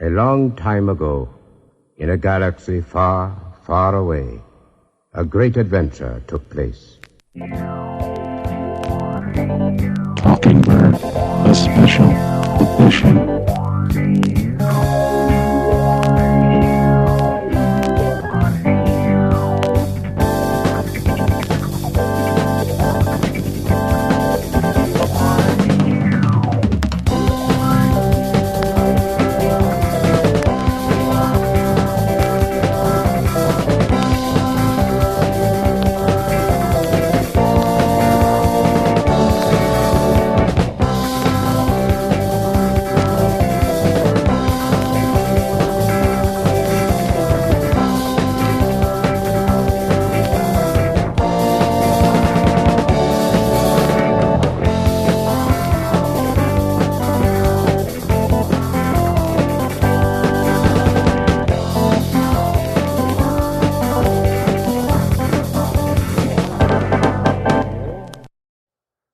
A long time ago, in a galaxy far, far away, a great adventure took place. Talking Bird, a special edition.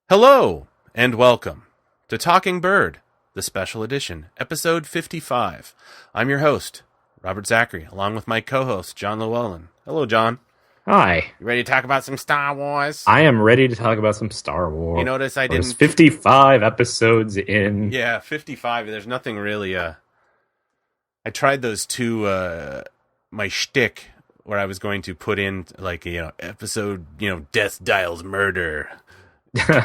Hello, and welcome to Talking Bird, the special edition, episode 55. I'm your host, Robert Zachary, along with my co-host, John Llewellyn. Hello, John. Hi. You ready to talk about some Star Wars? I am ready to talk about some Star Wars. You notice I didn't... 55 episodes in. Yeah, 55. There's nothing really... I tried those two, my shtick, where I was going to put in, like, episode, Death Dials Murder...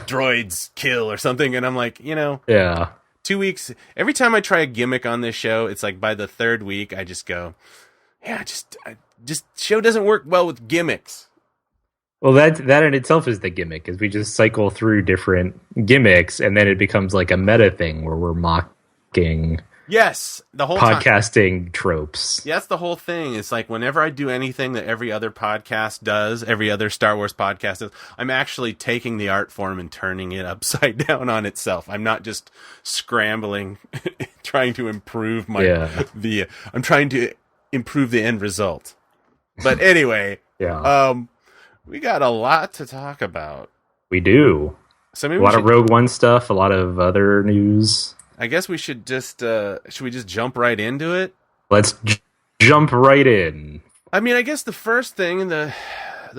droids kill or something, and I'm like, yeah, 2 weeks. Every time I try a gimmick on this show, it's like by the third week, I just go, just show doesn't work well with gimmicks. Well, that in itself is the gimmick, is we just cycle through different gimmicks, and then it becomes like a meta thing where we're mocking. Yes, the whole podcasting tropes. Yeah, that's the whole thing. It's like whenever I do anything that every other podcast does, every other Star Wars podcast does, I'm actually taking the art form and turning it upside down on itself. I'm not just scrambling, trying to improve I'm trying to improve the end result. But anyway, we got a lot to talk about. We do. So maybe a lot of Rogue One stuff, a lot of other news. I guess we should just jump right into it? Let's jump right in. I mean, I guess the first thing, the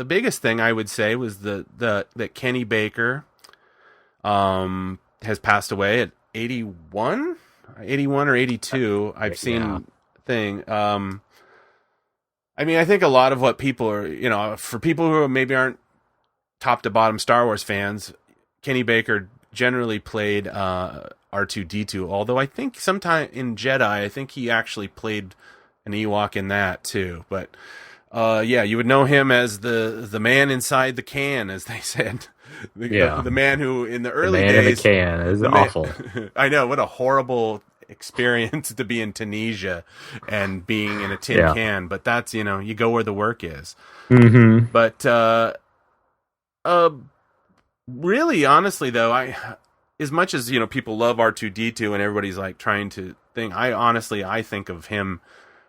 biggest thing I would say was that Kenny Baker has passed away at 81 or 82. I've seen thing. I mean, I think a lot of what people are, for people who maybe aren't top to bottom Star Wars fans, Kenny Baker generally played R2-D2, although I think sometime in Jedi, I think he actually played an Ewok in that too. But you would know him as the man inside the can, as they said. The man who in the early days... The man in the can. It was awful. I know, what a horrible experience to be in Tunisia and being in a tin can. But that's, you go where the work is. Mm-hmm. But really, honestly, though, as much as, people love R2-D2 and everybody's like trying to think, I think of him,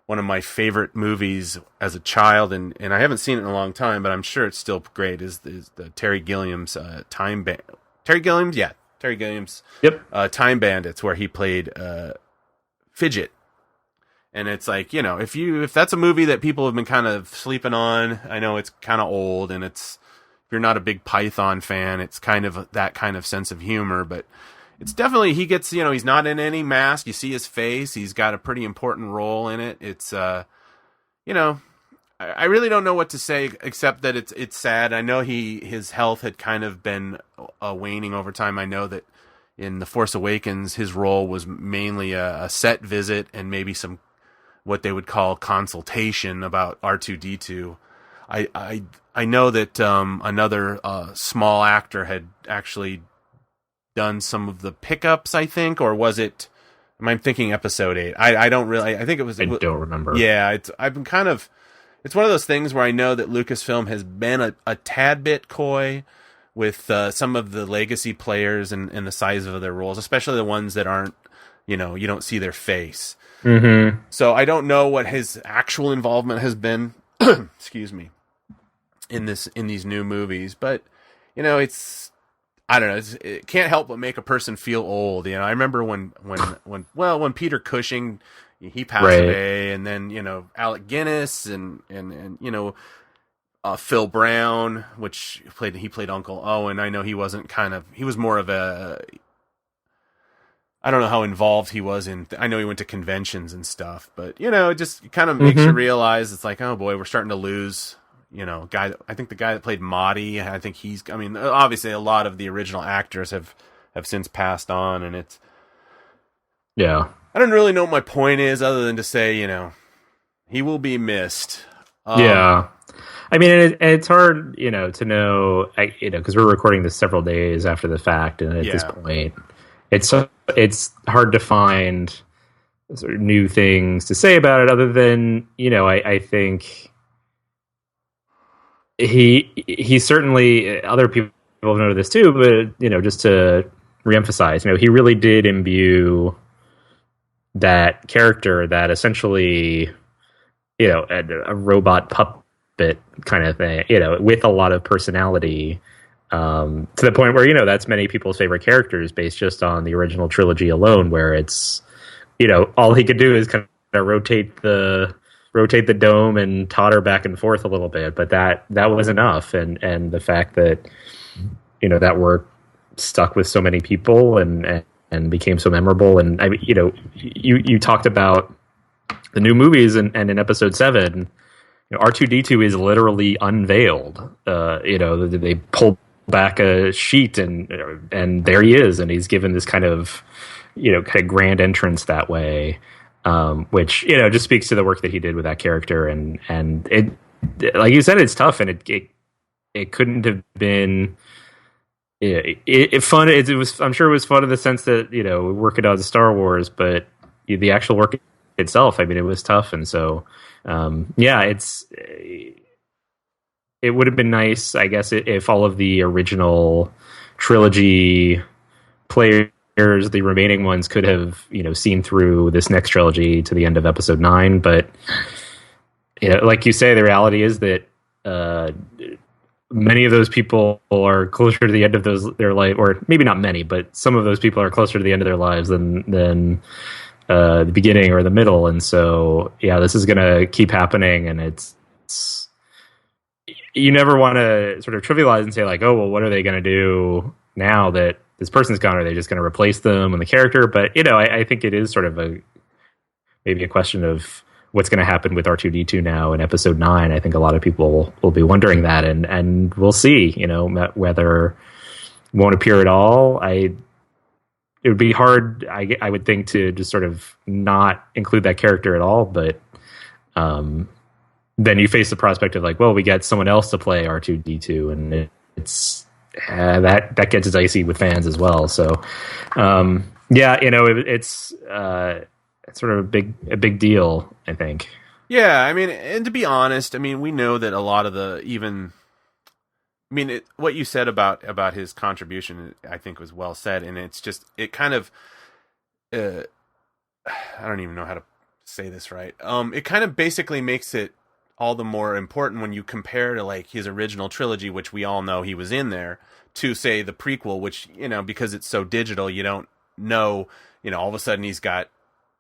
one of my favorite movies as a child, and I haven't seen it in a long time, but I'm sure it's still great, is the Terry Gilliam's Time Bandits. Terry Gilliam's Time Bandits, where he played Fidget. And it's like, if that's a movie that people have been kind of sleeping on, I know it's kind of old, and if you're not a big Python fan, it's kind of that kind of sense of humor, but it's definitely, he gets, he's not in any mask. You see his face. He's got a pretty important role in it. It's, I really don't know what to say except that it's sad. I know his health had kind of been waning over time. I know that in The Force Awakens, his role was mainly a set visit and maybe some, what they would call consultation about R2-D2. I know that another small actor had actually done some of the pickups, I think, or was it? I'm thinking episode 8. I don't really. I think it was. I don't remember. Yeah, I've been kind of. It's one of those things where I know that Lucasfilm has been a tad bit coy with some of the legacy players and the size of their roles, especially the ones that aren't. You don't see their face. Mm-hmm. So I don't know what his actual involvement has been. Excuse me. In these new movies, but it's, I don't know, it can't help but make a person feel old. I remember when Peter Cushing he passed Right. away, and then Alec Guinness and Phil Brown, which he played Uncle Owen. I know he was more of a, I don't know how involved he was I know he went to conventions and stuff, but it just kind of makes you realize it's like, oh boy, we're starting to lose, I think the guy that played Marty, I think obviously a lot of the original actors have since passed on, and it's, Yeah. I don't really know what my point is other than to say, he will be missed. Yeah. I mean, it's hard, to know, because we're recording this several days after the fact, and at this point, it's hard to find sort of new things to say about it, other than, I think he certainly, other people know this too, but, just to reemphasize, he really did imbue that character that essentially, a robot puppet kind of thing, with a lot of personality, to the point where, that's many people's favorite characters based just on the original trilogy alone, where it's, all he could do is kind of rotate the dome and totter back and forth a little bit, but that was enough. And the fact that, that work stuck with so many people and became so memorable. And I mean, you talked about the new movies, and in episode 7, R2-D2 is literally unveiled. They pull back a sheet, and there he is, and he's given this kind of grand entrance that way, which just speaks to the work that he did with that character. And it, like you said, it's tough, and it couldn't have been. It fun. It was. I'm sure it was fun in the sense that working on Star Wars, but the actual work itself, I mean, it was tough. And so, it would have been nice, I guess, if all of the original trilogy players, the remaining ones, could have seen through this next trilogy to the end of episode 9. But like you say, the reality is that many of those people are closer to the end of their life, or maybe not many, but some of those people are closer to the end of their lives than the beginning or the middle. And so, this is going to keep happening, and it's you never want to sort of trivialize and say like, oh, well, what are they going to do now that this person's gone? Are they just going to replace them and the character? But, I think it is sort of maybe a question of what's going to happen with R2-D2 now in episode 9. I think a lot of people will be wondering that, and we'll see, whether it won't appear at all. It would be hard, I would think, to just sort of not include that character at all. But then you face the prospect of like, well, we get someone else to play R2-D2, and it's that gets dicey with fans as well. So, it's sort of a big deal, I think. Yeah, I mean, and to be honest, I mean, we know that a lot of what you said about his contribution, I think, was well said, and it's just, it kind of, I don't even know how to say this right. It kind of basically makes it all the more important when you compare to like his original trilogy, which we all know he was in there, to say the prequel, which, because it's so digital, you don't know, all of a sudden he's got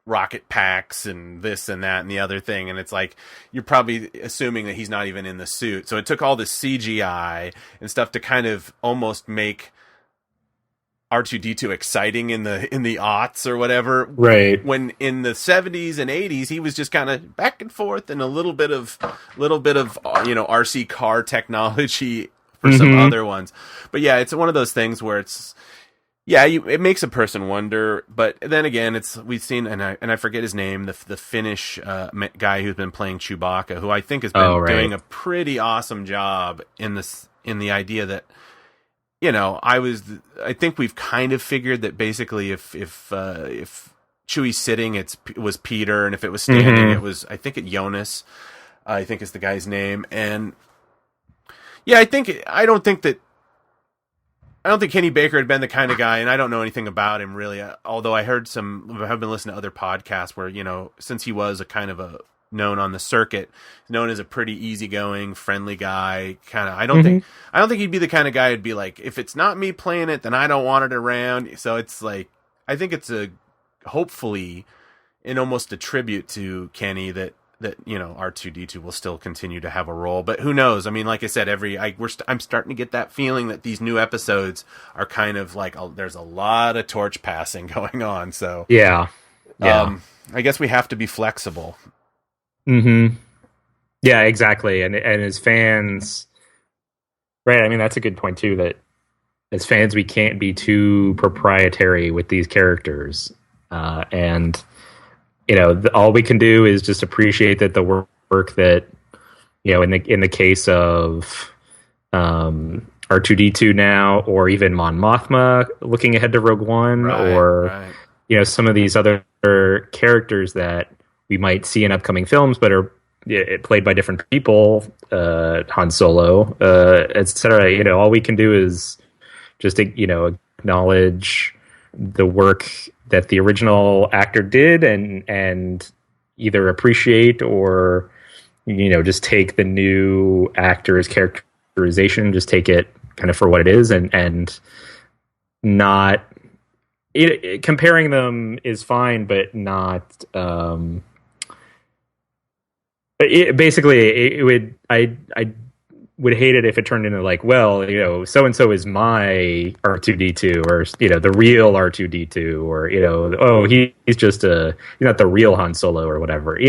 rocket packs and this and that and the other thing, and it's like you're probably assuming that he's not even in the suit. So it took all this CGI and stuff to kind of almost make R2-D2 exciting in the aughts or whatever, right? When in the 70s and 80s he was just kind of back and forth, and a little bit of RC car technology for some other ones. But yeah, it's one of those things where it's, it makes a person wonder. But then again, we've seen, and I forget his name, the Finnish guy who's been playing Chewbacca, who I think has been doing a pretty awesome job in the idea that, I think we've kind of figured that basically if Chewie's sitting, it was Peter, and if it was standing, it was, I think, Jonas, I think is the guy's name. And yeah, I don't think Kenny Baker had been the kind of guy, and I don't know anything about him really, although I have been listening to other podcasts where, since he was a kind of a known on the circuit, known as a pretty easy-going, friendly guy, kind of, I don't think he'd be the kind of guy who'd be like, if it's not me playing it, then I don't want it around. So it's like, I think it's hopefully almost a tribute to Kenny that R2D2 will still continue to have a role, but who knows? I mean, like I said, I'm starting to get that feeling that these new episodes are kind of like there's a lot of torch passing going on. So yeah. I guess we have to be flexible. Mm-hmm. Yeah, exactly. And as fans, right? I mean, that's a good point too. That as fans, we can't be too proprietary with these characters, and all we can do is just appreciate that the work that, in the case of R2D2 now, or even Mon Mothma looking ahead to Rogue One, right. Some of these other characters that we might see in upcoming films, but are played by different people, Han Solo, etc. All we can do is just acknowledge the work that the original actor did, and either appreciate or just take the new actor's characterization, just take it kind of for what it is, and not comparing them is fine, but not I would hate it if it turned into like, well, so and so is my R2D2, or the real R2D2, or he's just he's not the real Han Solo or whatever.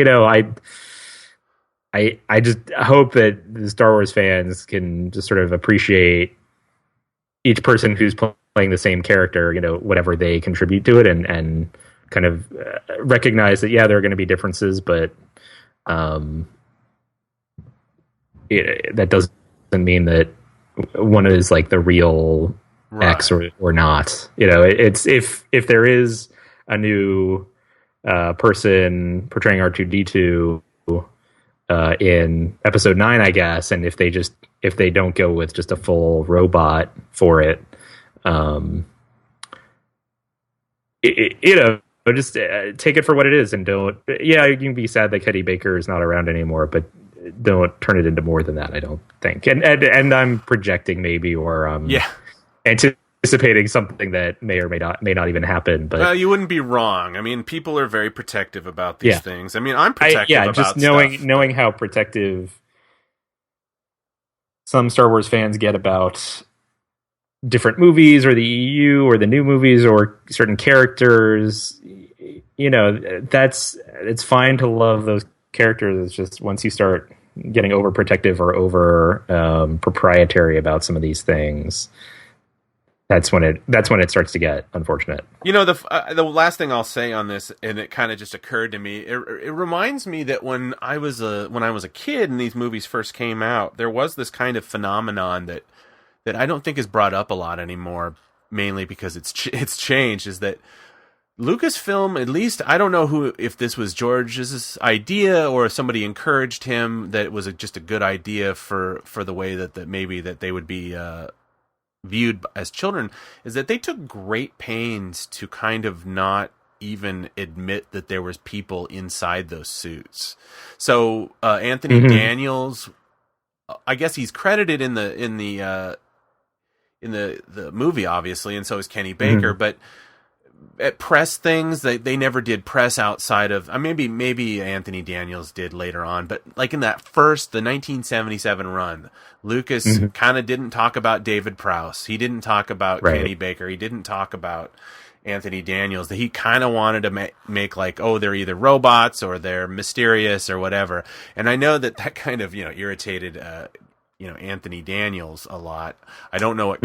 I just hope that the Star Wars fans can just sort of appreciate each person who's playing the same character, whatever they contribute to it, and kind of recognize that there are going to be differences, but that doesn't mean that one is like the real right. X or not. It's if there is a new person portraying R2D2 in episode 9, I guess, and if they don't go with just a full robot for it, just take it for what it is, and don't. Yeah, you can be sad that Kenny Baker is not around anymore, but don't turn it into more than that, I don't think. And I'm projecting maybe, or anticipating something that may or may not even happen. But you wouldn't be wrong. I mean, people are very protective about these things. I mean, I'm protective about just knowing how protective some Star Wars fans get about different movies, or the EU, or the new movies, or certain characters. It's fine to love those characters. It's just once you start getting overprotective or over proprietary about some of these things, that's when it starts to get unfortunate. The last thing I'll say on this, and it kind of just occurred to me, it reminds me that when I was a kid and these movies first came out, there was this kind of phenomenon that I don't think is brought up a lot anymore, mainly because it's changed, is that Lucasfilm, at least, I don't know if this was George's idea or if somebody encouraged him, that it was just a good idea for the way that maybe that they would be viewed as children, is that they took great pains to kind of not even admit that there was people inside those suits. So Anthony Daniels, I guess he's credited in the movie, obviously, and so is Kenny Baker, but at press things, they never did press outside of maybe Anthony Daniels did later on, but like in that the 1977 run, Lucas kind of didn't talk about David Prowse. He didn't talk about Kenny Baker. He didn't talk about Anthony Daniels. That he kind of wanted to make like, oh, they're either robots or they're mysterious or whatever. And I know that kind of irritated Anthony Daniels a lot. I don't know what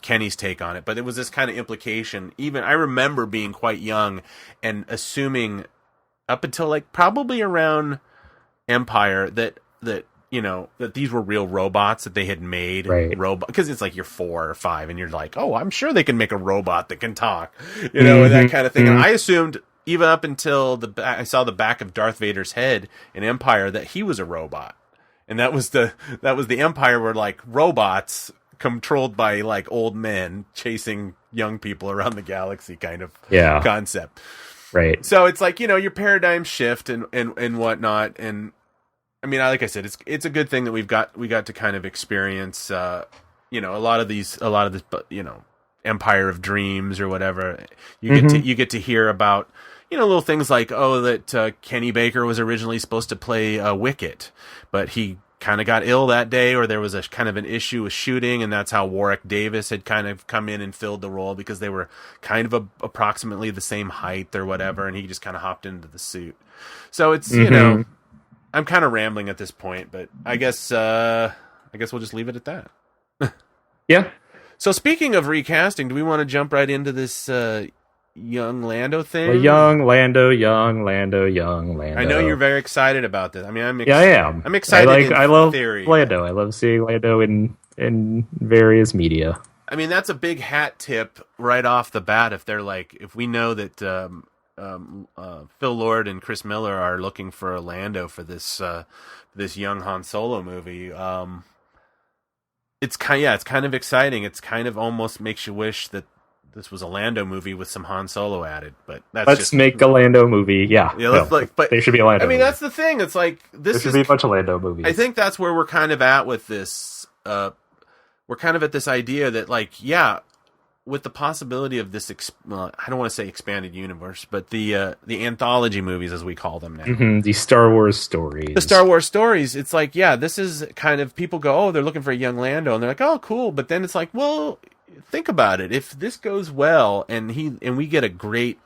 Kenny's take on it, but there was this kind of implication. Even I remember being quite young and assuming up until like probably around Empire that these were real robots that they had made. Because it's like you're 4 or 5 and you're like, oh, I'm sure they can make a robot that can talk, and that kind of thing. And I assumed even up until I saw the back of Darth Vader's head in Empire that he was a robot. And that was the Empire, were like robots controlled by like old men chasing young people around the galaxy kind of concept. Right. So it's like, your paradigm shift and whatnot. And I mean, like I said, it's a good thing that we got to kind of experience, a lot of this, Empire of Dreams or whatever. You get to hear about, little things like, that Kenny Baker was originally supposed to play Wicket, but he kind of got ill that day, or there was a kind of an issue with shooting, and that's how Warwick Davis had kind of come in and filled the role, because they were kind of approximately the same height or whatever, and he just kind of hopped into the suit. So it's, I'm kind of rambling at this point, but I guess we'll just leave it at that. Yeah. So speaking of recasting, do we want to jump right into this young Lando thing? Well, young Lando. I know you're very excited about this. I mean, I am. I'm excited. I love theory. Lando. I love seeing Lando in various media. I mean, that's a big hat tip right off the bat. If we know that Phil Lord and Chris Miller are looking for a Lando for this young Han Solo movie. It's kind of exciting. It's kind of almost makes you wish that this was a Lando movie with some Han Solo added. But let's make a Lando movie. Yeah, but there should be a Lando. I mean, movie. That's the thing. It's like there should be a bunch of Lando movies. I think that's where we're kind of at with this. We're kind of at this idea that, with the possibility of this, I don't want to say expanded universe, but the anthology movies, as we call them now. The Star Wars stories. The Star Wars stories. It's like, this is kind of, people go, oh, they're looking for a young Lando, and they're like, oh, cool. But then it's like, well, think about it. If this goes well, and we get a great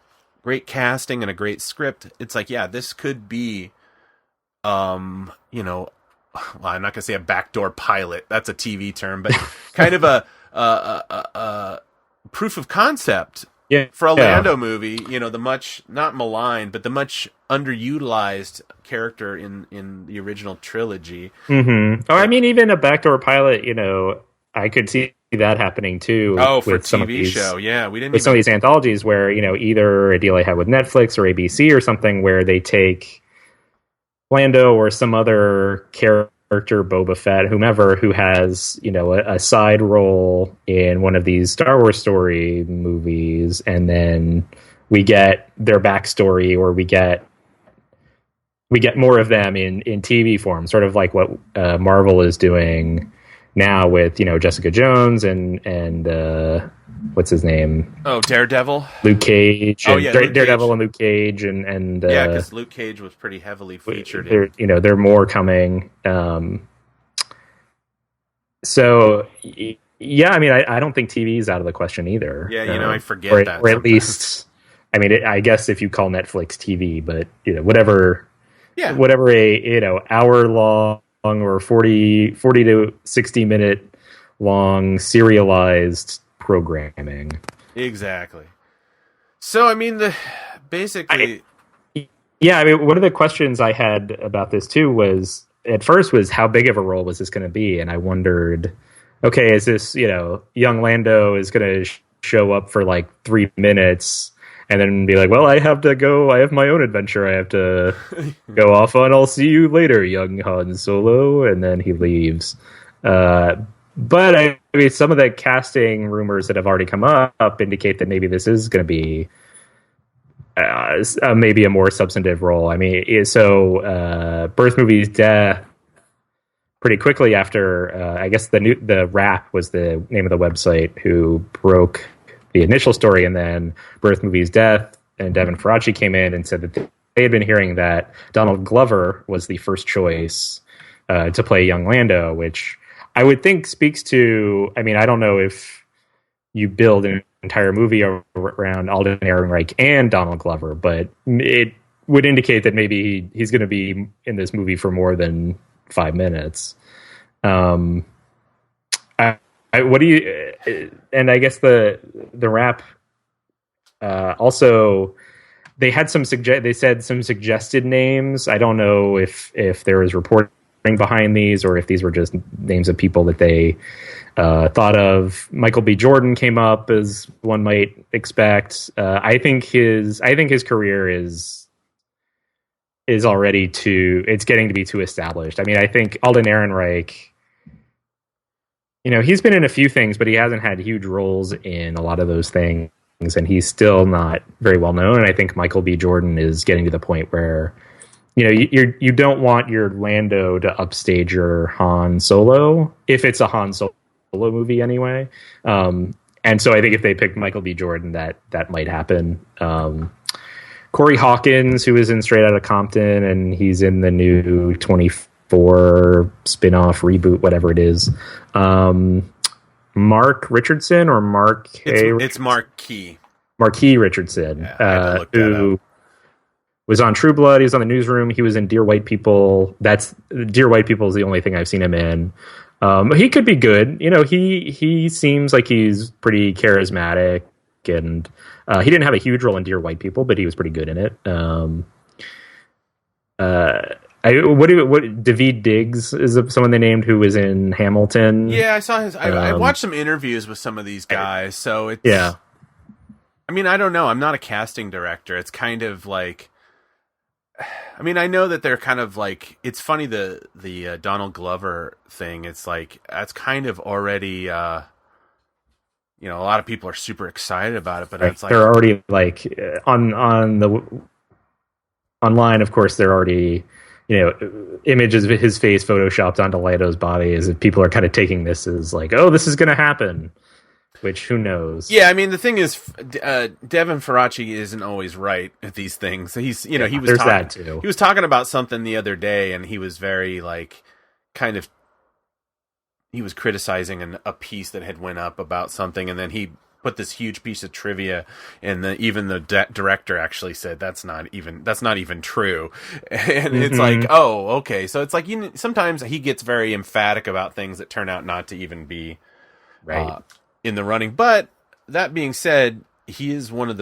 casting and a great script, it's like, this could be, well, I'm not gonna say a backdoor pilot. That's a TV term, but kind of a proof of concept for a Lando movie. The much not maligned, but the much underutilized character in the original trilogy. Mm-hmm. Or I mean, even a backdoor pilot. I could see that happening too. Oh, for with a some TV of these, show, we didn't. With some of these anthologies, where either a deal I had with Netflix or ABC or something, where they take Lando or some other character, Boba Fett, whomever, who has a side role in one of these Star Wars story movies, and then we get their backstory, or we get more of them in TV form, sort of like what Marvel is doing now with Jessica Jones and what's his name? Oh, Daredevil, Luke Cage. Oh yeah, Daredevil and Luke Cage and because Luke Cage was pretty heavily featured. They're more coming. So yeah, I mean, I don't think TV is out of the question either. Yeah, I forget that. Or at least, I mean, I guess if you call Netflix TV, but whatever a hour long or 40 to 60 minute long serialized programming. Exactly. So I mean, basically, I mean, one of the questions I had about this too was, at first, was how big of a role was this going to be, and I wondered, okay, is this young Lando is going to show up for like 3 minutes and then be like, well, I have to go, I have my own adventure, I have to go off on, I'll see you later, young Han Solo, and then he leaves. But I mean, some of the casting rumors that have already come up indicate that maybe this is going to be maybe a more substantive role. I mean, so Birth Movies Death, pretty quickly after, I guess the Wrap was the name of the website who broke the initial story, and then Birth Movies Death and Devin Faraci came in and said that they had been hearing that Donald Glover was the first choice to play young Lando, which I would think speaks to, I mean, I don't know if you build an entire movie around Alden Ehrenreich and Donald Glover, but it would indicate that maybe he's going to be in this movie for more than 5 minutes. What do you? And I guess the Wrap also, they had they said some suggested names. I don't know if there was reporting behind these or if these were just names of people that they thought of. Michael B. Jordan came up as one might expect. I think his career is already it's getting to be too established. I mean, I think Alden Ehrenreich, he's been in a few things, but he hasn't had huge roles in a lot of those things, and he's still not very well known. And I think Michael B. Jordan is getting to the point where, you don't want your Lando to upstage your Han Solo, if it's a Han Solo movie anyway. And so I think if they picked Michael B. Jordan, that might happen. Corey Hawkins, who is in Straight Outta Compton, and he's in the new 24 spin-off reboot, whatever it is. Mark Richardson or Mark K. It's Marquis. Marquis Richardson, Yeah, who was on True Blood. He was on The Newsroom. He was in Dear White People. Dear White People is the only thing I've seen him in. He could be good. You know, he seems like he's pretty charismatic, and he didn't have a huge role in Dear White People, but he was pretty good in it. Daveed Diggs is someone they named who was in Hamilton. Yeah, I saw his. I watched some interviews with some of these guys, so it's. Yeah. I mean, I don't know. I'm not a casting director. It's kind of like. I mean, I know that they're kind of like. It's funny the Donald Glover thing. It's like that's kind of already. A lot of people are super excited about it, but it's like they're already like on the online. Of course, they're already. Images of his face photoshopped onto Lato's body, as if people are kind of taking this as like, oh, this is going to happen. Which, who knows? Yeah, I mean, the thing is, Devin Faraci isn't always right at these things. He's, he was that too. He was talking about something the other day, and he was very like, he was criticizing a piece that had went up about something, and then he put this huge piece of trivia, and even the director actually said that's not even true, and it's like, oh, okay, so it's like sometimes he gets very emphatic about things that turn out not to even be right in the running. But that being said, he is one of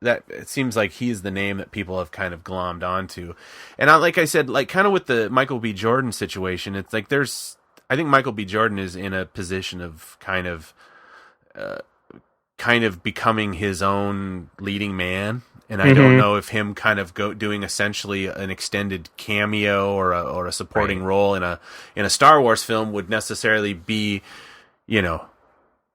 that it seems like he is the name that people have kind of glommed onto, and like I said, like kind of with the Michael B. Jordan situation, it's like I think Michael B. Jordan is in a position of kind of becoming his own leading man, and I don't know if him kind of doing essentially an extended cameo or a supporting role in a Star Wars film would necessarily be,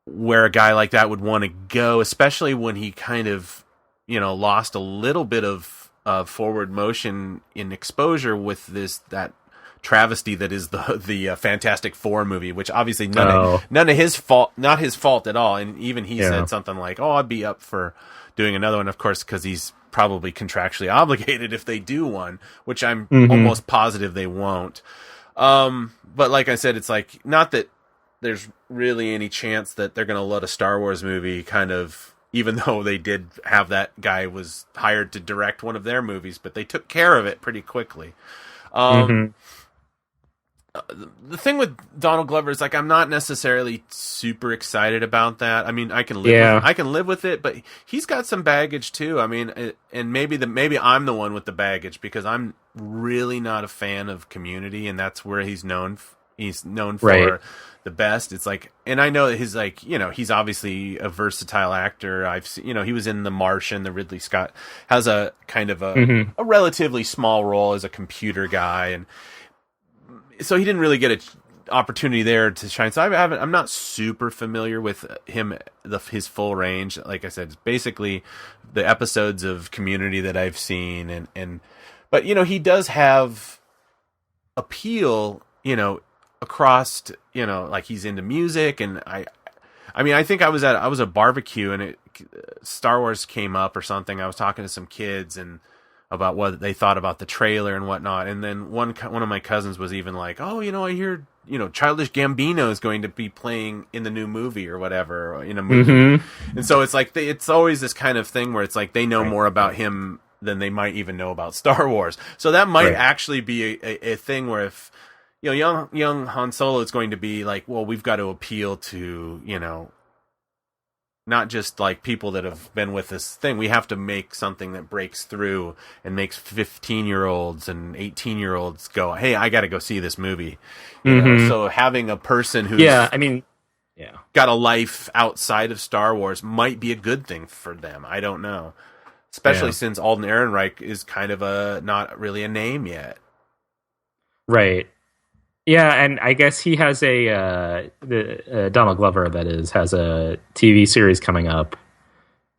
where a guy like that would want to go, especially when he kind of, lost a little bit of forward motion in exposure with that travesty that is the Fantastic Four movie, which obviously none of his fault, not his fault at all. And even he said something like, "Oh, I'd be up for doing another one," of course, because he's probably contractually obligated if they do one, which I'm almost positive they won't. But like I said, it's like not that there's really any chance that they're going to let a Star Wars movie kind of, even though they did have that guy was hired to direct one of their movies, but they took care of it pretty quickly. The thing with Donald Glover is like I'm not necessarily super excited about that. I mean, I can live with it, but he's got some baggage too. I mean, and maybe I'm the one with the baggage because I'm really not a fan of Community, and that's where he's known for the best. It's like, and I know that he's like, he's obviously a versatile actor. I've seen, he was in The Martian. The Ridley Scott has a kind of a relatively small role as a computer guy, and so he didn't really get an opportunity there to shine. So I'm not super familiar with him, his full range. Like I said, it's basically the episodes of Community that I've seen, but he does have appeal, across, like he's into music, and I mean, I think I was at a barbecue, and Star Wars came up or something. I was talking to some kids and about what they thought about the trailer and whatnot. And then one of my cousins was even like, "Oh, I hear, Childish Gambino is going to be playing in the new movie or whatever, or in a movie." And so it's like, it's always this kind of thing where it's like they know more about him than they might even know about Star Wars. So that might actually be a thing where if, young Han Solo is going to be like, well, we've got to appeal to, not just like people that have been with this thing. We have to make something that breaks through and makes 15-year-olds and 18-year-olds go, "Hey, I got to go see this movie." So having a person who's got a life outside of Star Wars might be a good thing for them. I don't know. Especially since Alden Ehrenreich is kind of not really a name yet. Right. Yeah, and I guess he has Donald Glover, that is, has a TV series coming up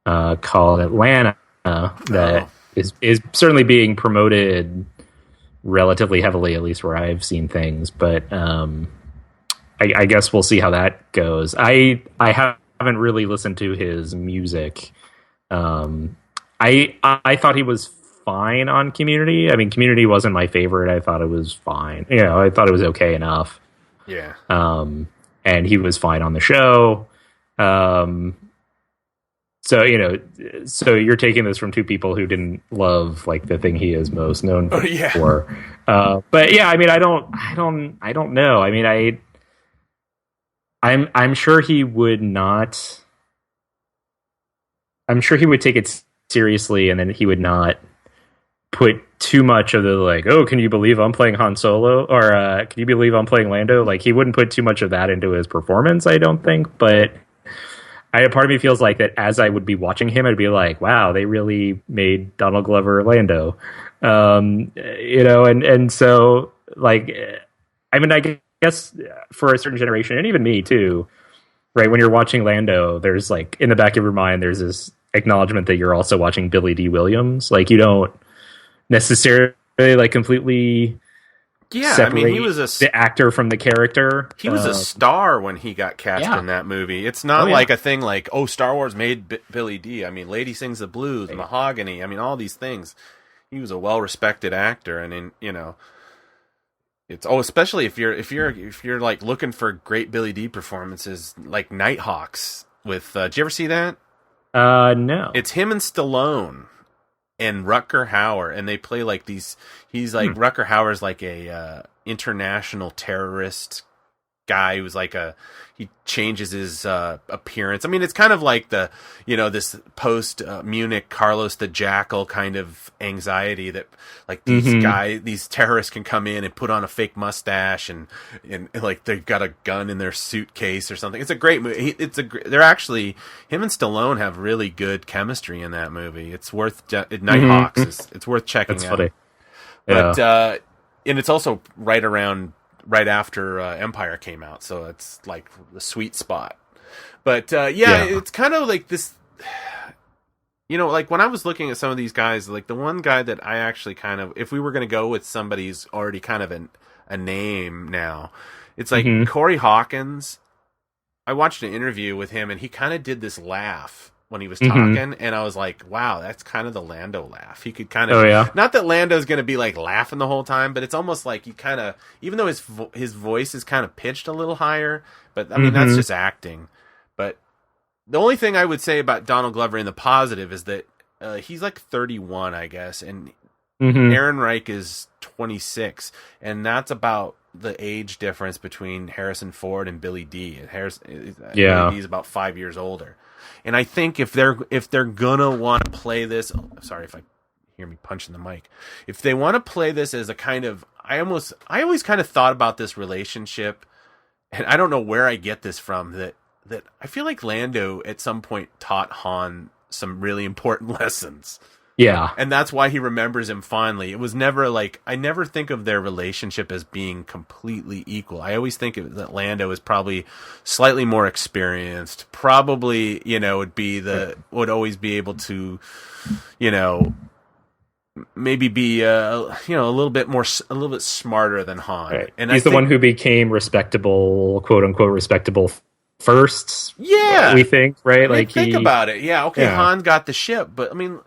called Atlanta that is certainly being promoted relatively heavily, at least where I've seen things. But I guess we'll see how that goes. I haven't really listened to his music. I thought he was fine on Community. I mean, Community wasn't my favorite. I thought it was fine. You know, I thought it was okay enough. Yeah. And he was fine on the show. So, you know, so you're taking this from two people who didn't love like the thing he is most known for. But yeah, I mean, I don't know. I mean, I'm sure he would not. I'm sure he would take it seriously, and then he would not put too much of the like, oh, can you believe I'm playing Han Solo, or can you believe I'm playing Lando? Like, he wouldn't put too much of that into his performance, I don't think. But part of me feels like that as I would be watching him, I'd be like, wow, they really made Donald Glover Lando, you know, and so like, I mean, I guess for a certain generation, and even me too, right? When you're watching Lando, there's like in the back of your mind, there's this acknowledgement that you're also watching Billy D. Williams. Like, you don't necessarily like completely separate, I mean, he was the actor from the character. He was a star when he got cast in that movie. It's not like a thing like, oh, Star Wars made Billy D. I mean, Lady Sings the Blues, Mahogany. I mean, all these things. He was a well-respected actor, and you know, it's especially if you're like looking for great Billy D. performances, like Nighthawks with. Did you ever see that? No. It's him and Stallone and Rutger Hauer, and they play like these. He's like Rutger Hauer's like a international terrorist guy who's like he changes his appearance. I mean, it's kind of like this post Munich Carlos the Jackal kind of anxiety that like these terrorists can come in and put on a fake mustache and like they've got a gun in their suitcase or something. It's a great movie. They're actually, him and Stallone have really good chemistry in that movie. It's worth Nighthawks. It's worth checking out. Funny. Yeah. But and it's also right after Empire came out, so it's like the sweet spot. But it's kind of like this, you know, like when I was looking at some of these guys, like the one guy that I actually kind of, if we were going to go with somebody who's already kind of a name now, it's like Corey Hawkins. I watched an interview with him, and he kind of did this laugh when he was talking, and I was like, wow, that's kind of the Lando laugh. He could kind of, not that Lando's going to be like laughing the whole time, but it's almost like you kind of, even though his voice is kind of pitched a little higher, but I mean, that's just acting. But the only thing I would say about Donald Glover in the positive is that he's like 31, I guess, and Aaron Reich is 26, and that's about the age difference between Harrison Ford and Billy D. Billy D is about 5 years older. And I think if they're gonna want to play this, sorry if I hear me punching the mic. If they want to play this as a kind of, I always kind of thought about this relationship, and I don't know where I get this from, that I feel like Lando at some point taught Han some really important lessons. Yeah. And that's why he remembers him fondly. It was never like, I never think of their relationship as being completely equal. I always think that Lando is probably slightly more experienced, probably, you know, would always be able to, you know, maybe be, you know, a little bit smarter than Han. Right. And he's the one who became respectable, quote unquote, respectable first. Yeah. We think, right? Like, think about it. Yeah. Okay. Yeah. Han got the ship, but I mean,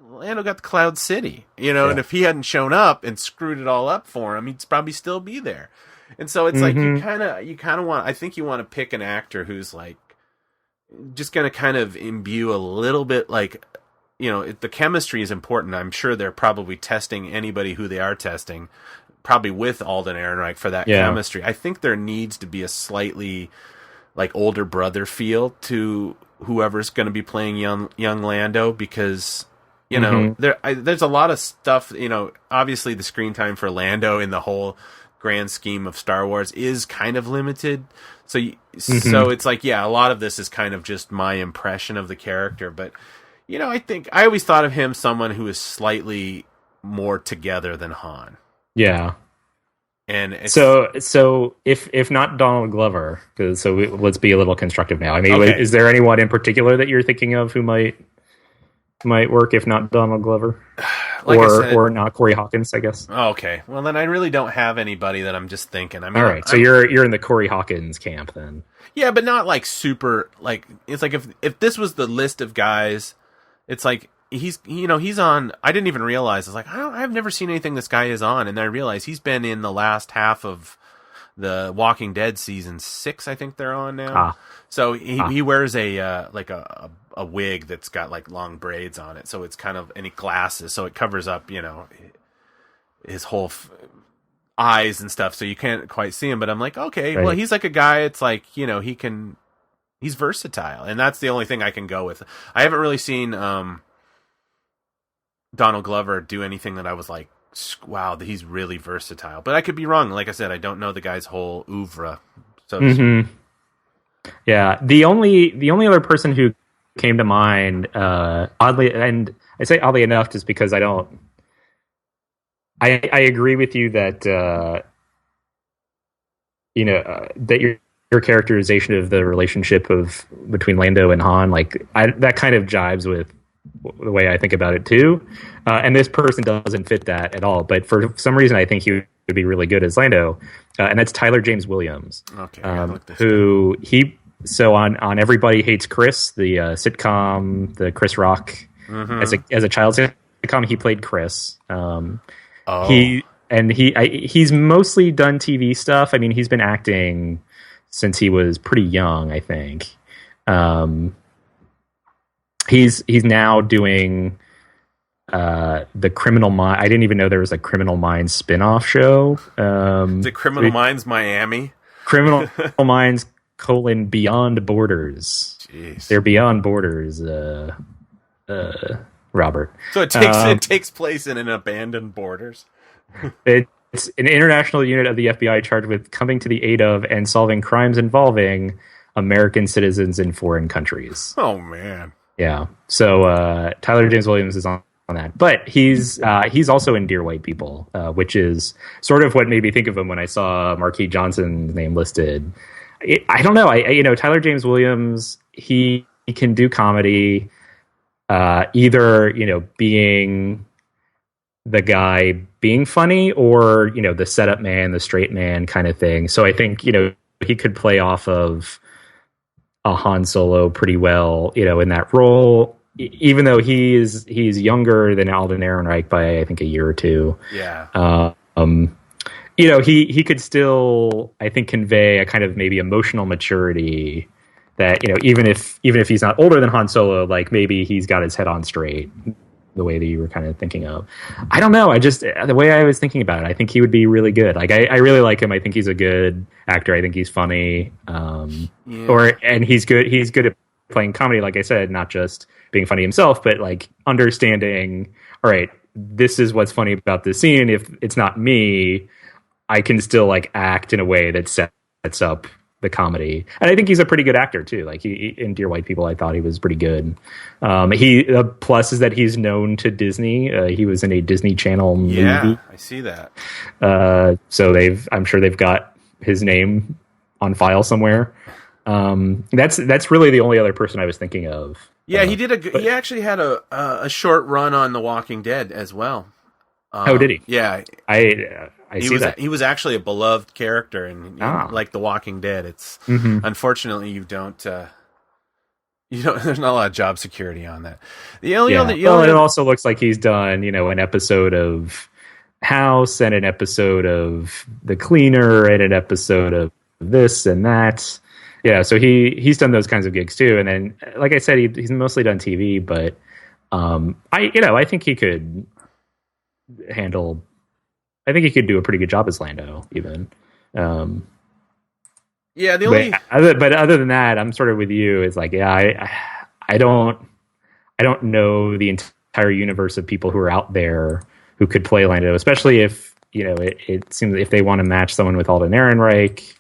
Lando got the Cloud City, you know, and if he hadn't shown up and screwed it all up for him, he'd probably still be there. And so it's like you kind of want, I think you want to pick an actor who's like just going to kind of imbue a little bit, like, you know, the chemistry is important. I'm sure they're probably testing anybody who they are testing, probably with Alden Ehrenreich for that chemistry. I think there needs to be a slightly like older brother feel to whoever's going to be playing young Lando, because you know, there's a lot of stuff, you know, obviously the screen time for Lando in the whole grand scheme of Star Wars is kind of limited. So it's like, yeah, a lot of this is kind of just my impression of the character. But, you know, I always thought of him someone who is slightly more together than Han. Yeah. And so if not Donald Glover, let's be a little constructive now. I mean, is there anyone in particular that you're thinking of who might work if not Donald Glover, like or not Corey Hawkins, I guess. Okay, well then I really don't have anybody that I'm just thinking. I mean, all right, so you're in the Corey Hawkins camp then. Yeah, but not like super. Like it's like if this was the list of guys, it's like he's on. I didn't even realize. I was like, I've never seen anything this guy is on, and then I realized he's been in the last half of the Walking Dead season 6. I think they're on now. So he wears a like a wig that's got like long braids on it. So it's kind of, and he glasses, so it covers up, his whole eyes and stuff, so you can't quite see him. But I'm like, okay, well, he's like a guy. It's like, he's versatile, and that's the only thing I can go with. I haven't really seen Donald Glover do anything that I was like, wow, he's really versatile. But I could be wrong. Like I said, I don't know the guy's whole oeuvre. So yeah, the only other person who came to mind, oddly, and I say oddly enough, just because I agree with you that that your characterization of the relationship between Lando and Han, like that kind of jives with the way I think about it too. And this person doesn't fit that at all. But for some reason, I think he would be really good as Lando. And that's Tyler James Williams. Okay, so on Everybody Hates Chris, the sitcom, the Chris Rock, as a child sitcom, he played Chris. He's mostly done TV stuff. I mean, he's been acting since he was pretty young, I think. He's now doing the Criminal Minds. I didn't even know there was a Criminal Minds spin-off show. The Criminal Minds Miami? Criminal Minds Beyond Borders. Jeez. They're beyond borders, Robert. So it takes place in an abandoned borders? It's an international unit of the FBI charged with coming to the aid of and solving crimes involving American citizens in foreign countries. Oh, man. Yeah. So Tyler James Williams is on that. But he's also in Dear White People, which is sort of what made me think of him when I saw Marquis Johnson's name listed. I don't know. Tyler James Williams, he can do comedy, either, being the guy being funny or, the setup man, the straight man kind of thing. So I think, he could play off of a Han Solo pretty well, in that role, even though he's younger than Alden Ehrenreich by, I think, a year or two. Yeah. He could still, I think, convey a kind of maybe emotional maturity that, even if he's not older than Han Solo, like maybe he's got his head on straight, the way that you were kind of thinking of. I don't know. The way I was thinking about it, I think he would be really good. Like, I really like him. I think he's a good actor. I think he's funny. And he's good. He's good at playing comedy, like I said, not just being funny himself, but like understanding, all right, this is what's funny about this scene. If it's not me, I can still like act in a way that sets up the comedy. And I think he's a pretty good actor too. Like in Dear White People, I thought he was pretty good. The plus is that he's known to Disney. He was in a Disney Channel movie. Yeah, I see that. So I'm sure they've got his name on file somewhere. That's really the only other person I was thinking of. Yeah, he actually had a short run on The Walking Dead as well. Oh, did he? Yeah, I see that. He was actually a beloved character, and like The Walking Dead, it's unfortunately you don't. There's not a lot of job security on that. It also looks like he's done, an episode of House and an episode of The Cleaner and an episode of this and that. Yeah, so he's done those kinds of gigs too. And then, like I said, he's mostly done TV, but I think he could handle. I think he could do a pretty good job as Lando, even. Yeah, but other than that, I'm sort of with you. It's like, yeah, I don't know the entire universe of people who are out there who could play Lando, especially if it seems if they want to match someone with Alden Ehrenreich,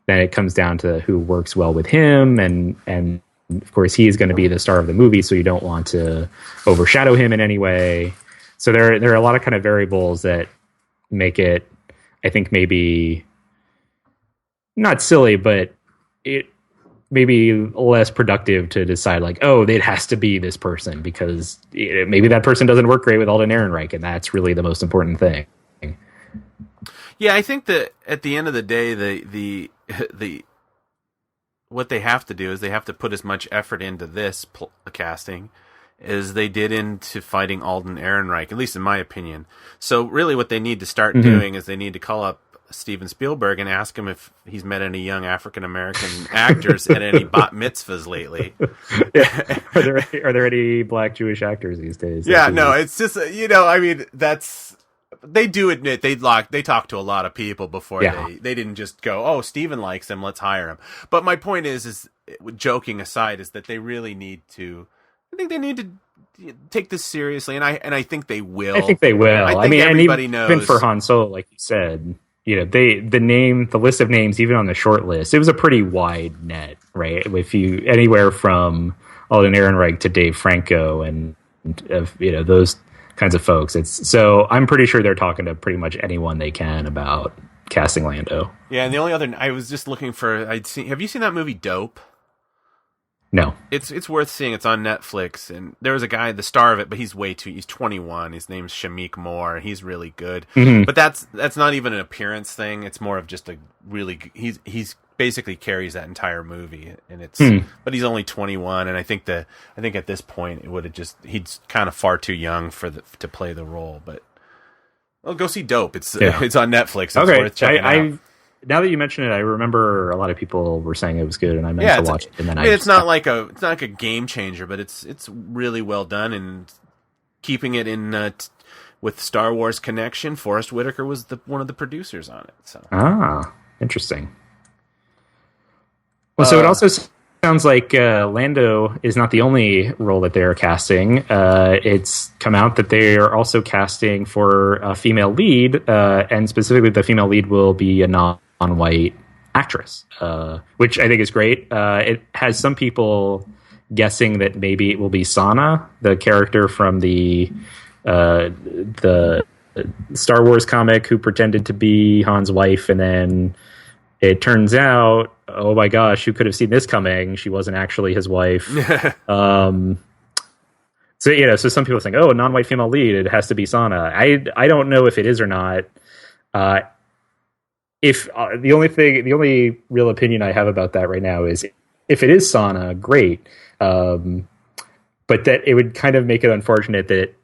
then it comes down to who works well with him, and of course he's going to be the star of the movie, so you don't want to overshadow him in any way. So there are a lot of kind of variables that make it, I think, maybe not silly, but it maybe less productive to decide like, oh, it has to be this person because maybe that person doesn't work great with Alden Ehrenreich, and that's really the most important thing. Yeah, I think that at the end of the day, the what they have to do is they have to put as much effort into this casting as they did into fighting Alden Ehrenreich, at least in my opinion. So really what they need to start doing is they need to call up Steven Spielberg and ask him if he's met any young African-American actors at any bat mitzvahs lately. Yeah. Are there any black Jewish actors these days? Yeah, no, it's just, I mean, they do admit they talk to a lot of people before they didn't just go, oh, Steven likes him, let's hire him. But my point is joking aside, is that they really need to, I think they need to take this seriously, and I think they will. I think they will. I mean, everybody knows. Even for Han Solo, like you said, the list of names, even on the short list, it was a pretty wide net, right? If you anywhere from Alden Ehrenreich to Dave Franco and those kinds of folks. So I'm pretty sure they're talking to pretty much anyone they can about casting Lando. Yeah, and the only other I was just looking for, have you seen that movie Dope? No. It's worth seeing. It's on Netflix, and there was a guy, the star of it, but he's 21. His name's Shamik Moore. He's really good. Mm-hmm. But that's not even an appearance thing. It's more of just a really, he's basically carries that entire movie, and but he's only 21, and I think at this point it would have he's kind of far too young to play the role. But go see Dope. It's on Netflix. It's worth checking out. Now that you mention it, I remember a lot of people were saying it was good, and I meant to watch it. And then it's not like a game changer, but it's really well done, and keeping it in with Star Wars connection. Forrest Whitaker was one of the producers on it. So interesting. Well, so it also sounds like Lando is not the only role that they're casting. It's come out that they are also casting for a female lead, and specifically the female lead will be a non-white actress, which I think is great. It has some people guessing that maybe it will be Sana, the character from the Star Wars comic who pretended to be Han's wife, and then it turns out, oh my gosh, who could have seen this coming? She wasn't actually his wife. So some people think, oh, a non-white female lead, it has to be Sana. I don't know if it is or not. If the only real opinion I have about that right now is if it is Sana, great. But that it would kind of make it unfortunate that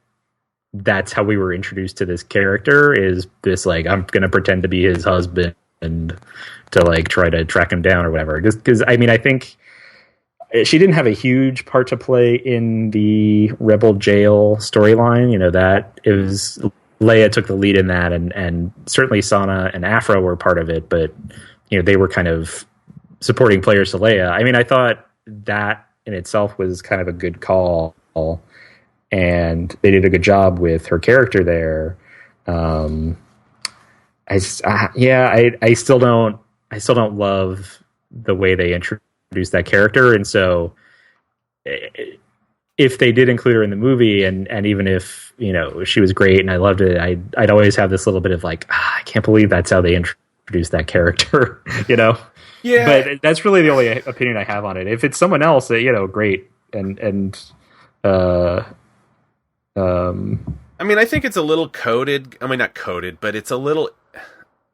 that's how we were introduced to this character, is this, like, I'm going to pretend to be his husband and to, like, try to track him down or whatever. Just because, I mean, I think she didn't have a huge part to play in the Rebel jail storyline. That it was Leia took the lead in that, and certainly Sana and Afra were part of it, but they were kind of supporting players to Leia. I mean, I thought that in itself was kind of a good call, and they did a good job with her character there. I still don't love the way they introduced that character, and so if they did include her in the movie, and even if she was great and I loved it, I'd always have this little bit of like, I can't believe that's how they introduced that character, Yeah, but that's really the only opinion I have on it. If it's someone else, great, and I mean, I think it's a little coded. I mean, not coded, but it's a little.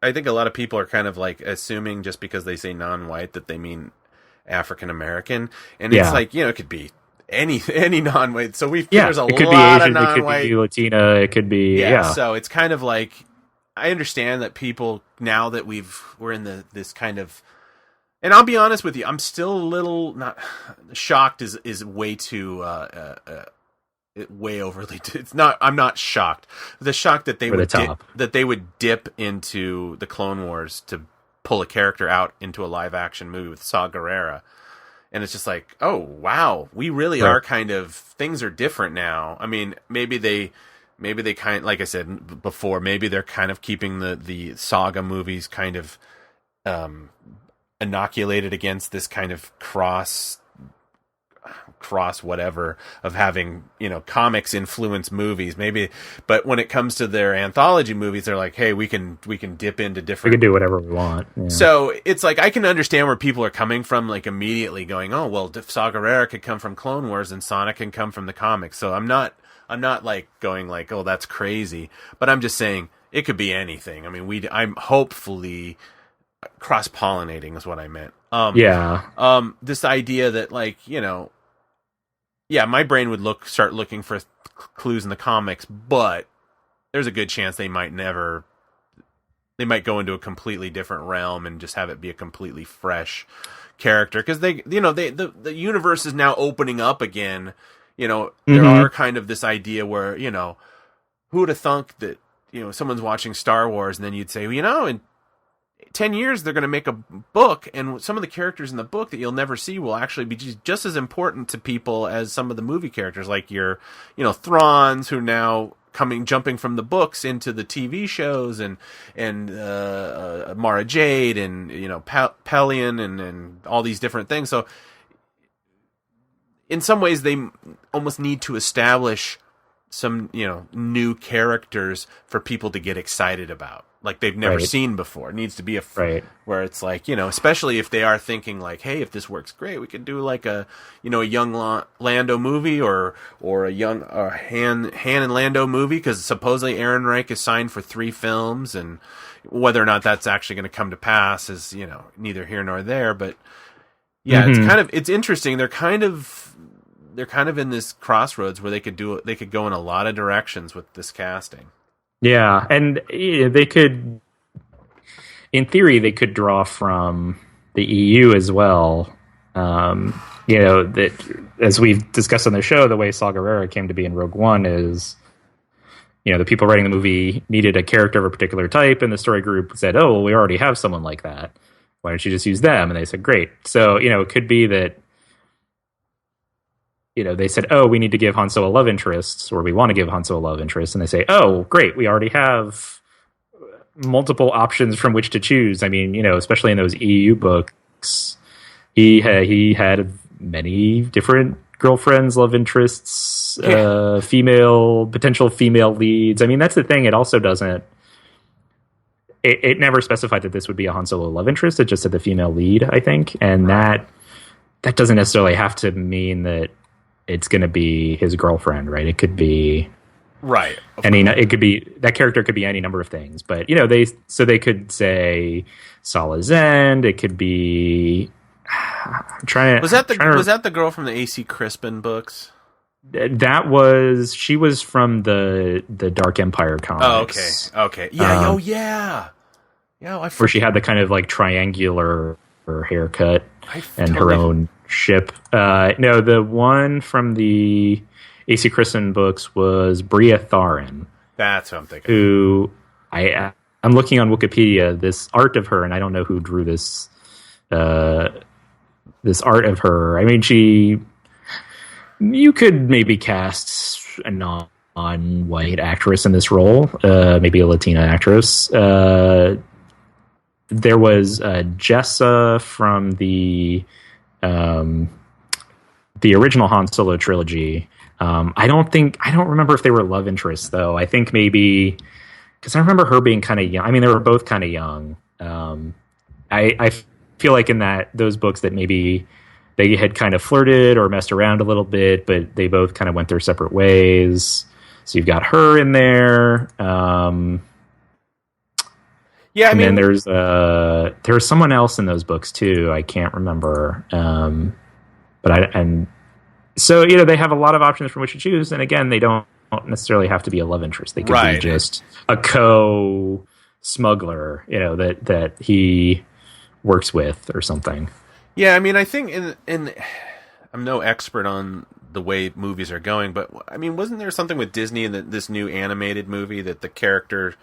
I think a lot of people are kind of like assuming just because they say non-white that they mean African American, and it's like it could be any non-white. So there's a lot be Asian, of non-white. It could be Latina. It could be So it's kind of like, I understand that people, now that we're in this kind of, and I'll be honest with you, I'm still a little not shocked. Is way too. Way overly. It's not. I'm not shocked. The shock that they would dip into the Clone Wars to pull a character out into a live action movie with Saw Gerrera, and it's just like, oh wow, we really are kind of, things are different now. I mean, maybe they kind, like I said before, maybe they're kind of keeping the saga movies kind of inoculated against this kind of cross whatever of having comics influence movies, maybe, but when it comes to their anthology movies, they're like, hey, we can dip into different, we can do whatever we want. So it's like, I can understand where people are coming from, like immediately going, oh well, Saw Gerrera could come from Clone Wars and Sonic can come from the comics. So I'm not like going like, oh, that's crazy, but I'm just saying it could be anything. I mean, I'm hopefully cross-pollinating is what I meant. This idea that, like, yeah, my brain would start looking for clues in the comics, but there's a good chance they might go into a completely different realm and just have it be a completely fresh character, because the universe is now opening up again. There are kind of this idea where, who would have thunk that, someone's watching Star Wars and then you'd say, in 10 years they're going to make a book, and some of the characters in the book that you'll never see will actually be just as important to people as some of the movie characters, like your, Thrawns, who now jumping from the books into the TV shows, and Mara Jade, and Pelion, and all these different things. So in some ways they almost need to establish some new characters for people to get excited about, like they've never seen before. It needs to be where it's like, especially if they are thinking like, hey, if this works great, we could do like a young Lando movie, or a young Han and Lando movie, because supposedly Aaron Reich is signed for 3 films, and whether or not that's actually going to come to pass is neither here nor there. But yeah, it's interesting. They're kind of in this crossroads where they could go in a lot of directions with this casting. Yeah, and they could, in theory, they could draw from the EU as well. That, as we've discussed on the show, the way Saw Gerrera came to be in Rogue One is, the people writing the movie needed a character of a particular type, and the story group said, oh, well, we already have someone like that. Why don't you just use them? And they said, great. So, it could be that, they said, oh, we need to give Han Solo a love interest, or we want to give Han Solo a love interest. And they say, oh, great, we already have multiple options from which to choose. I mean, especially in those EU books, he had many different girlfriends, love interests, potential female leads. I mean, that's the thing. It also doesn't, it never specified that this would be a Han Solo love interest. It just said the female lead, I think. And that doesn't necessarily have to mean that it's going to be his girlfriend, right? It could be it could be, that character could be any number of things, but they could say Salah's End. It could be. Was that the girl from the A.C. Crispin books? She was from the Dark Empire comics. Oh, okay. Yeah. Yeah. Where she had the kind of like triangular haircut and her own ship. No, the one from the A.C. Crispin books was Bria Tharin. That's what I'm thinking. Who I'm looking on Wikipedia, this art of her, and I don't know who drew this this art of her. I mean, you could maybe cast a non-white actress in this role, maybe a Latina actress. There was Jessa from the original Han Solo trilogy. I don't remember if they were love interests though. I think maybe because I remember her being kind of young. I mean, they were both kind of young. I feel like in those books that maybe they had kind of flirted or messed around a little bit, but they both kind of went their separate ways. So you've got her in there. Yeah, then there's someone else in those books too. I can't remember. So they have a lot of options from which to choose. And again, they don't necessarily have to be a love interest. They could be just a co-smuggler, that he works with or something. Yeah, I mean, I think in I'm no expert on the way movies are going, but I mean, wasn't there something with Disney in this new animated movie that the character,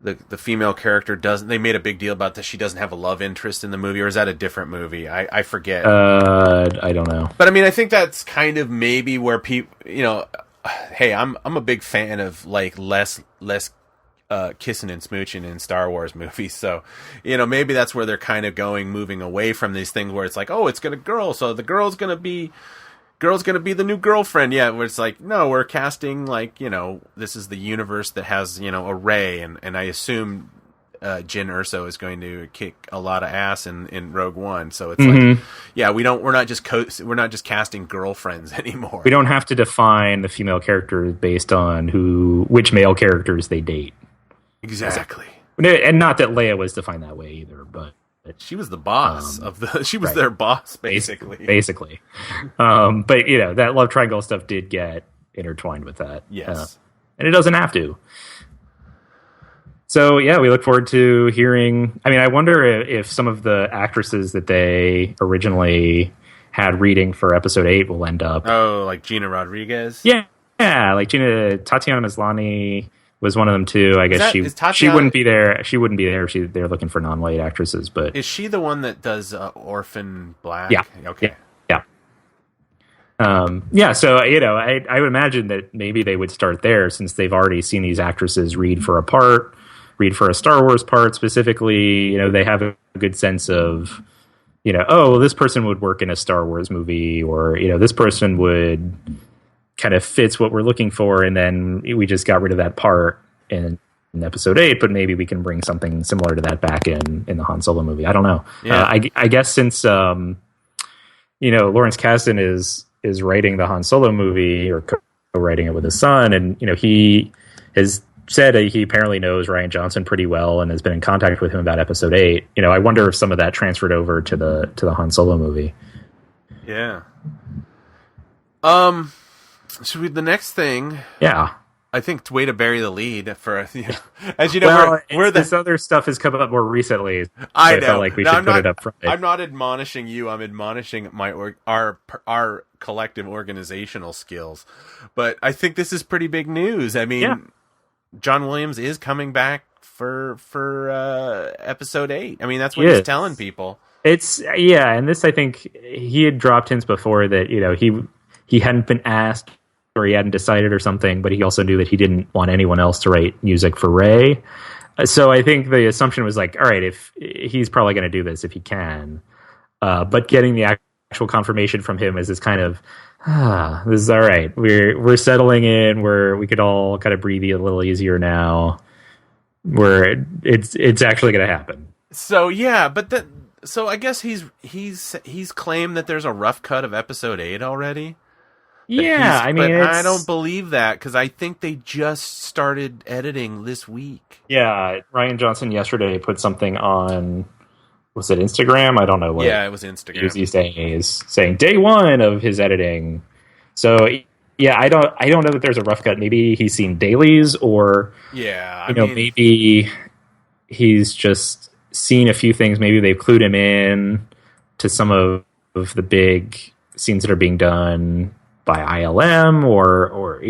the female character they made a big deal about that she doesn't have a love interest in the movie, or is that a different movie? I forget. I don't know. But I mean, I think that's kind of maybe where people, hey, I'm a big fan of like less kissing and smooching in Star Wars movies. So, maybe that's where they're kind of moving away from these things where it's like, oh, it's going to girl. So the girl's going to be the new girlfriend. Yeah. Where it's like, no, we're casting like, this is the universe that has, a Rey. And I assume, Jyn Erso is going to kick a lot of ass in Rogue One. So it's like, yeah, we're not just casting girlfriends anymore. We don't have to define the female characters based on which male characters they date. Exactly. And not that Leia was defined that way either, but she was the boss she was their boss, basically. But that love triangle stuff did get intertwined with that. Yes. And it doesn't have to. So yeah, we look forward to hearing. I mean, I wonder if some of the actresses that they originally had reading for episode 8 will end up. Oh, like Gina Rodriguez? Yeah, like Tatiana Maslany was one of them too. I guess she wouldn't be there. She wouldn't be there. They're looking for non-white actresses. But is she the one that does Orphan Black? Yeah. Okay. Yeah. So I would imagine that maybe they would start there, since they've already seen these actresses read for a Star Wars part specifically. They have a good sense of, this person would work in a Star Wars movie, or, this person would kind of fits what we're looking for. And then we just got rid of that part in episode 8, but maybe we can bring something similar to that back in the Han Solo movie. I don't know. Yeah. I guess since, Lawrence Kasdan is writing the Han Solo movie, or co-writing it with his son, and, he has said he apparently knows Rian Johnson pretty well and has been in contact with him about episode 8. I wonder if some of that transferred over to the Han Solo movie. Yeah. Should we, the next thing? Yeah. I think way to bury the lead for, as you know, we're this other stuff has come up more recently. So I know. felt like we should put it up front. I'm not admonishing you. I'm admonishing our collective organizational skills. But I think this is pretty big news. I mean, Yeah. John Williams is coming back for episode 8. I mean, that's what he's telling people. And this, I think he had dropped hints before that he hadn't been asked, or he hadn't decided or something, but he also knew that he didn't want anyone else to write music for Rey. So I think the assumption was like, all right, if he's probably going to do this if he can, but getting the actual confirmation from him is this kind of, this is all right. We're settling in. We could all kind of breathe a little easier now. Where it's actually going to happen. So yeah, so I guess he's claimed that there's a rough cut of episode 8 already. Yeah, I mean, I don't believe that, because I think they just started editing this week. Yeah, Rian Johnson yesterday put something on, was it Instagram? I don't know what. Yeah, it was Instagram. These days, saying day 1 of his editing. So yeah, I don't know that there's a rough cut. Maybe he's seen dailies, or maybe he's just seen a few things. Maybe they've clued him in to some of the big scenes that are being done by ILM, or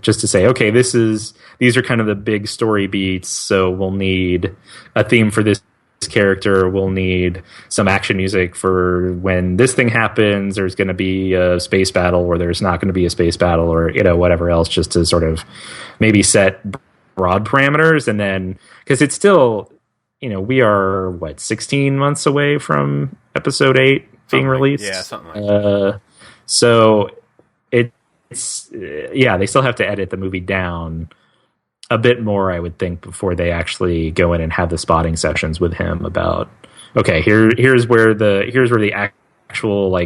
just to say, okay, these are kind of the big story beats, so we'll need a theme for this character, we'll need some action music for when this thing happens, there's going to be a space battle, or there's not going to be a space battle, or whatever else, just to sort of maybe set broad parameters. And then, because it's still, we are 16 months away from episode 8 being released. Yeah, something like that. So it's they still have to edit the movie down a bit more, I would think, before they actually go in and have the spotting sessions with him about, okay, here's where the actual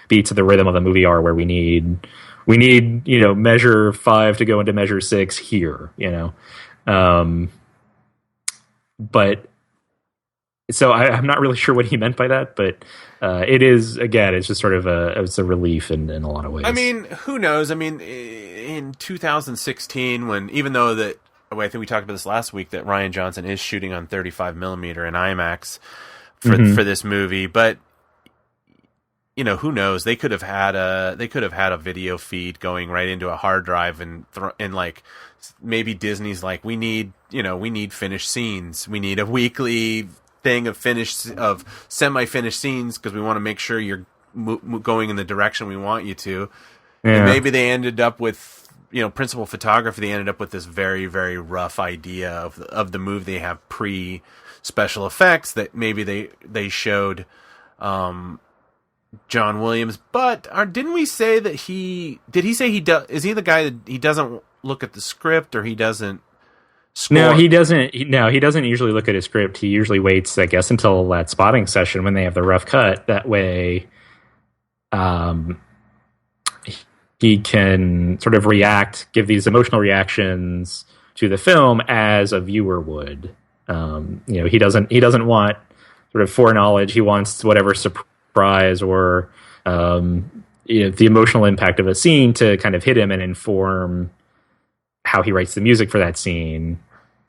beats of the rhythm of the movie are, where we need measure 5 to go into measure 6 here, but so I'm not really sure what he meant by that, but it is, again, it's just sort of it's a relief in a lot of ways. I mean, who knows? I mean, in 2016, when, even though that, I think we talked about this last week, that Rian Johnson is shooting on 35 millimeter in IMAX for this movie, but who knows? They could have had a video feed going right into a hard drive, and maybe Disney's like, we need finished scenes. We need a weekly thing of semi-finished scenes, because we want to make sure you're going in the direction we want you to. Yeah. And maybe they ended up with, principal photography, they ended up with this very, very rough idea of the movie. They have pre-special effects that maybe they showed John Williams. But didn't we say that is he the guy that he doesn't look at the script, or he doesn't score? No, he doesn't. He doesn't usually look at his script. He usually waits, I guess, until that spotting session when they have the rough cut. That way, he can sort of give these emotional reactions to the film as a viewer would. He doesn't want sort of foreknowledge. He wants whatever surprise or the emotional impact of a scene to kind of hit him and inform how he writes the music for that scene.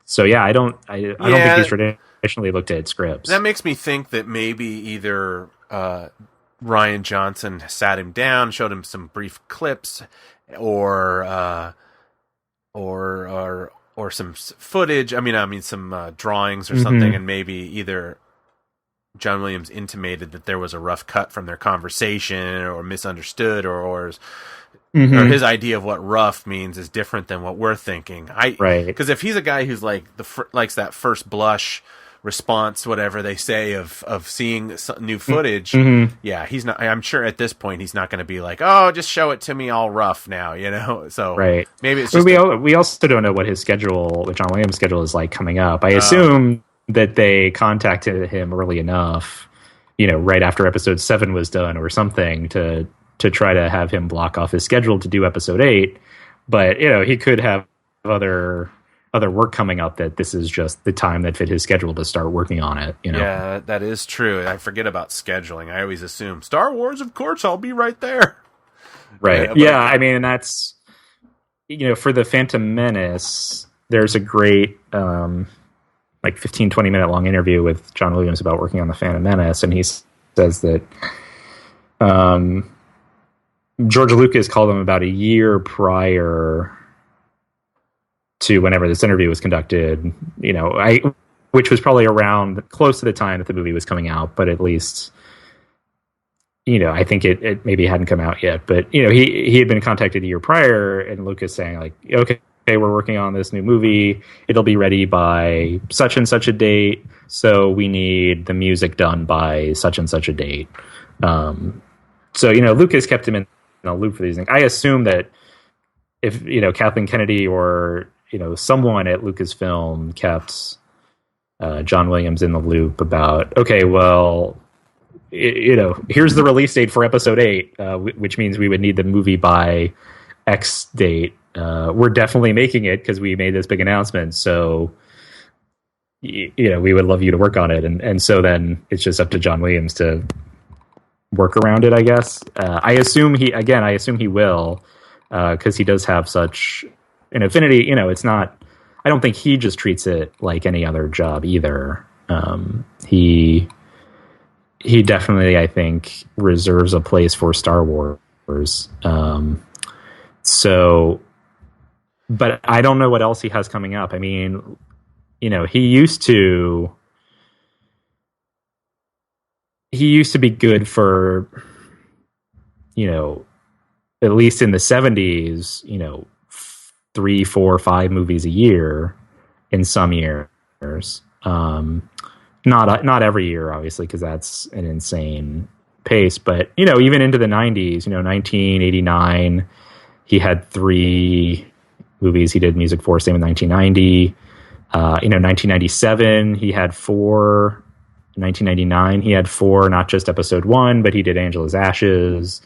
So yeah, I don't think he's traditionally looked at scripts. That makes me think that maybe either Rian Johnson sat him down, showed him some brief clips, or some footage. I mean some drawings or something, and maybe either John Williams intimated that there was a rough cut from their conversation, or misunderstood, or his idea of what rough means is different than what we're thinking. Because if he's a guy who's like likes that first blush response, whatever they say, of seeing new footage, yeah, he's not. I'm sure at this point he's not going to be like, oh, just show it to me all rough now, So maybe it's just we also don't know what his schedule, what John Williams' schedule is like coming up. I assume that they contacted him early enough, right after episode 7 was done or something, to try to have him block off his schedule to do episode 8. But, he could have other work coming up that this is just the time that fit his schedule to start working on it. Yeah, that is true. I forget about scheduling. I always assume Star Wars, of course, I'll be right there. Right. Yeah. I mean, that's, for the Phantom Menace, there's a great, 15-20 minute long interview with John Williams about working on the Phantom Menace, and he says that George Lucas called him about a year prior to whenever this interview was conducted, which was probably around close to the time that the movie was coming out, but at least, I think it maybe hadn't come out yet, but he had been contacted a year prior, and Lucas saying like, okay, we're working on this new movie. It'll be ready by such and such a date. So we need the music done by such and such a date. So, Lucas kept him in a loop for these things. I assume that if, Kathleen Kennedy or, someone at Lucasfilm kept John Williams in the loop about, okay, well, here's the release date for episode 8, which means we would need the movie by X date. We're definitely making it because we made this big announcement. So, we would love you to work on it. And so then it's just up to John Williams to work around it, I guess. I assume he will, because he does have such an affinity. It's not, I don't think he just treats it like any other job either. He definitely, I think, reserves a place for Star Wars. But I don't know what else he has coming up. I mean, he used to be good for, at least in the 70s, 3, 4, 5 movies a year in some years. Not every year, obviously, because that's an insane pace. But, even into the 90s, 1989, he had 3 movies he did music for. Same in 1990. 1997, he had 4. In 1999, he had 4, not just episode 1, but he did Angela's Ashes.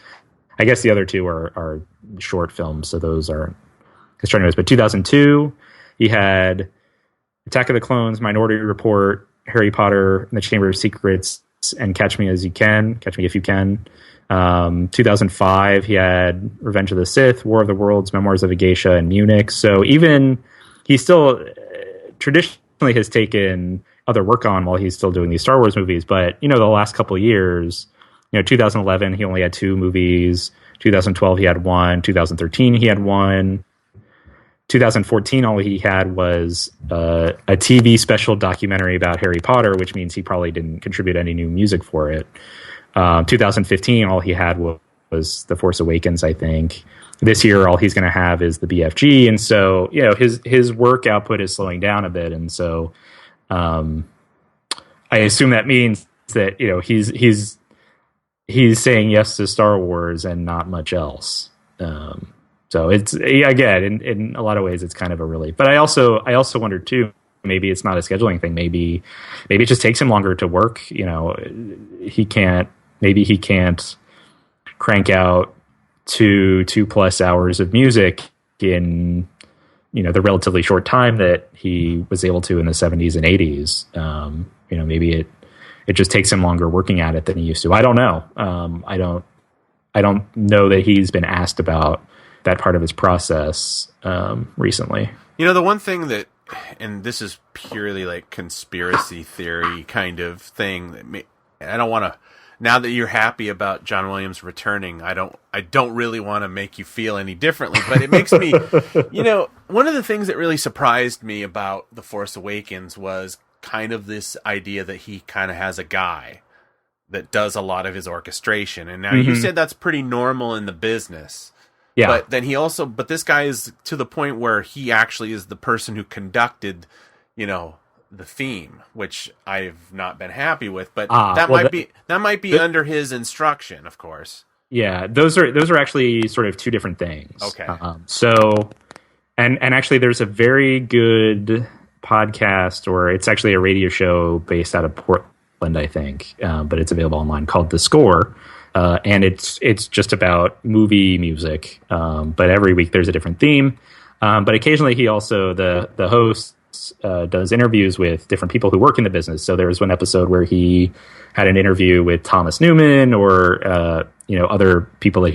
I guess the other 2 are short films, so those aren't extraordinary. But 2002, he had Attack of the Clones, Minority Report, Harry Potter and the Chamber of Secrets, and Catch Me If You Can. 2005, he had Revenge of the Sith, War of the Worlds, Memoirs of a Geisha, and Munich. So even he still traditionally has taken other work on while he's still doing these Star Wars movies. But, the last couple of years, 2011, he only had 2 movies. 2012, he had 1. 2013, he had 1. 2014, all he had was a TV special documentary about Harry Potter, which means he probably didn't contribute any new music for it. 2015, all he had was The Force Awakens, I think. This year, all he's going to have is the BFG. And so, his work output is slowing down a bit. And so I assume that means that, he's saying yes to Star Wars and not much else. So it's, again, in a lot of ways, it's kind of a relief. But I also wonder too, maybe it's not a scheduling thing. Maybe it just takes him longer to work. He can't crank out 2+ hours of music in, the relatively short time that he was able to in the 70s and 80s. it just takes him longer working at it than he used to. I don't know. I don't know that he's been asked about that part of his process recently. The one thing that, and this is purely like conspiracy theory kind of thing, I don't want to, now that you're happy about John Williams returning, I don't really want to make you feel any differently, but it makes me, one of the things that really surprised me about The Force Awakens was kind of this idea that he kind of has a guy that does a lot of his orchestration. And now you said that's pretty normal in the business. Yeah. But then but this guy is to the point where he actually is the person who conducted, the theme, which I've not been happy with, but that might be under his instruction, of course. Yeah. Those are actually sort of two different things. Okay. And actually there's a very good podcast, or it's actually a radio show based out of Portland, I think, but it's available online, called The Score, and it's just about movie music, but every week there's a different theme, but occasionally he also, the host does interviews with different people who work in the business. So there was one episode where he had an interview with Thomas Newman, or other people that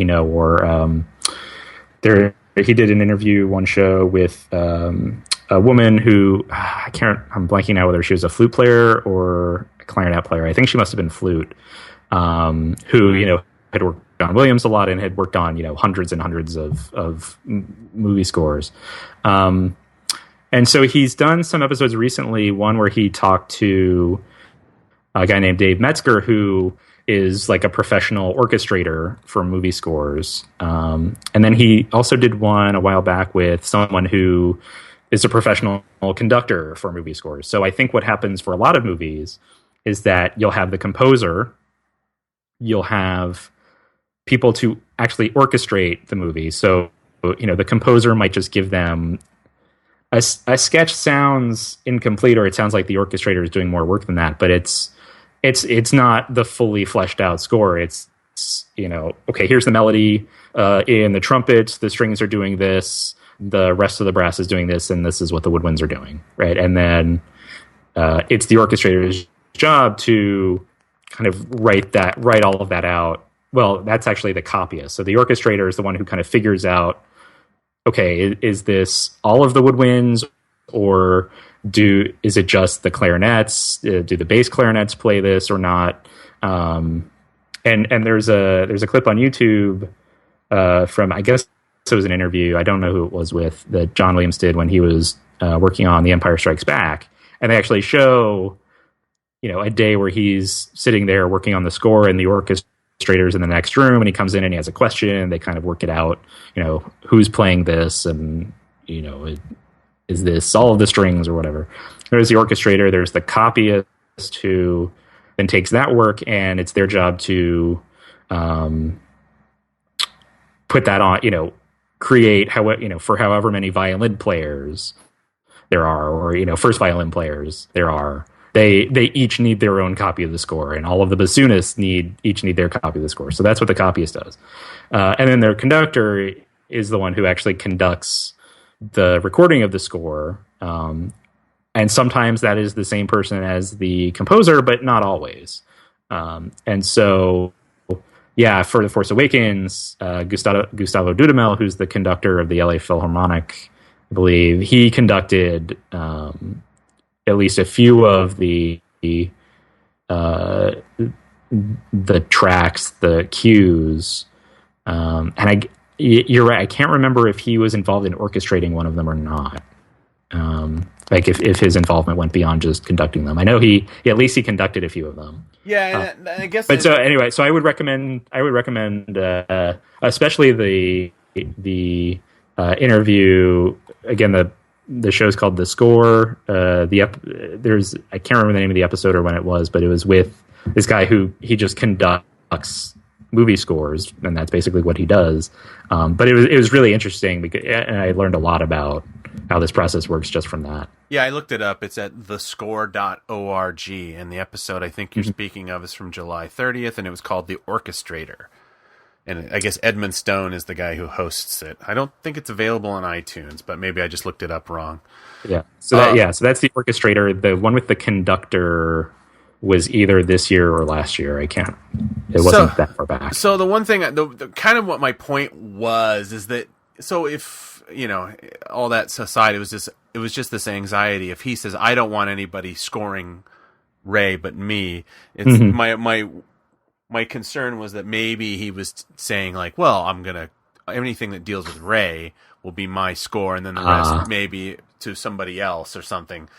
or he did an interview one show with a woman who I'm blanking out whether she was a flute player or a clarinet player. I think she must have been flute. Who had worked on Williams a lot and had worked on hundreds and hundreds of movie scores. And so he's done some episodes recently. One where he talked to a guy named Dave Metzger, who is like a professional orchestrator for movie scores. And then he also did one a while back with someone who is a professional conductor for movie scores. So I think what happens for a lot of movies is that you'll have the composer, you'll have people to actually orchestrate the movie. So, the composer might just give them a sketch sounds incomplete, or it sounds like the orchestrator is doing more work than that, but it's not the fully fleshed out score. It's okay, here's the melody, in the trumpets, the strings are doing this, the rest of the brass is doing this, and this is what the woodwinds are doing, right? And then it's the orchestrator's job to kind of write all of that out. Well, that's actually the copyist. So the orchestrator is the one who kind of figures out, okay, is this all of the woodwinds, or is it just the clarinets? Do the bass clarinets play this or not? And there's a clip on YouTube from, I guess it was an interview, I don't know who it was with, that John Williams did when he was working on The Empire Strikes Back, and they actually show a day where he's sitting there working on the score and the orchestrator's in the next room, and he comes in and he has a question, and they kind of work it out, who's playing this, and is this all of the strings or whatever. There's the orchestrator, there's the copyist who then takes that work, and it's their job to put that on, create for however many violin players there are, or first violin players there are. They each need their own copy of the score, and all of the bassoonists each need their copy of the score. So that's what the copyist does. And then their conductor is the one who actually conducts the recording of the score. And sometimes that is the same person as the composer, but not always. And so, yeah, for The Force Awakens, Gustavo Dudamel, who's the conductor of the LA Philharmonic, I believe, he conducted at least a few of the tracks, the cues, and you're right. I can't remember if he was involved in orchestrating one of them or not. Like if his involvement went beyond just conducting them. I know at least he conducted a few of them. Yeah, and I guess. But so anyway, so I would recommend, especially the interview again. The show's called The Score. I can't remember the name of the episode or when it was, but it was with this guy who he just conducts movie scores, and that's basically what he does. But it was really interesting and I learned a lot about how this process works just from that. Yeah, I looked it up. It's at thescore.org, and the episode I think you're speaking of is from July 30th, and it was called The Orchestrator. And I guess Edmund Stone is the guy who hosts it. I don't think it's available on iTunes, but maybe I just looked it up wrong. Yeah. So that's the orchestrator. The one with the conductor was either this year or last year. It wasn't that far back. So the one thing, the kind of what my point was, is that, so if, all that aside, it was just this anxiety. If he says, I don't want anybody scoring Rey but me, it's my concern was that maybe he was saying like, well, anything that deals with Rey will be my score, and then the rest maybe to somebody else or something.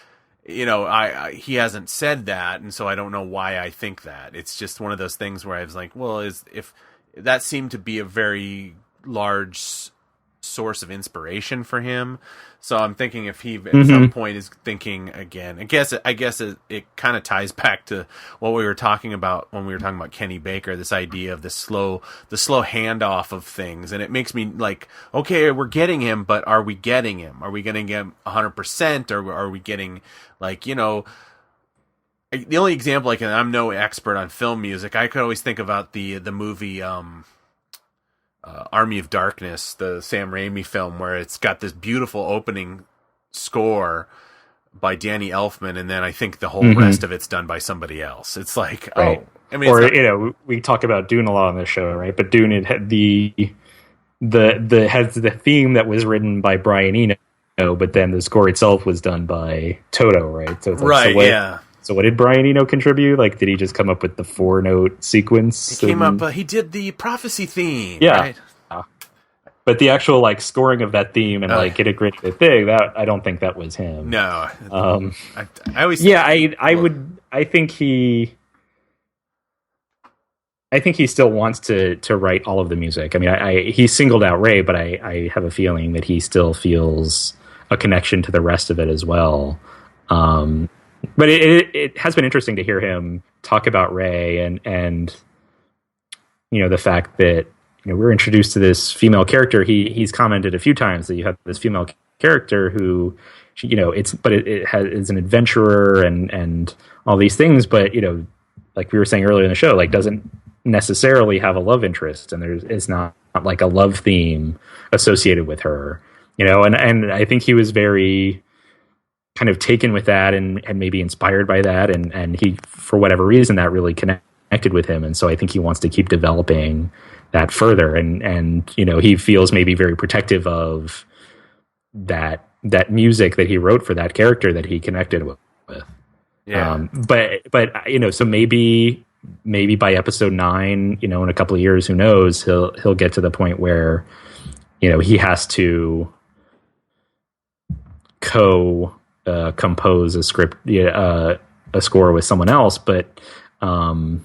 He hasn't said that, and so I don't know why I think that. It's just one of those things where I was like, well, if that seemed to be a very large source of inspiration for him. So I'm thinking if he at some point is thinking again, I guess it kind of ties back to what we were talking about when we were talking about Kenny Baker, this idea of the slow handoff of things. And it makes me like, okay, we're getting him, but are we getting him? Are we getting him 100%? Or are we getting like, the only example I'm no expert on film music. I could always think about the movie, Army of Darkness, the Sam Raimi film, where it's got this beautiful opening score by Danny Elfman, and then I think the whole rest of it's done by somebody else. It's like, right. We talk about Dune a lot on this show, right? But Dune, it had has the theme that was written by Brian Eno, but then the score itself was done by Toto, right? So it's like, yeah. So what did Brian Eno contribute? Like, did he just come up with the 4-note sequence? He did the prophecy theme. Yeah. Right? But the actual like scoring of that theme and like integrating the thing, that I don't think that was him. No. I always. Yeah, I think he still wants to write all of the music. I mean, he singled out Rey, but I have a feeling that he still feels a connection to the rest of it as well. But it has been interesting to hear him talk about Rey and the fact that we're introduced to this female character. He's commented a few times that you have this female character who is an adventurer and all these things, but like we were saying earlier in the show, like doesn't necessarily have a love interest, and it's not like a love theme associated with her. And I think he was very kind of taken with that and maybe inspired by that. And he, for whatever reason, that really connected with him. And so I think he wants to keep developing that further. And he feels maybe very protective of that music that he wrote for that character that he connected with. Yeah. But so maybe by episode 9, in a couple of years, who knows, he'll get to the point where, he has to compose a script, a score with someone else, but I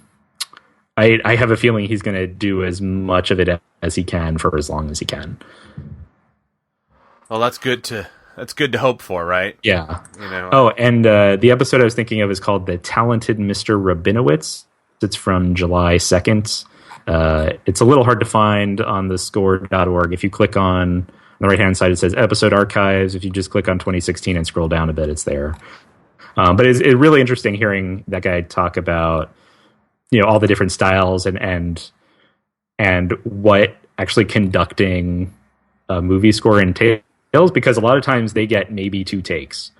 have a feeling he's going to do as much of it as he can for as long as he can. Well, that's good to hope for, right? Yeah. Oh, and the episode I was thinking of is called "The Talented Mr. Rabinowitz." It's from July 2nd. It's a little hard to find on the score.org. If you click on the right-hand side, it says Episode Archives. If you just click on 2016 and scroll down a bit, it's there. But it's really interesting hearing that guy talk about, all the different styles and what actually conducting a movie score entails, because a lot of times they get maybe 2 takes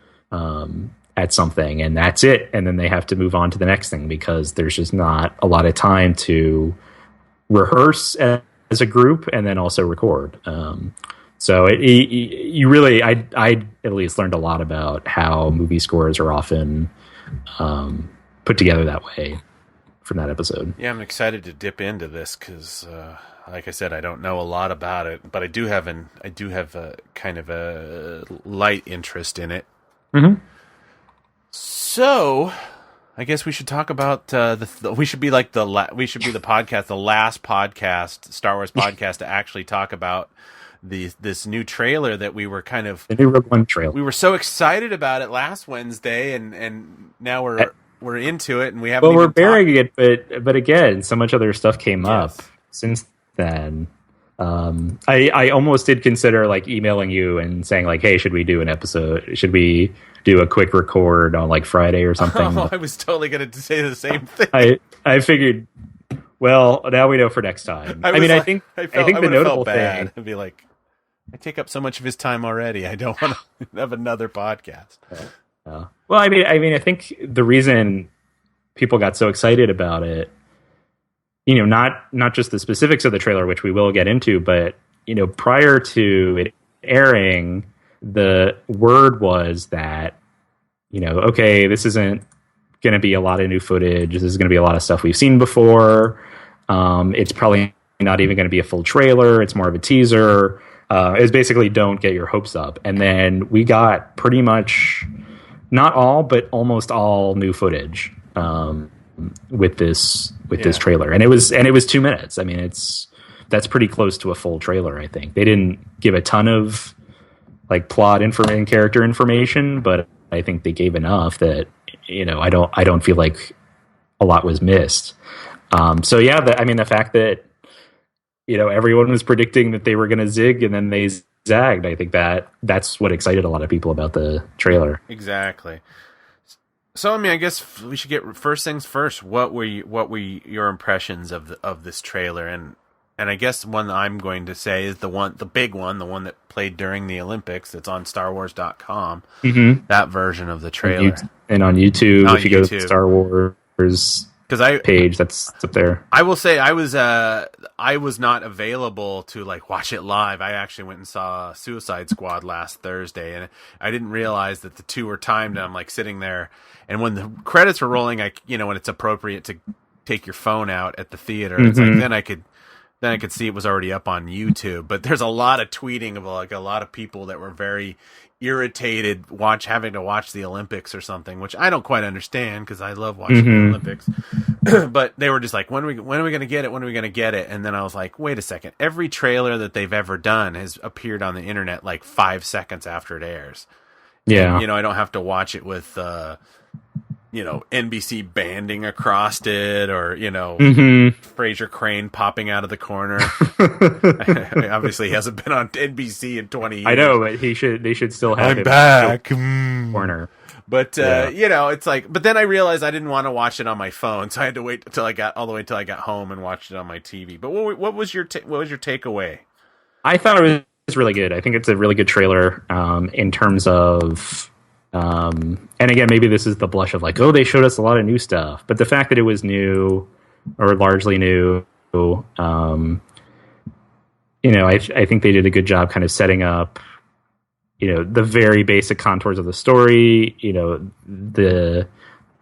at something, and that's it. And then they have to move on to the next thing because there's just not a lot of time to rehearse as a group and then also record. So you really, I at least learned a lot about how movie scores are often put together that way from that episode. Yeah, I'm excited to dip into this because, like I said, I don't know a lot about it, but I do have a kind of a light interest in it. Mm-hmm. So, I guess we should talk about we should be the podcast, the last podcast, Star Wars podcast, to actually talk about this new trailer that we were kind of, the new Rogue One trailer. We were so excited about it last Wednesday, and now we're into it, and we haven't. Well, we're burying it, but again, so much other stuff came up since then. I almost did consider like emailing you and saying like, hey, should we do an episode? Should we do a quick record on like Friday or something? Oh, I was totally going to say the same thing. I figured, well, now we know for next time. I think the notable thing, I'd be like, I take up so much of his time already. I don't want to have another podcast. Well, I mean, I think the reason people got so excited about it. You know, not just the specifics of the trailer, which we will get into, but you know, prior to it airing, the word was that, you know, okay, this isn't going to be a lot of new footage. This is going to be a lot of stuff we've seen before. It's probably not even going to be a full trailer. It's more of a teaser. It's basically don't get your hopes up. And then we got pretty much not all, but almost all new footage with this trailer. And it was 2 minutes. I mean, that's pretty close to a full trailer. I think they didn't give a ton of like plot and character information, but I think they gave enough that, you know, I don't feel like a lot was missed. So yeah, the fact that, you know, everyone was predicting that they were going to zig and then they zagged, I think that's what excited a lot of people about the trailer. Exactly. So I mean, I guess we should get first things first. What were your impressions of this trailer? And I guess one that I'm going to say is the big one, the one that played during the Olympics. That's on StarWars.com. Mm-hmm. That version of the trailer, and on YouTube, if you go to the Star Wars page, that's up there. I will say I was not available to like watch it live. I actually went and saw Suicide Squad last Thursday, and I didn't realize that the two were timed. And I'm like sitting there, and when the credits were rolling, when it's appropriate to take your phone out at the theater, it's like then I could see it was already up on YouTube. But there's a lot of tweeting of like a lot of people that were very irritated having to watch the Olympics or something, which I don't quite understand because I love watching the Olympics. But they were just like, when are we going to get it? When are we going to get it? And then I was like, wait a second. Every trailer that they've ever done has appeared on the internet like 5 seconds after it airs. Yeah. And, I don't have to watch it with, NBC banding across it or, Fraser Crane popping out of the corner. Obviously, he hasn't been on NBC in 20 years. I know, but they should still have I'm back. Corner. But, it's like, but then I realized I didn't want to watch it on my phone, so I had to wait until I got home and watched it on my TV. But what was your takeaway? I thought it was really good. I think it's a really good trailer in terms of, and again, maybe this is the blush of like, oh, they showed us a lot of new stuff. But the fact that it was new or largely new, I think they did a good job kind of setting up, the very basic contours of the story. There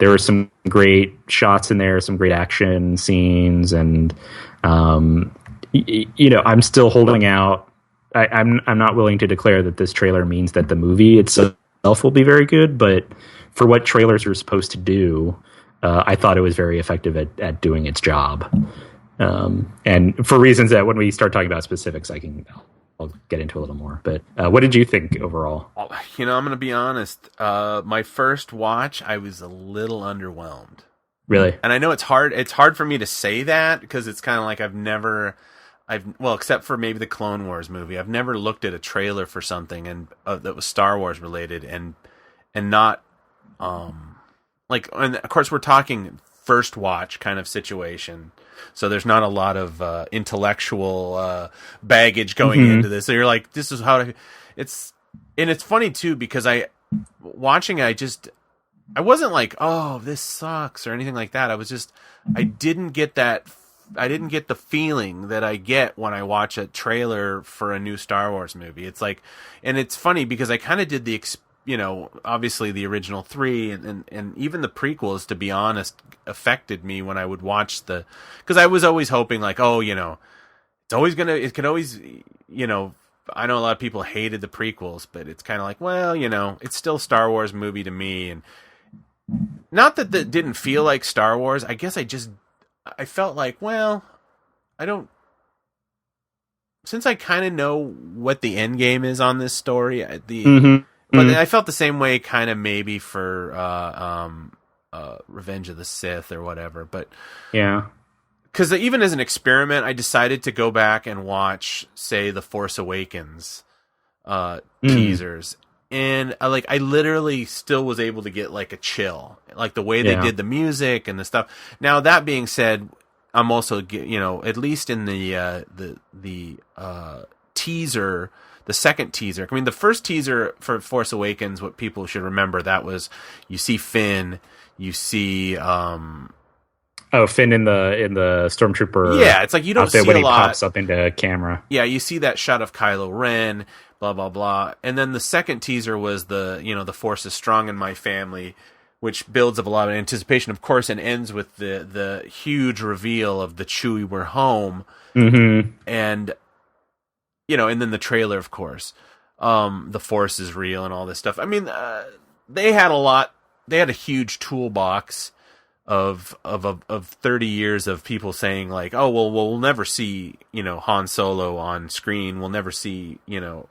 were some great shots in there, some great action scenes, and I'm still holding out. I'm not willing to declare that this trailer means that the movie itself will be very good, but for what trailers are supposed to do, I thought it was very effective at doing its job. And for reasons that when we start talking about specifics, I'll get into a little more. But what did you think overall? I'm going to be honest. My first watch, I was a little underwhelmed. Really? And I know it's hard. It's hard for me to say that because it's kind of like except for maybe the Clone Wars movie, I've never looked at a trailer for something and that was Star Wars related and not and of course we're talking first watch kind of situation. So there's not a lot of intellectual baggage going into this. So you're like, this is how it's funny too because I wasn't like, oh, this sucks or anything like that. I didn't get the feeling that I get when I watch a trailer for a new Star Wars movie. It's like, and it's funny because I kind of did obviously the original 3 and even the prequels, to be honest, affected me when I would watch because I was always hoping like, oh, it could always, I know a lot of people hated the prequels, but it's kind of like, well, it's still a Star Wars movie to me. And not that didn't feel like Star Wars. I guess I felt like, well, since I kind of know what the end game is on this story, but I felt the same way kind of maybe for Revenge of the Sith or whatever. But yeah, because even as an experiment, I decided to go back and watch, say, the Force Awakens teasers. And I literally still was able to get like a chill, like the way they did the music and the stuff. Now that being said, I'm also at least in the teaser, the second teaser. I mean, the first teaser for Force Awakens, what people should remember, that was you see Finn, You see, Finn in the stormtrooper. Yeah, it's like you don't see when a he lot. pops up into camera. Yeah, you see that shot of Kylo Ren, blah blah blah, and then the second teaser was the Force is strong in my family, which builds up a lot of anticipation, of course, and ends with the huge reveal of the Chewie we're home, and and then the trailer, of course, the Force is real and all this stuff. I mean, they had a lot. They had a huge toolbox of 30 years of people saying like, oh, well, we'll never see, Han Solo on screen. We'll never see, Luke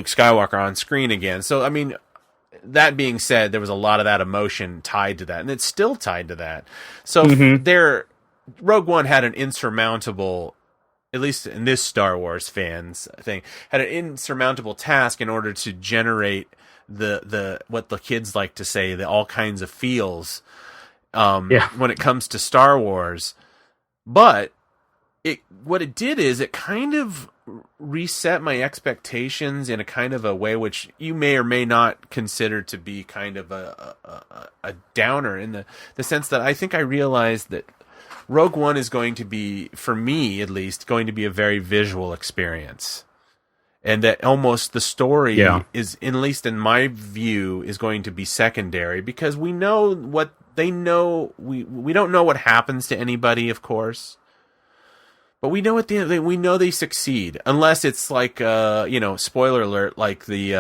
Skywalker on screen again. So, I mean, that being said, there was a lot of that emotion tied to that, and it's still tied to that. So Rogue One had an insurmountable, at least in this Star Wars fans thing, had an insurmountable task in order to generate the what the kids like to say, the all kinds of feels when it comes to Star Wars. But what it did is it kind of reset my expectations in a kind of a way which you may or may not consider to be kind of a downer, in the sense that I think I realized that Rogue One is going to be, for me at least, going to be a very visual experience. And that almost the story is, at least in my view, is going to be secondary, because we know what they know. We don't know what happens to anybody, of course, but we know at the end we know they succeed, unless it's like spoiler alert, like the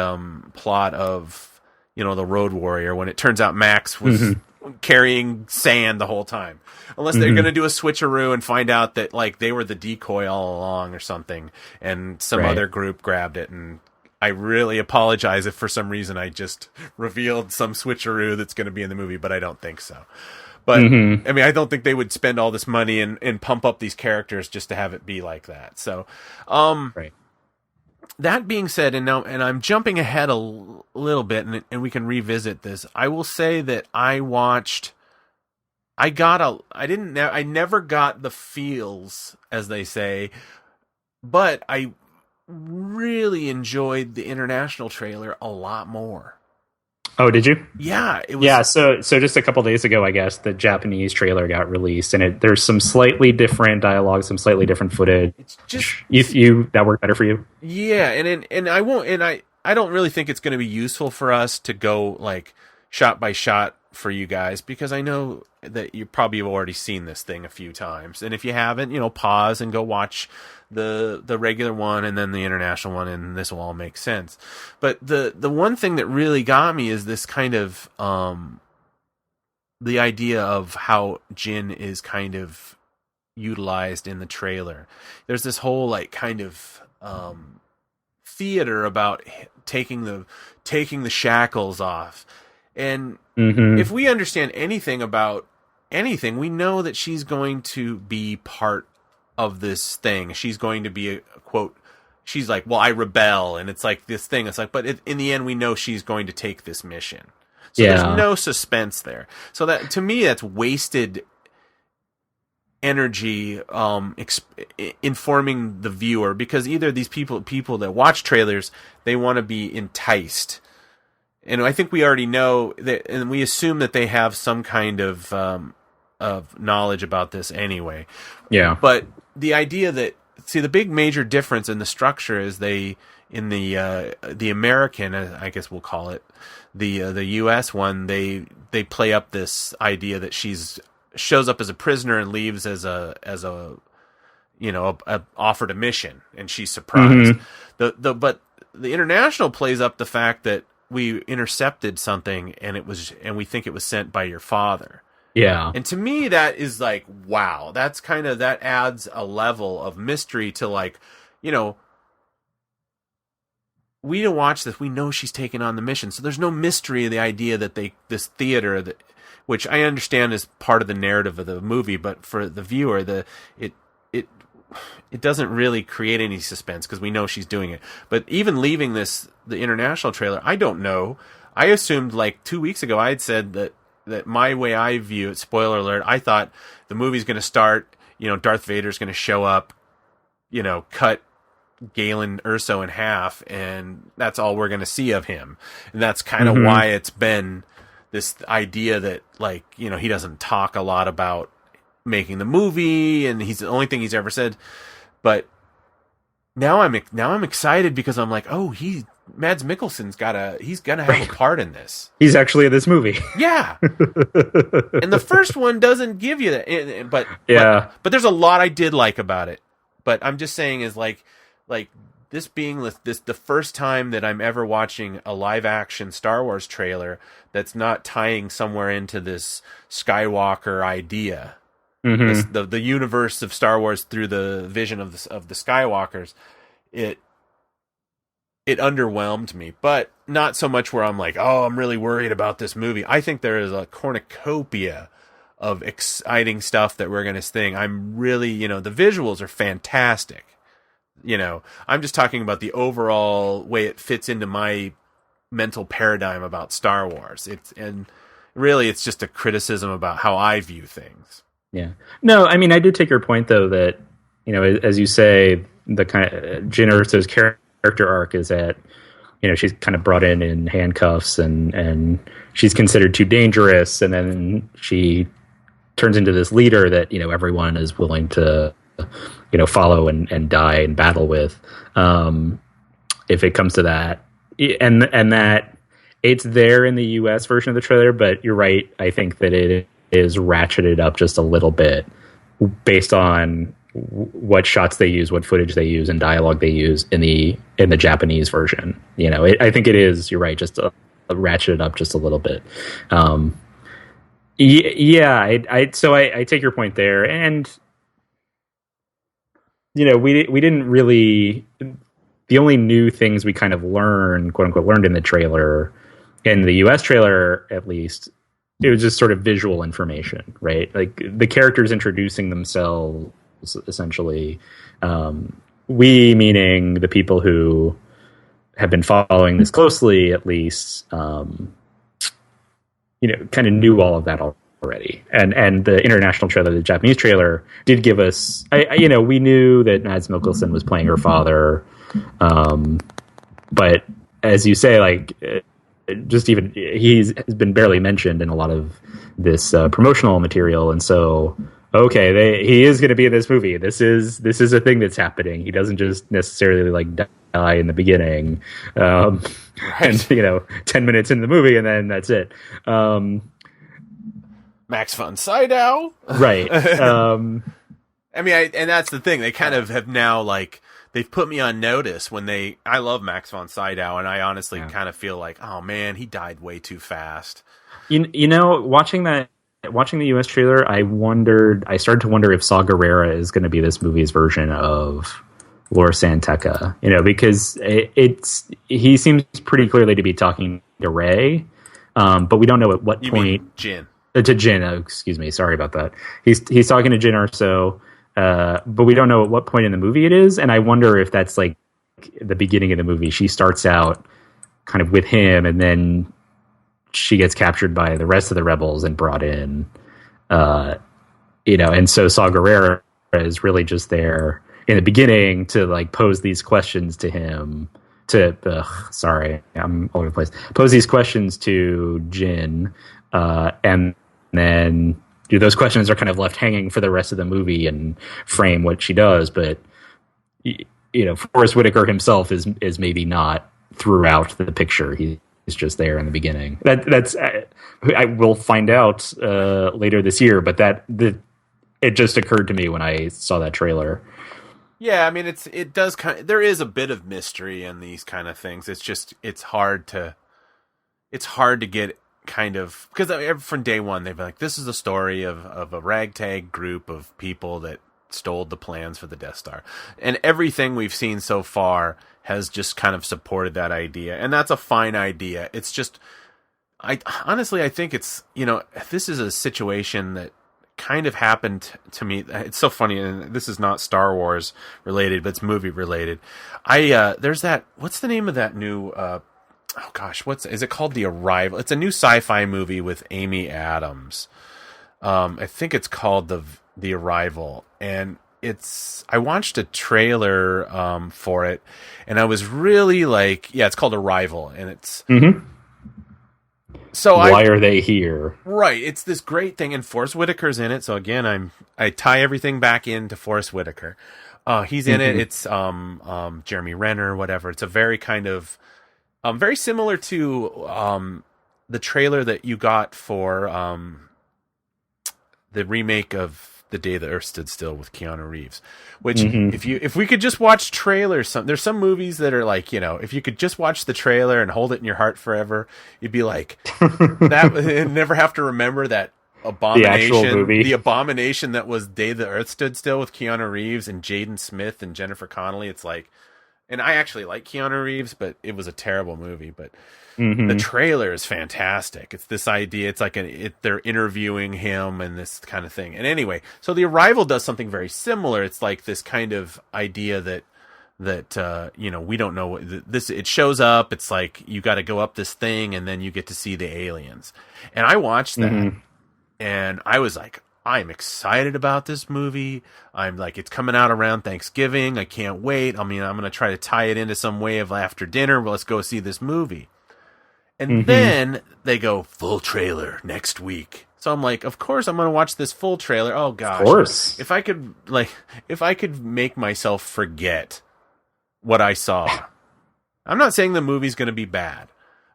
plot of the Road Warrior, when it turns out Max was carrying sand the whole time. Unless they're going to do a switcheroo and find out that like they were the decoy all along or something, and some other group grabbed it. And I really apologize if for some reason I just revealed some switcheroo that's going to be in the movie, but I don't think so. But I mean, I don't think they would spend all this money and pump up these characters just to have it be like that. So, that being said, and I'm jumping ahead a little bit, and we can revisit this. I will say that I never got the feels, as they say, but I really enjoyed the international trailer a lot more. Oh, did you? Yeah, it was. Yeah, so just a couple days ago, I guess, the Japanese trailer got released, and there's some slightly different dialogue, some slightly different footage. It's just you that worked better for you. Yeah, and I won't, and I don't really think it's going to be useful for us to go like shot by shot for you guys, because I know that you probably have already seen this thing a few times, and if you haven't, pause and go watch the regular one and then the international one, and this will all make sense. But the one thing that really got me is this kind of the idea of how Jin is kind of utilized in the trailer. There's this whole like kind of theater about taking the shackles off. And if we understand anything about anything, we know that she's going to be part of this thing. She's going to be a quote. She's like, well, I rebel, and it's like this thing. It's like, but in the end, we know she's going to take this mission. So there's no suspense there. So that, to me, that's wasted energy informing the viewer, because either these people that watch trailers, they want to be enticed. And I think we already know that, and we assume that they have some kind of knowledge about this anyway. Yeah. But the idea that, see, the big major difference in the structure is the American, I guess we'll call it, the U.S. one, they play up this idea that shows up as a prisoner and leaves as a offered a mission, and she's surprised. But the international plays up the fact that we intercepted something and we think it was sent by your father. Yeah. And to me, that is like, wow, that adds a level of mystery to, like, we don't watch this. We know she's taken on the mission. So there's no mystery of the idea that this theater, which I understand is part of the narrative of the movie, but for the viewer, it doesn't really create any suspense because we know she's doing it. But even leaving the international trailer, I don't know. I assumed, like 2 weeks ago, I had said that my way I view it, spoiler alert, I thought the movie's going to start, Darth Vader's going to show up, cut Galen Erso in half, and that's all we're going to see of him. And that's kind of why it's been this idea that, like, you know, he doesn't talk a lot about making the movie, and he's the only thing he's ever said. But now I'm excited because I'm like, oh, Mads Mikkelsen's he's gonna have a part in this. He's actually in this movie. Yeah. And the first one doesn't give you that, but there's a lot I did like about it. But I'm just saying is like this being the first time that I'm ever watching a live action Star Wars trailer that's not tying somewhere into this Skywalker idea. Mm-hmm. The universe of Star Wars through the vision of the Skywalkers. It underwhelmed me, but not so much where I'm like, oh, I'm really worried about this movie. I think there is a cornucopia of exciting stuff that we're going to sting. I'm really, the visuals are fantastic. I'm just talking about the overall way it fits into my mental paradigm about Star Wars. It's just a criticism about how I view things. Yeah. No, I mean, I do take your point though that, as you say, the kind of Jyn Erso's character arc is that, she's kind of brought in handcuffs and she's considered too dangerous. And then she turns into this leader that, everyone is willing to, follow and die and battle with. If it comes to that, and that it's there in the US version of the trailer, but you're right. I think that it is ratcheted up just a little bit based on what shots they use, what footage they use, and dialogue they use in the Japanese version. I think it is. You're right. Just ratcheted up just a little bit. So I take your point there, and we didn't really. The only new things we kind of learned, quote unquote, learned in the trailer, in the US trailer at least, it was just sort of visual information, right? Like the characters introducing themselves, essentially. We, meaning the people who have been following this closely, at least, kind of knew all of that already. And the international trailer, the Japanese trailer, did give us, we knew that Mads Mikkelsen was playing her father. But as you say, like, just even he's been barely mentioned in a lot of this promotional material, and so he is going to be in this movie. This is a thing that's happening. He doesn't just necessarily like die in the beginning, and 10 minutes into the movie, and then that's it. Max von Sydow, right? I mean, and that's the thing. They kind of have now like. They've put me on notice I love Max von Sydow, and I honestly kind of feel like, oh man, he died way too fast. Watching the US trailer, I started to wonder if Saw Gerrera is going to be this movie's version of Lor San Tekka, because he seems pretty clearly to be talking to Rey, but we don't know at what point. Jyn. To Jyn, excuse me, sorry about that. He's talking to Jyn Erso. But we don't know at what point in the movie it is, and I wonder if that's like the beginning of the movie. She starts out kind of with him, and then she gets captured by the rest of the rebels and brought in. And so Saw Gerrera is really just there in the beginning to like pose these questions to him. Sorry, I'm all over the place. Pose these questions to Jyn, and then. Those questions are kind of left hanging for the rest of the movie and frame what she does. But, Forrest Whitaker himself is maybe not throughout the picture. He's just there in the beginning. That's I will find out later this year, but it just occurred to me when I saw that trailer. Yeah, I mean, it does there is a bit of mystery in these kind of things. It's hard to get kind of, because from day one they've been like, this is a story of a ragtag group of people that stole the plans for the Death Star, and everything we've seen so far has just kind of supported that idea, and that's a fine idea. It's just, I think it's, this is a situation that kind of happened to me. It's so funny, and this is not Star Wars related, but it's movie related. There's that, what's the name of that new oh gosh, is it called? The Arrival. It's a new sci-fi movie with Amy Adams. I think it's called The Arrival, and I watched a trailer for it, and I was really like, yeah, it's called Arrival, and it's So why are they here? Right, it's this great thing, and Forrest Whitaker's in it. So again, I tie everything back into Forrest Whitaker. He's in it. It's Jeremy Renner, whatever. It's a very kind of very similar to the trailer that you got for the remake of The Day the Earth Stood Still with Keanu Reeves. Which, if we could just watch trailers, there's some movies that are like, if you could just watch the trailer and hold it in your heart forever, you'd be like, that, and never have to remember that abomination, the abomination that was Day the Earth Stood Still with Keanu Reeves and Jaden Smith and Jennifer Connelly. It's like, and I actually like Keanu Reeves, but it was a terrible movie. But the trailer is fantastic. It's this idea. It's like they're interviewing him and this kind of thing. And anyway, so The Arrival does something very similar. It's like this kind of idea that we don't know what this. It shows up. It's like you got to go up this thing, and then you get to see the aliens. And I watched that, and I was like, I'm excited about this movie. I'm like, it's coming out around Thanksgiving. I can't wait. I mean, I'm going to try to tie it into some way of after dinner. Well, let's go see this movie. And then they go, full trailer next week. So I'm like, of course I'm going to watch this full trailer. Oh gosh. Of course. If I could make myself forget what I saw. I'm not saying the movie's going to be bad,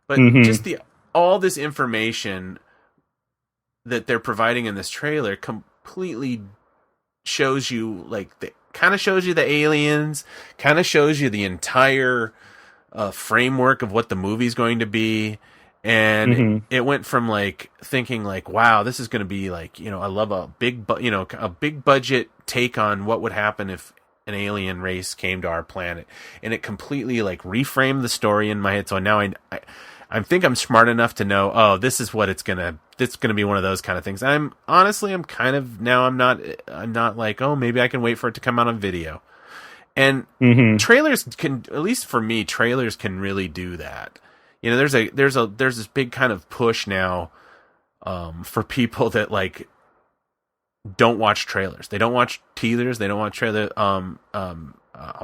but just all this information that they're providing in this trailer completely shows you, like, kind of shows you the aliens, kind of shows you the entire framework of what the movie's going to be. And it went from like thinking like, wow, this is going to be like, I love a big budget take on what would happen if an alien race came to our planet, and it completely like reframed the story in my head. So now I think I'm smart enough to know, oh, this is what it's gonna be one of those kind of things. I'm kind of now I'm not like, oh, maybe I can wait for it to come out on video. And trailers can, at least for me, trailers can really do that. There's this big kind of push now for people that like don't watch trailers. They don't watch teasers. They don't watch trailers. I'll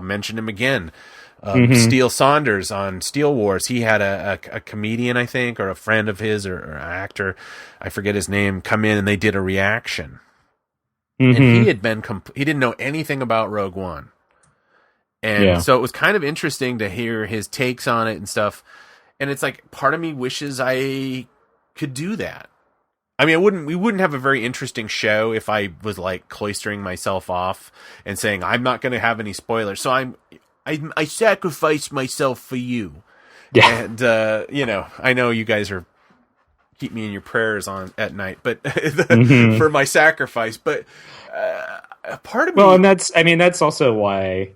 mention him again. Steele Saunders on Steel Wars. He had a comedian, I think, or a friend of his, or an actor, I forget his name, come in and they did a reaction. And he had he didn't know anything about Rogue One. And so it was kind of interesting to hear his takes on it and stuff. And it's like, part of me wishes I could do that. I mean, we wouldn't have a very interesting show if I was like cloistering myself off and saying, I'm not going to have any spoilers. So I sacrifice myself for you. Yeah. And, I know you guys keep me in your prayers at night, but for my sacrifice, but part of me. Well, and that's also why,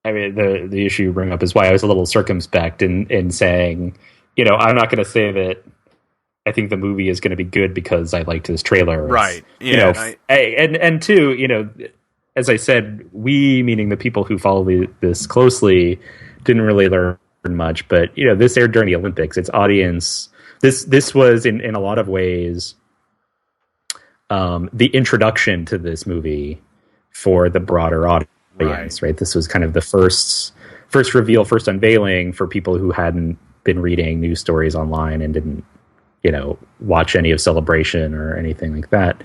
the issue you bring up is why I was a little circumspect in saying, I'm not going to say that I think the movie is going to be good because I liked this trailer. Right. Yeah. And two, as I said, we, meaning the people who follow this closely, didn't really learn much. But this aired during the Olympics. Its audience, this was in a lot of ways the introduction to this movie for the broader audience. Right. This was kind of the first reveal, first unveiling for people who hadn't been reading news stories online and didn't watch any of Celebration or anything like that.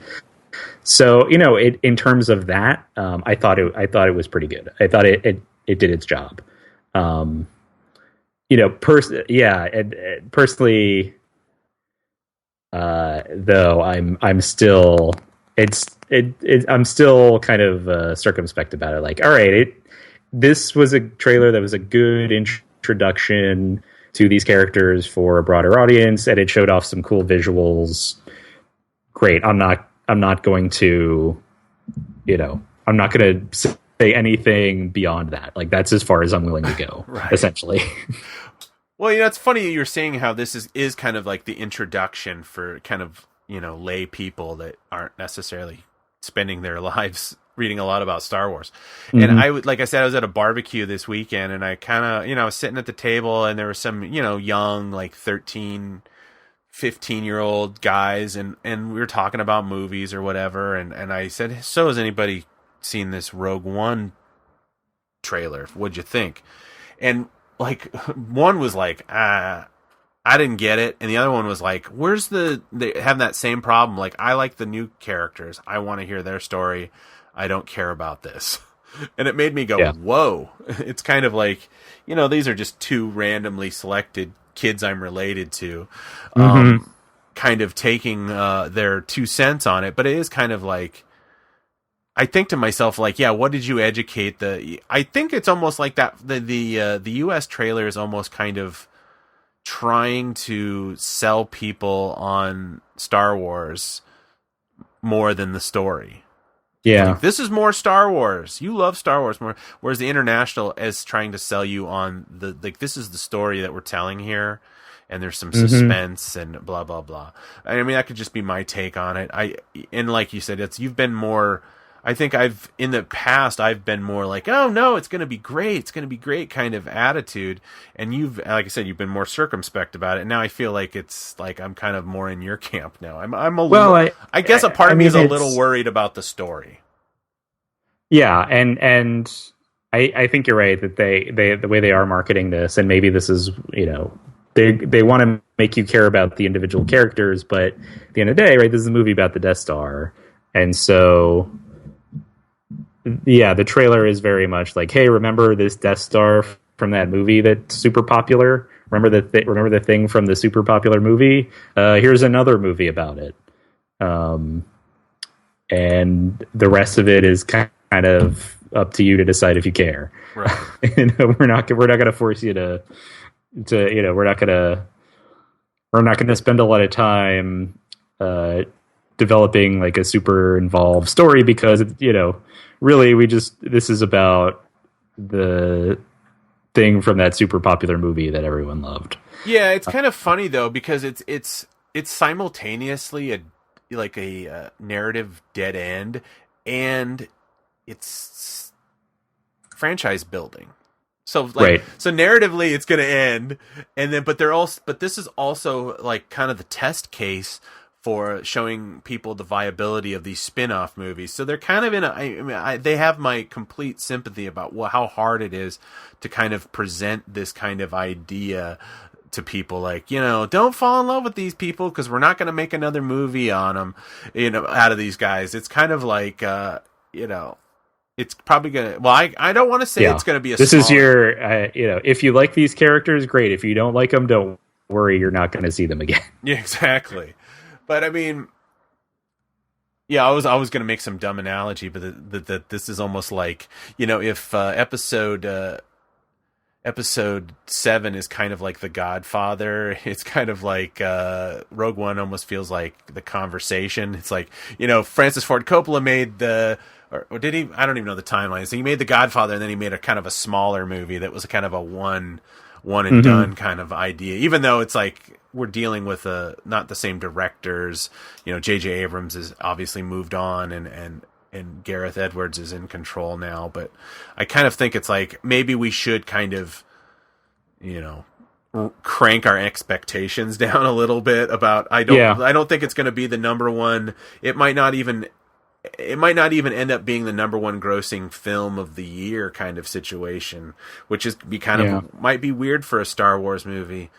So, in terms of that, I thought it was pretty good. I thought it did its job. Personally, though I'm still I'm still kind of circumspect about it. Like, all right, this was a trailer that was a good introduction to these characters for a broader audience, and it showed off some cool visuals. Great. I'm not going to, I'm not going to say anything beyond that. Like, that's as far as I'm willing to go, essentially. Well, it's funny you're saying how this is kind of like the introduction for kind of, lay people that aren't necessarily spending their lives reading a lot about Star Wars. And like I said, I was at a barbecue this weekend, and I kind of, I was sitting at the table, and there were some, young, like 13, 15-year-old guys, and we were talking about movies or whatever. And I said, so has anybody seen this Rogue One trailer? What'd you think? And like, one was like, I didn't get it, and the other one was like, where's they have that same problem. Like, I like the new characters. I want to hear their story. I don't care about this. And it made me go, whoa. It's kind of like, these are just two randomly selected kids I'm related to, kind of taking their 2 cents on it. But it is kind of like, I think to myself, like, yeah, what did you educate I think it's almost like that. The US trailer is almost kind of trying to sell people on Star Wars more than the story. Yeah. Like, this is more Star Wars. You love Star Wars more. Whereas the international is trying to sell you on this is the story that we're telling here. And there's some suspense and blah, blah, blah. I mean, that could just be my take on it. And like you said, you've been more, I think in the past, I've been more like, oh no, it's going to be great. It's going to be great kind of attitude. And like I said, you've been more circumspect about it. And now I feel like it's like, I'm kind of more in your camp now. I guess a part of me is a little worried about the story. Yeah. And I think you're right that the way they are marketing this, and maybe this is, they want to make you care about the individual characters, but at the end of the day, right, this is a movie about the Death Star. And so, yeah, the trailer is very much like, hey, remember this Death Star from that movie that's super popular? Remember the thing from the super popular movie? Here's another movie about it. And the rest of it is kind of up to you to decide if you care. Right. We're not going to force you to we're not going to spend a lot of time developing like a super involved story because really this is about the thing from that super popular movie that everyone loved. Yeah, it's kind of funny though because it's simultaneously a narrative dead end and it's franchise building. So so narratively it's going to end, and then but this is also like kind of the test case for showing people the viability of these spin-off movies. So they're kind of they have my complete sympathy about how hard it is to kind of present this kind of idea to people, like, don't fall in love with these people because we're not going to make another movie on them, out of these guys. It's kind of like, it's probably going to, well, I don't want to say it's going to be this is your, if you like these characters, great. If you don't like them, don't worry, you're not going to see them again. Yeah, exactly. But I mean, yeah, I was going to make some dumb analogy, but that this is almost like, if episode 7 is kind of like The Godfather, it's kind of like Rogue One almost feels like The Conversation. It's like, Francis Ford Coppola made or did he? I don't even know the timeline. So he made The Godfather, and then he made a kind of a smaller movie that was a kind of a one and done kind of idea. Even though it's like we're dealing with not the same directors. J.J. Abrams has obviously moved on, and Gareth Edwards is in control now. But I kind of think it's like maybe we should kind of, crank our expectations down a little bit about. I don't think it's going to be the number one. It might not even end up being the number one grossing film of the year kind of situation, which is might be weird for a Star Wars movie.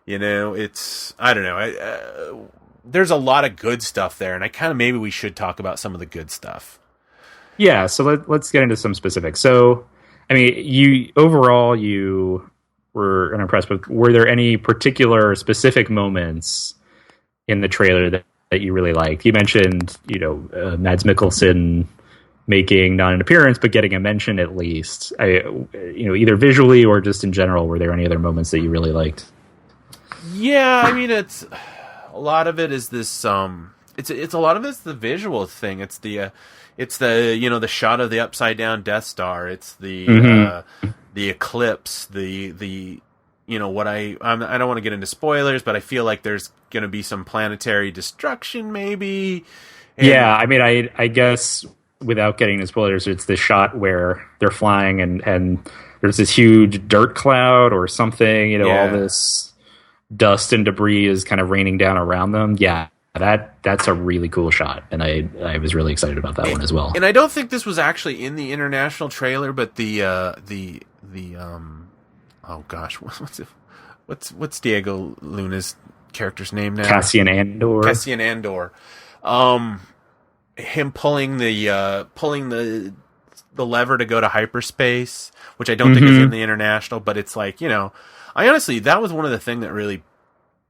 It's, I don't know. There's a lot of good stuff there, and maybe we should talk about some of the good stuff. Yeah. So let's get into some specifics. So, I mean, you were unimpressed, but were there any particular specific moments in the trailer that you really liked? You mentioned, Mads Mikkelsen making not an appearance, but getting a mention at least. Either visually or just in general, were there any other moments that you really liked? Yeah, I mean, it's a lot of it is this. It's a lot of it's the visual thing. It's the the shot of the upside down Death Star. It's the eclipse. The what I don't want to get into spoilers, but I feel like there's going to be some planetary destruction, maybe. Yeah, I mean, I guess without getting into spoilers, it's the shot where they're flying and there's this huge dirt cloud or something. All this dust and debris is kind of raining down around them. Yeah, that's a really cool shot, and I was really excited about that one as well. And I don't think this was actually in the international trailer, but the oh gosh, what's it? what's Diego Luna's character's name now? Cassian Andor. Cassian Andor. Him pulling the lever to go to hyperspace, which I don't think is in the International, but it's like, I honestly, that was one of the things that really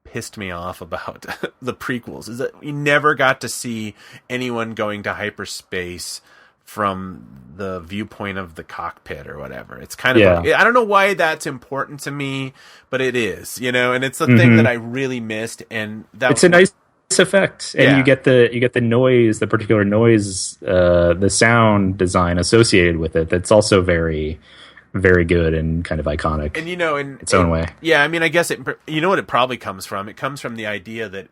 pissed me off about the prequels, is that we never got to see anyone going to hyperspace from the viewpoint of the cockpit or whatever. It's kind of like, I don't know why that's important to me, but it is, and it's the thing that I really missed, and it's a nice effect, and you get the noise, the particular noise, the sound design associated with it. That's also very, very good and kind of iconic, and in its own way. Yeah, I mean, I guess what it probably comes from. It comes from the idea that,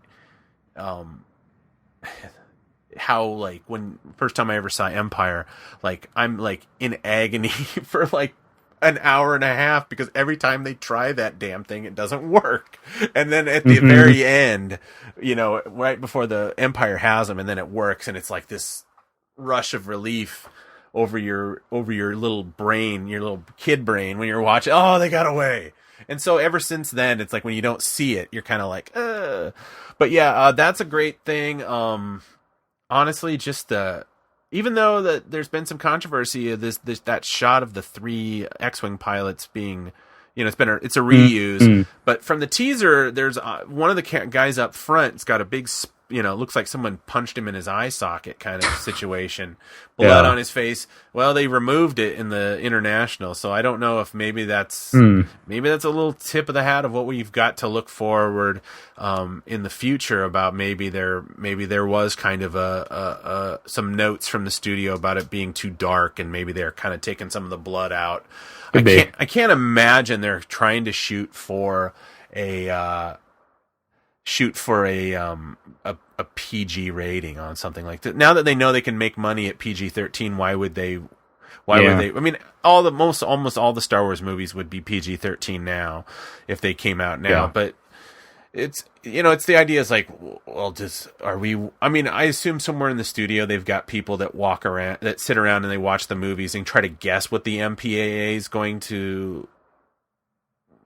how like when first time I ever saw Empire, like I'm like in agony for like an hour and a half, because every time they try that damn thing, it doesn't work. And then at the very end, right before the Empire has them, and then it works, and it's like this rush of relief over your little brain, your little kid brain, when you're watching, oh, they got away. And so ever since then, it's like when you don't see it, you're kind of like, But yeah, that's a great thing. Honestly, just even though that there's been some controversy of that shot of the 3 X-wing pilots being, it's a reuse. But from the teaser, there's one of the guys up front. It's got a big, looks like someone punched him in his eye socket kind of situation. Blood on his face. Well, they removed it in the International, so I don't know if maybe that's a little tip of the hat of what we've got to look forward in the future about maybe there was kind of some notes from the studio about it being too dark, and maybe they're kind of taking some of the blood out. I can't imagine they're trying to shoot for a PG rating on something like that. Now that they know they can make money at PG-13, why would they? I mean, almost all the Star Wars movies would be PG-13 now if they came out now. Yeah. But it's it's the idea is like, well, I assume somewhere in the studio they've got people that sit around and they watch the movies and try to guess what the MPAA is going to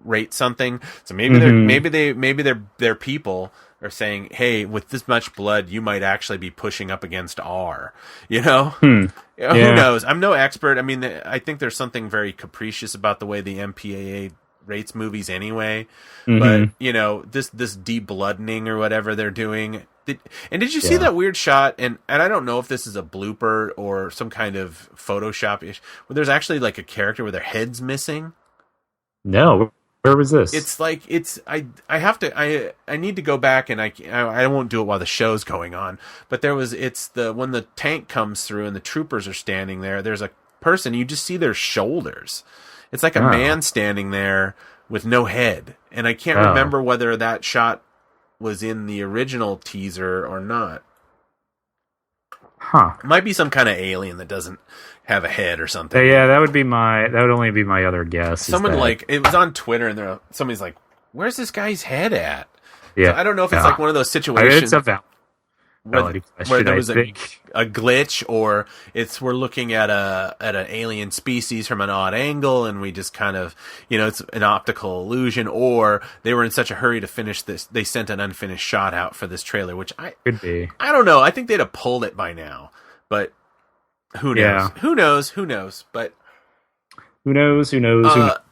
rate something. So maybe their people are saying, hey, with this much blood, you might actually be pushing up against R. Who knows? I'm no expert. I mean, I think there's something very capricious about the way the MPAA rates movies anyway. But this de-bloodening or whatever they're doing. Did you see that weird shot? And I don't know if this is a blooper or some kind of Photoshop-ish, where there's actually like a character with their head's missing. No. Where was this? It's like I need to go back, and I won't do it while the show's going on. But when the tank comes through and the troopers are standing there, there's a person, you just see their shoulders. It's like a man standing there with no head. And I can't remember whether that shot was in the original teaser or not. Huh. It might be some kind of alien that doesn't have a head or something. Yeah, that would only be my other guess. It was on Twitter, and somebody's like, "Where's this guy's head at?" Yeah, so I don't know if it's like one of those situations where there was a glitch, or we're looking at an alien species from an odd angle, and we just kind of it's an optical illusion, or they were in such a hurry to finish this, they sent an unfinished shot out for this trailer, which could be. I don't know. I think they'd have pulled it by now, but. Who knows? Yeah. Who knows? But who knows?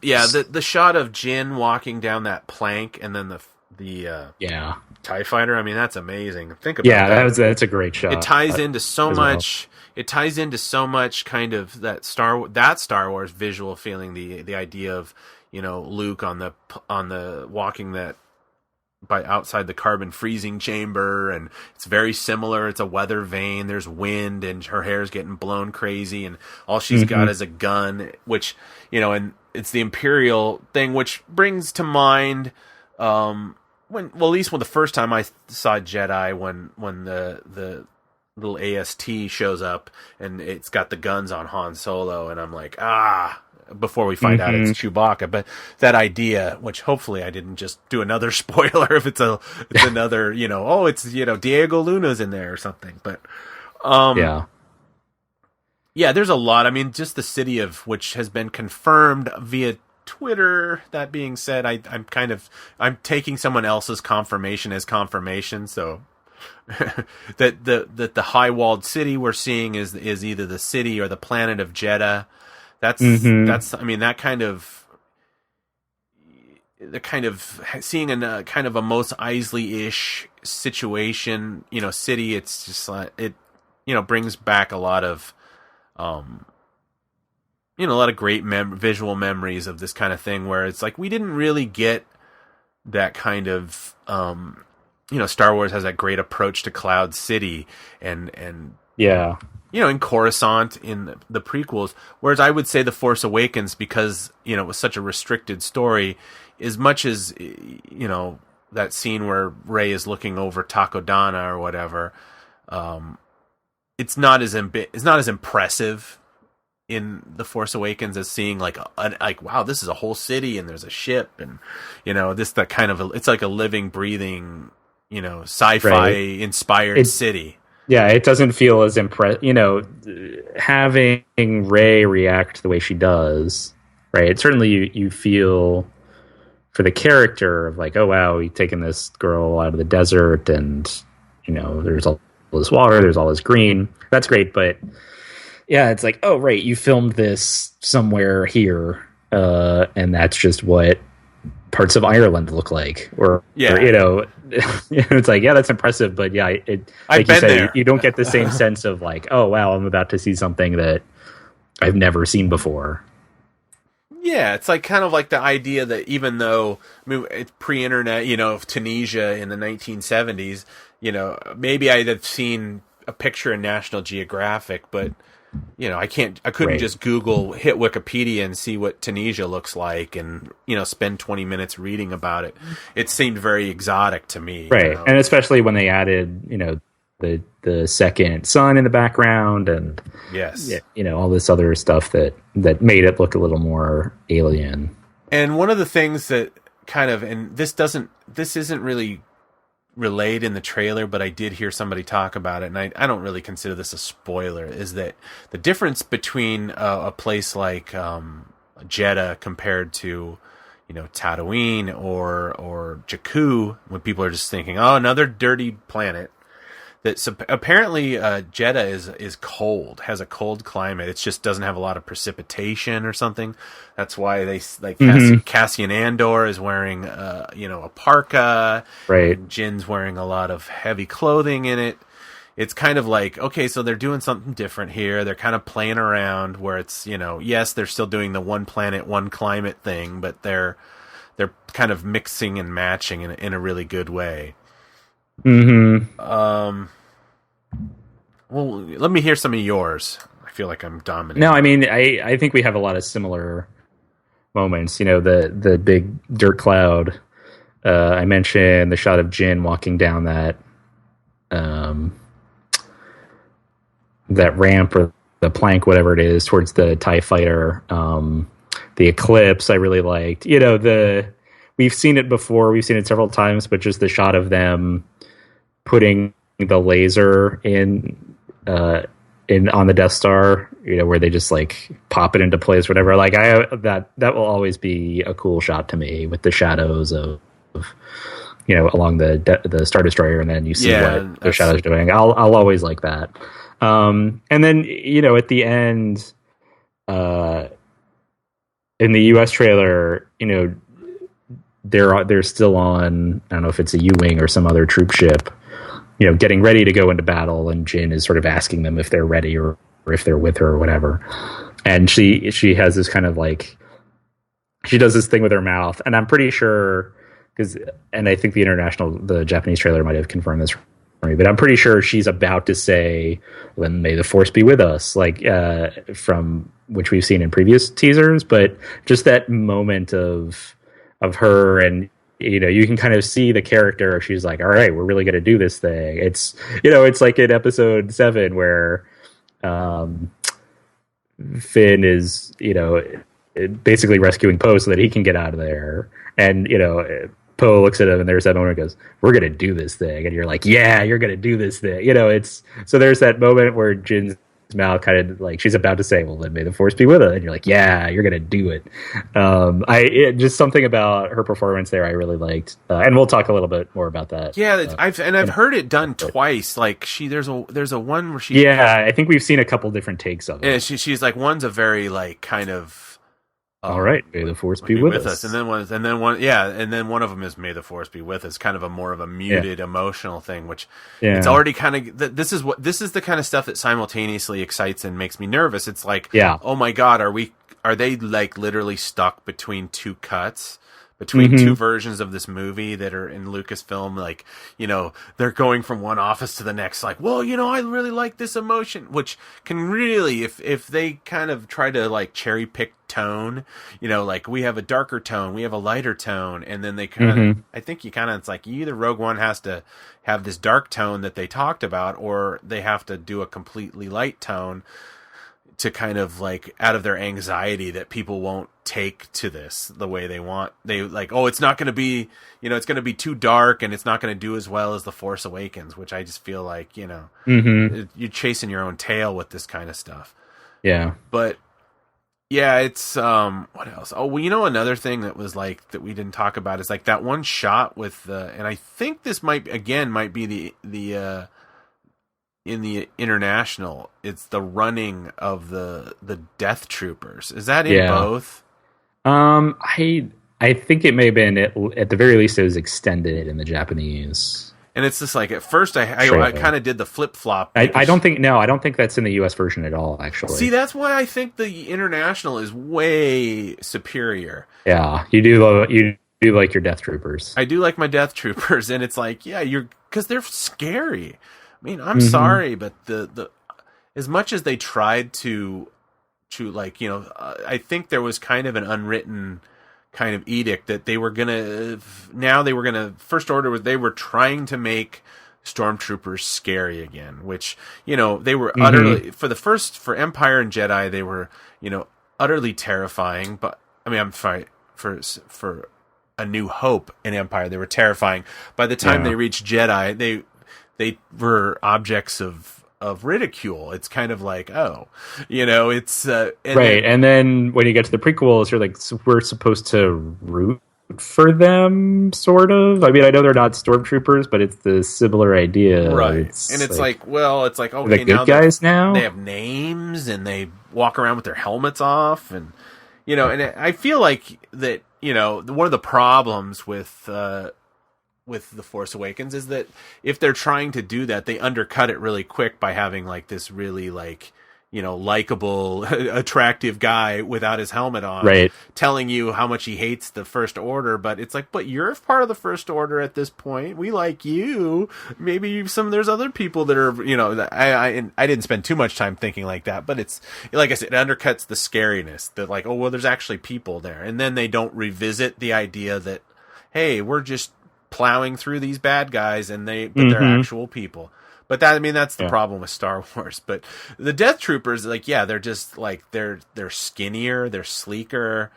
Yeah, the shot of Jin walking down that plank, and then the TIE fighter. I mean, that's amazing. Think about that. Yeah, that's a great shot. It ties into so much. It ties into so much kind of that Star Wars visual feeling. The idea of Luke on the walking that. By outside the carbon freezing chamber, and it's very similar. It's a weather vane. There's wind, and her hair's getting blown crazy, and all she's got is a gun, which and it's the Imperial thing, which brings to mind at least when the first time I saw Jedi, when the little AST shows up and it's got the guns on Han Solo, and I'm like, before we find out it's Chewbacca. But that idea, which hopefully I didn't just do another spoiler if it's another, it's Diego Luna's in there or something. But yeah, there's a lot. I mean, just the city of which has been confirmed via Twitter. That being said, I'm taking someone else's confirmation as confirmation. So that the high walled city we're seeing is either the city or the planet of Jeddah. That's I mean, that kind of. The kind of seeing a kind of a Mos Eisley-ish situation, city. It's just like it, brings back a lot of, a lot of great visual memories of this kind of thing. Where it's like we didn't really get that kind of, Star Wars has that great approach to Cloud City and yeah. In Coruscant in the prequels, whereas I would say The Force Awakens, because it was such a restricted story. As much as that scene where Rey is looking over Takodana or whatever, it's not as impressive in The Force Awakens as seeing like wow, this is a whole city and there's a ship and that kind of it's like a living, breathing sci-fi inspired city. Yeah, it doesn't feel as having Rey react the way she does, right? Certainly you feel for the character of like, oh wow, he's taking this girl out of the desert and there's all this water, there's all this green. That's great, but yeah, it's like, oh right, you filmed this somewhere here, and that's just what parts of Ireland look like, or it's like, yeah, that's impressive, but yeah, like you said, you don't get the same sense of like, oh wow, I'm about to see something that I've never seen before. Yeah, it's like kind of like the idea that even though it's pre-internet, Tunisia in the 1970s, maybe I'd have seen a picture in National Geographic, but I couldn't just hit Wikipedia and see what Tunisia looks like and, spend 20 minutes reading about it. It seemed very exotic to me. Right. And especially when they added, the second sun in the background and yes, all this other stuff that made it look a little more alien. And one of the things that kind of, and this isn't really relayed in the trailer, but I did hear somebody talk about it, and I don't really consider this a spoiler, is that the difference between a place like Jeddah compared to Tatooine or Jakku, when people are just thinking, oh, another dirty planet. That apparently Jeddah is cold, has a cold climate. It just doesn't have a lot of precipitation or something. That's why they like Cassian Andor is wearing a parka. Right. And Jin's wearing a lot of heavy clothing in it. It's kind of like, okay, so they're doing something different here. They're kind of playing around where it's yes, they're still doing the one planet, one climate thing, but they're kind of mixing and matching in a really good way. Well, let me hear some of yours. I feel like I'm dominating. No, I mean, I think we have a lot of similar moments. The big dirt cloud. I mentioned the shot of Jin walking down that ramp or the plank, whatever it is, towards the TIE fighter. The eclipse, I really liked. We've seen it before. We've seen it several times, but just the shot of them putting the laser in on the Death Star, where they just like pop it into place, whatever. Like that will always be a cool shot to me, with the shadows of along the Star Destroyer, and then you see what the shadows are doing. I'll always like that. And then at the end, in the US trailer, they're still on, I don't know if it's a U-wing or some other troop ship, getting ready to go into battle, and Jin is sort of asking them if they're ready or if they're with her or whatever. And she has this kind of like, she does this thing with her mouth, and I'm pretty sure, and I think the Japanese trailer might have confirmed this for me, but I'm pretty sure she's about to say, "Then may the force be with us," like from which we've seen in previous teasers. But just that moment of her, and you can kind of see the character. She's like, all right, we're really going to do this thing. It's, it's like in episode 7 where Finn is, basically rescuing Poe so that he can get out of there. And, Poe looks at him, and there's that moment where he goes, we're going to do this thing. And you're like, yeah, you're going to do this thing. So there's that moment where Jin's mouth, kind of like she's about to say, "Well, then may the force be with her," and you're like, "Yeah, you're gonna do it." Just something about her performance there I really liked, and we'll talk a little bit more about that. Yeah, I've heard it done twice. Like there's a one where she. Yeah, I think we've seen a couple different takes of it. Yeah, she's like one's a very like kind of. All right, may the force be with us. And then one of them is "May the force be with us," kind of a more of a muted, emotional thing, which it's already kind of. This is the kind of stuff that simultaneously excites and makes me nervous. It's like, oh my god, are they like literally stuck between two cuts? Between two versions of this movie that are in Lucasfilm, like, they're going from one office to the next, like, well, I really like this emotion, which can really, if they kind of try to, like, cherry pick tone, like, we have a darker tone, we have a lighter tone, and then they kind of, I think it's like, either Rogue One has to have this dark tone that they talked about, or they have to do a completely light tone to kind of like out of their anxiety that people won't take to this the way they want. They like, it's not going to be, it's going to be too dark and it's not going to do as well as The Force Awakens, which I just feel like, you're chasing your own tail with this kind of stuff. Yeah. But yeah, it's, what else? Oh, well, another thing that was like, that we didn't talk about is like that one shot with and I think this might be the in the International, it's the running of the Death Troopers. Is that in both? I think it may have been at the very least it was extended in the Japanese. And it's just like at first I kind of did the flip flop. I don't think that's in the US version at all. Actually, see, that's why I think the International is way superior. Yeah, you do like your Death Troopers. I do like my Death Troopers, and it's like because they're scary. I mean, I'm sorry, but the as much as they tried to like, I think there was kind of an unwritten kind of edict that they were gonna First Order they were trying to make stormtroopers scary again, which they were utterly for Empire and Jedi they were utterly terrifying. But I mean, I'm sorry, for A New Hope and Empire they were terrifying. By the time they reached Jedi, they were objects of ridicule. It's kind of like, it's right. And then when you get to the prequels, you're like, so we're supposed to root for them, sort of. I mean, I know they're not stormtroopers, but it's the similar idea, right? It's like okay, now good guys now they have names and they walk around with their helmets off, and and I feel like that. One of the problems with The Force Awakens is that if they're trying to do that, they undercut it really quick by having like this really like, likable, attractive guy without his helmet on, right, telling you how much he hates the First Order. But it's like, but you're part of the First Order at this point. We like you. Maybe there's other people that are, I didn't spend too much time thinking like that, but it's like I said, it undercuts the scariness that like, oh, well, there's actually people there. And then they don't revisit the idea that, hey, we're just plowing through these bad guys and they're actual people. But that's the problem with Star Wars. But the Death Troopers, like, they're just like they're skinnier, they're sleeker.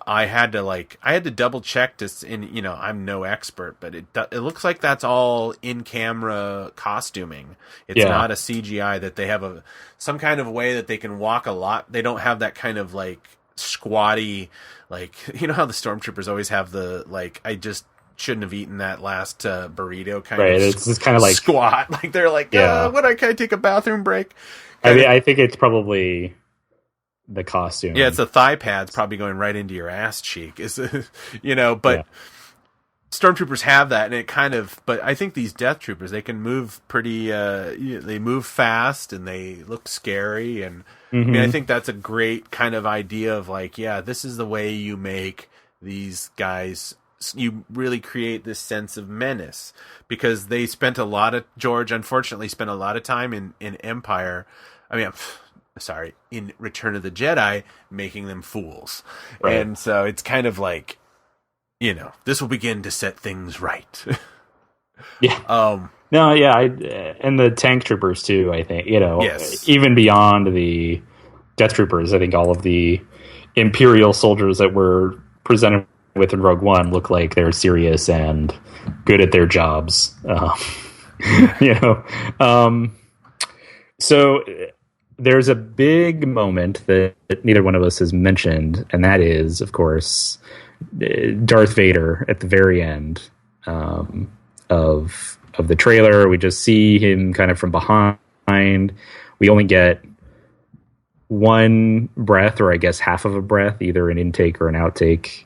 I had to double check this I'm no expert, but it looks like that's all in camera costuming. It's not a CGI, that they have some kind of way that they can walk a lot. They don't have that kind of like squatty, like, how the stormtroopers always have the like, I just shouldn't have eaten that last burrito kind of. It's just kind of like squat. Like they're like, can I take a bathroom break? I think it's probably the costume. Yeah, it's the thigh pads probably going right into your ass cheek. But stormtroopers have that, and it kind of. But I think these Death Troopers, they can move pretty. They move fast and they look scary, and I mean, I think that's a great kind of idea of like, this is the way you make these guys. You really create this sense of menace, because they George unfortunately spent a lot of time in Empire. I mean, in Return of the Jedi, making them fools. Right. And so it's kind of like, this will begin to set things right. Yeah. And the tank troopers too, I think, yes. Even beyond the Death Troopers, I think all of the Imperial soldiers that were presented with in Rogue One look like they're serious and good at their jobs. So there's a big moment that neither one of us has mentioned, and that is, of course, Darth Vader at the very end of the trailer. We just see him kind of from behind. We only get one breath, or I guess half of a breath, either an intake or an outtake.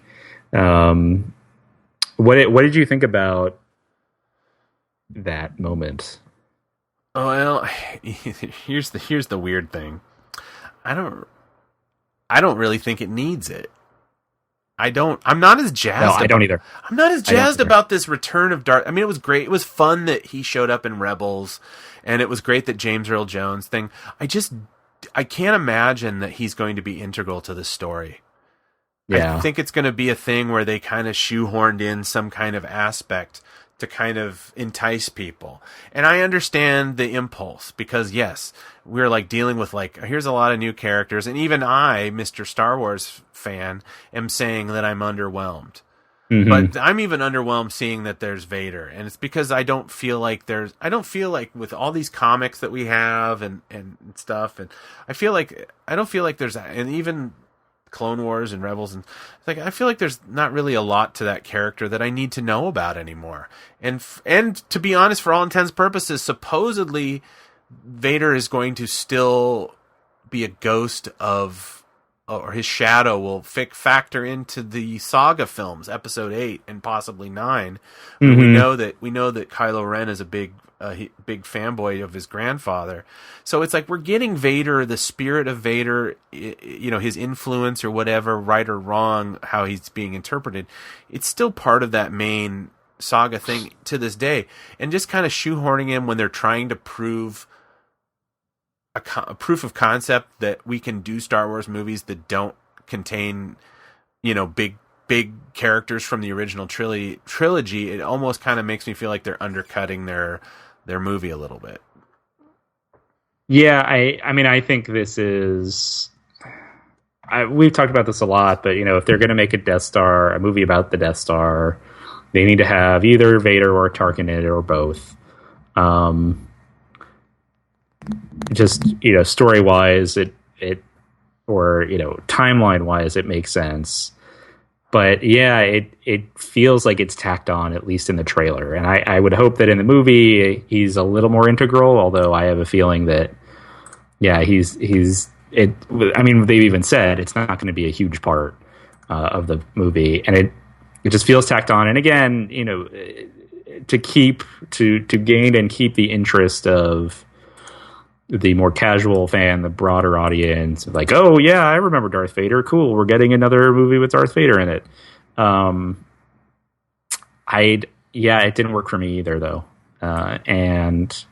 What did you think about that moment? Oh, well, here's the weird thing. I don't really think it needs it. I'm not as jazzed. No, I don't either. I'm not as jazzed about this return of Darth. I mean, it was great. It was fun that he showed up in Rebels, and it was great that James Earl Jones thing. I can't imagine that he's going to be integral to the story. Yeah. I think it's going to be a thing where they kind of shoehorned in some kind of aspect to kind of entice people. And I understand the impulse because, yes, we're like dealing with like, here's a lot of new characters. And even I, Mr. Star Wars fan, am saying that I'm underwhelmed. Mm-hmm. But I'm even underwhelmed seeing that there's Vader. And it's because I don't feel like with all these comics that we have and stuff. And I don't feel like there's, and even Clone Wars and Rebels, and like I feel like there's not really a lot to that character that I need to know about anymore. And to be honest, for all intents and purposes, supposedly Vader is going to still be a ghost of, or his shadow will factor into the saga films, Episode 8 and possibly 9. Mm-hmm. We know that Kylo Ren is a big fanboy of his grandfather. So it's like we're getting Vader, the spirit of Vader, his influence or whatever, right or wrong, how he's being interpreted. It's still part of that main saga thing to this day. And just kind of shoehorning him when they're trying to prove a proof of concept that we can do Star Wars movies that don't contain, big characters from the original trilogy. It almost kind of makes me feel like they're undercutting their movie a little bit. Yeah, I mean, I think this is... we've talked about this a lot, but, if they're going to make a movie about the Death Star, they need to have either Vader or Tarkin in it or both. Just, story-wise, it or, timeline-wise, it makes sense. But yeah, it feels like it's tacked on, at least in the trailer. And I would hope that in the movie he's a little more integral, although I have a feeling that, yeah, he's it. I mean, they've even said it's not going to be a huge part of the movie, and it just feels tacked on. And again, to gain and keep the interest of the more casual fan, the broader audience, like, oh yeah, I remember Darth Vader. Cool, we're getting another movie with Darth Vader in it. It didn't work for me either, though. And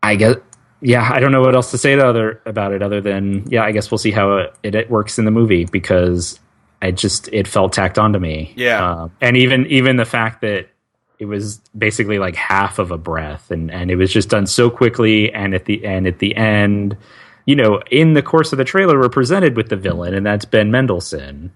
I guess, I don't know what else to say about it other than, I guess we'll see how it works in the movie, because it felt tacked on to me. Yeah. And even the fact that it was basically like half of a breath, and it was just done so quickly. And at the end, in the course of the trailer, we're presented with the villain, and that's Ben Mendelsohn,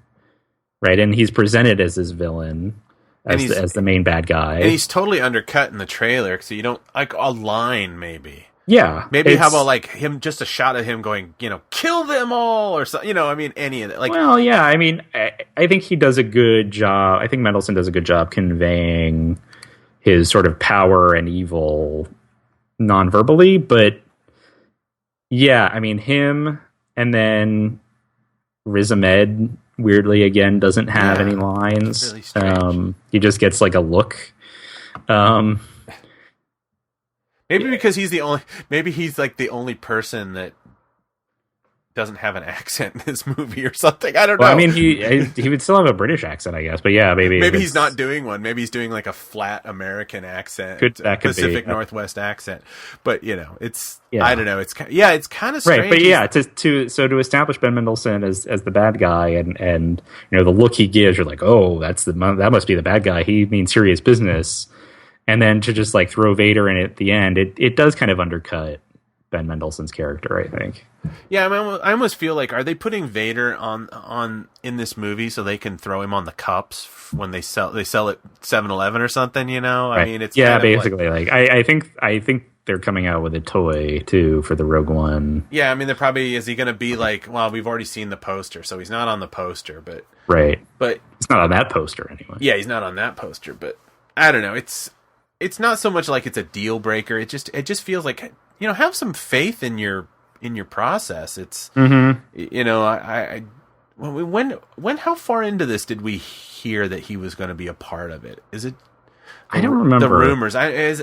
right? And he's presented as his villain, as the main bad guy. And he's totally undercut in the trailer, so you don't, like, a line maybe. Yeah. Maybe how about like him, just a shot of him going, kill them all, or something, any of it. Like, well, yeah, I mean, I think he does a good job. I think Mendelsohn does a good job conveying his sort of power and evil non-verbally, but yeah, I mean, him, and then Riz Ahmed, weirdly, again, doesn't have any lines. Really strange. He just gets like a look. Maybe because he's like the only person that doesn't have an accent in this movie or something. I don't know. I mean, he would still have a British accent, I guess. But yeah, maybe he's not doing one. Maybe he's doing like a flat American accent, Pacific Northwest accent. But it's I don't know. It's kind of strange. Right, but to establish Ben Mendelsohn as the bad guy, and the look he gives, you're like, oh, that must be the bad guy. He means serious business. And then to just like throw Vader in at the end, it does kind of undercut Ben Mendelsohn's character, I think. Yeah, I almost feel like, are they putting Vader on in this movie so they can throw him on the cups when they sell at 7-Eleven or something? Right. I mean, it's basically like I think they're coming out with a toy too for the Rogue One. Yeah, I mean, they're probably, is he going to be like, well, we've already seen the poster, so he's not on the poster, but right. But it's not on that poster anyway. Yeah, he's not on that poster, but I don't know. It's not so much like it's a deal breaker. It just feels like, you know, have some faith in your process. It's you know, I when how far into this did we hear that he was going to be a part of it? Is it? I don't remember the rumors. I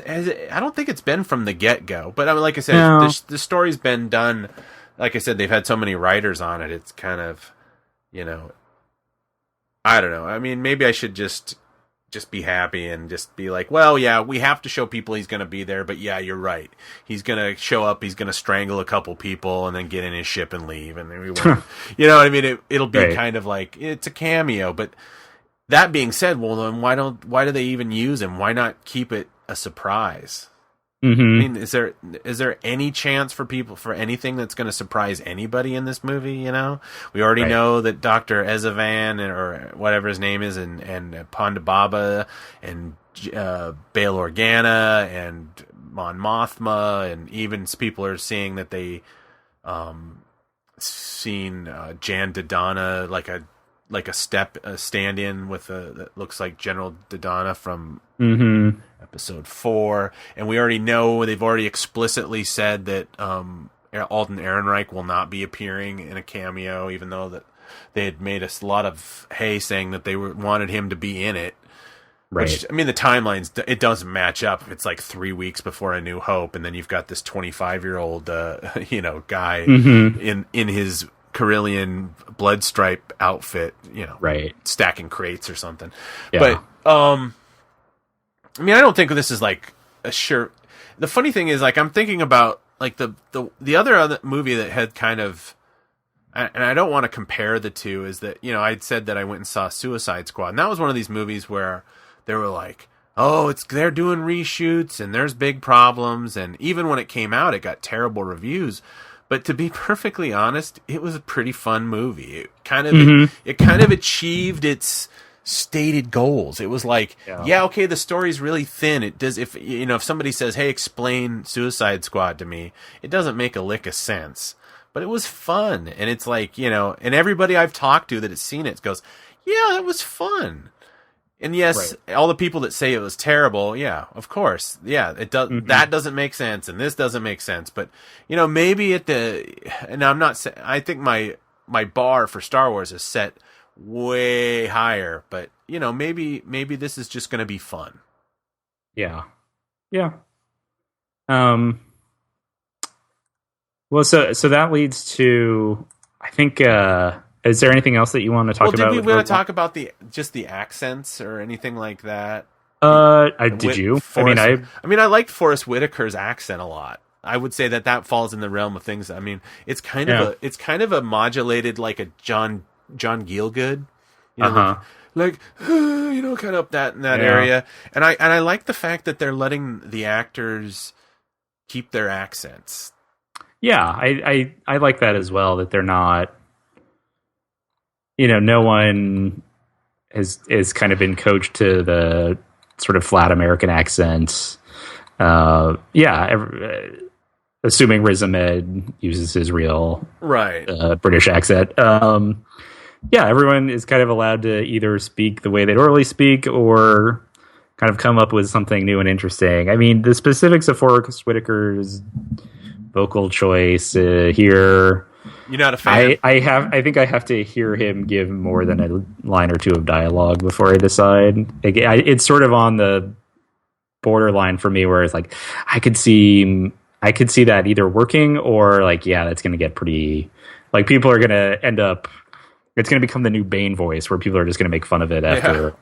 don't think it's been from the get-go. But I mean, like I said, the story's been done. Like I said, they've had so many writers on it. It's kind of, you know, I don't know. I mean, maybe I should just be happy and just be like, well, yeah, we have to show people he's going to be there. But yeah, you're right. He's going to show up. He's going to strangle a couple people and then get in his ship and leave. And then we won't, you know what I mean? It'll be kind of like, it's a cameo, but. That being said, well, then why do they even use him? Why not keep it a surprise? Mm-hmm. I mean, is there any chance for anything that's going to surprise anybody in this movie? You know, we already know that Dr. Ezevan or whatever his name is, and Ponda Baba and Bail Organa and Mon Mothma, and even people are seeing that they seen Jan Dodonna like a stand-in with that looks like General Dodonna from episode 4, and we already know they've already explicitly said that Alden Ehrenreich will not be appearing in a cameo, even though that they had made a lot of hay saying that they wanted him to be in it. Right. Which, I mean, the timelines, it doesn't match up. It's like 3 weeks before A New Hope, and then you've got this 25-year-old, you know, guy in his Carillion blood stripe outfit, you know, stacking crates or something. Yeah. But I mean, I don't think this is like a sure. The funny thing is, like, I'm thinking about like the other movie that had kind of, and I don't want to compare the two, is that, you know, I'd said that I went and saw Suicide Squad, and that was one of these movies where they were like, oh, they're doing reshoots and there's big problems, and even when it came out, it got terrible reviews. But to be perfectly honest, it was a pretty fun movie. It kind of achieved its stated goals. It was like, okay, the story's really thin. It does, if somebody says, "Hey, explain Suicide Squad to me," it doesn't make a lick of sense. But it was fun, and it's like, you know, and everybody I've talked to that has seen it goes, "Yeah, it was fun." And yes, all the people that say it was terrible, yeah, of course, yeah, it does. That doesn't make sense, and this doesn't make sense. But, you know, maybe and I'm not saying, I think my bar for Star Wars is set way higher. But, you know, maybe this is just going to be fun. Yeah. Well, so that leads to, I think. Is there anything else that you want to talk about? Did we want to talk about the accents or anything like that? Did you? I mean, I liked Forrest Whitaker's accent a lot. I would say that falls in the realm of things. I mean, it's kind of a modulated, like a John Gielgud, you know, like you know, kind of up in that area. And I like the fact that they're letting the actors keep their accents. Yeah, I like that as well. That they're not. You know, no one is kind of been coached to the sort of flat American accents. Assuming Riz Ahmed uses his real British accent. Everyone is kind of allowed to either speak the way they normally speak or kind of come up with something new and interesting. I mean, the specifics of Forrest Whitaker's vocal choice here. You're not a fan? I think I have to hear him give more than a line or two of dialogue before I decide. It's sort of on the borderline for me, where it's like I could see that either working or like, yeah, that's going to get pretty. Like, people are going to end up. It's going to become the new Bane voice, where people are just going to make fun of it after,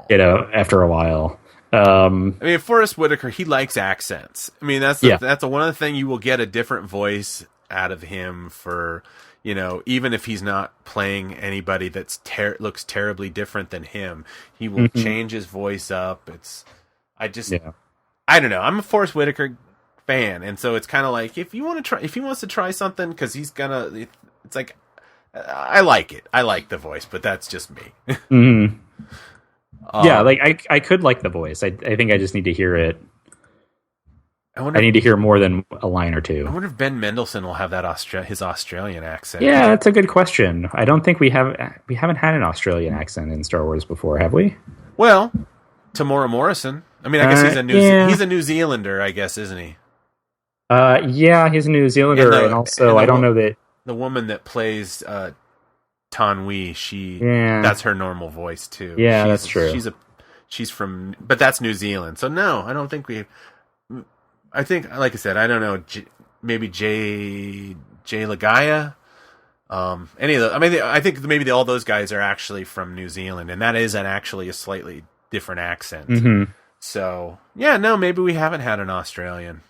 after a while. I mean, Forrest Whitaker, he likes accents. I mean, that's one of the things you will get a different voice out of him for, you know, even if he's not playing anybody that's looks terribly different than him, he will change his voice up. I don't know. I'm a Forrest Whitaker fan, and so it's kind of like, if he wants to try something, because it's like, I like it. I like the voice, but that's just me. Like I could like the voice. I think I just need to hear it I need to hear more than a line or two. I wonder if Ben Mendelsohn will have that his Australian accent. Yeah, that's a good question. I don't think we haven't had an Australian accent in Star Wars before, have we? Well, Tamora Morrison. I mean, I guess he's a New Zealander, I guess, isn't he? Yeah, he's a New Zealander, and also I don't know that the woman that plays Tanwi, that's her normal voice too. Yeah, that's true. She's from, but that's New Zealand. So no, I don't think I think, like I said, I don't know. Maybe Jay Lagaya. Any of those. I mean, I think maybe all those guys are actually from New Zealand, and that is actually a slightly different accent. Mm-hmm. So yeah, no, maybe we haven't had an Australian.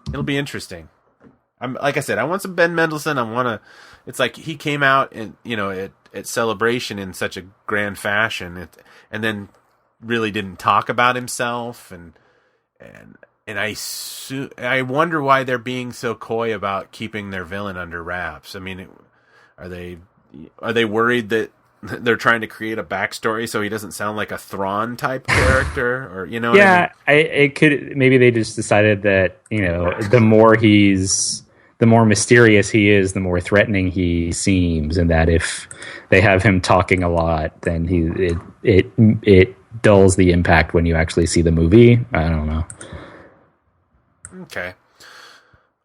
It'll be interesting. Like I said, I want some Ben Mendelsohn. It's like he came out and at Celebration in such a grand fashion, and then really didn't talk about himself, and I wonder why they're being so coy about keeping their villain under wraps. I mean, are they worried that they're trying to create a backstory so he doesn't sound like a Thrawn type character, or Yeah, I mean? It could, maybe they just decided that the more mysterious he is, the more threatening he seems, and that if they have him talking a lot, then it dulls the impact when you actually see the movie. I don't know. Okay.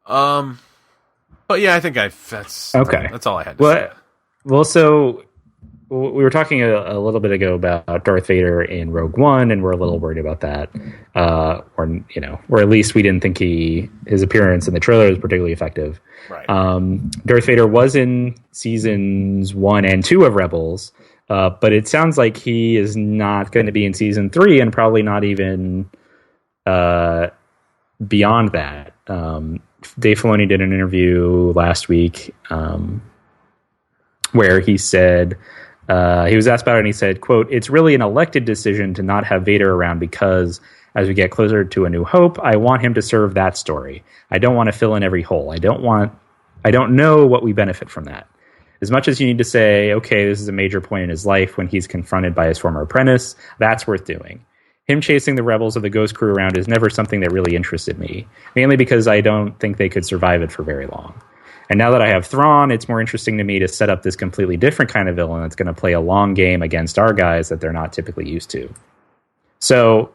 But yeah, I think that's okay. That's all I had to say. Well, so we were talking a little bit ago about Darth Vader in Rogue One, and we're a little worried about that. Or at least we didn't think his appearance in the trailer was particularly effective. Right. Darth Vader was in seasons 1 and 2 of Rebels, but it sounds like he is not going to be in season 3, and probably not even beyond that. Dave Filoni did an interview last week where he said, he was asked about it, and he said, quote, "It's really an elected decision to not have Vader around because as we get closer to A New Hope, I want him to serve that story. I don't want to fill in every hole. I don't know what we benefit from that. As much as you need to say, okay, this is a major point in his life when he's confronted by his former apprentice, that's worth doing. Him chasing the rebels of the Ghost Crew around is never something that really interested me, mainly because I don't think they could survive it for very long. And now that I have Thrawn, it's more interesting to me to set up this completely different kind of villain that's going to play a long game against our guys that they're not typically used to." So,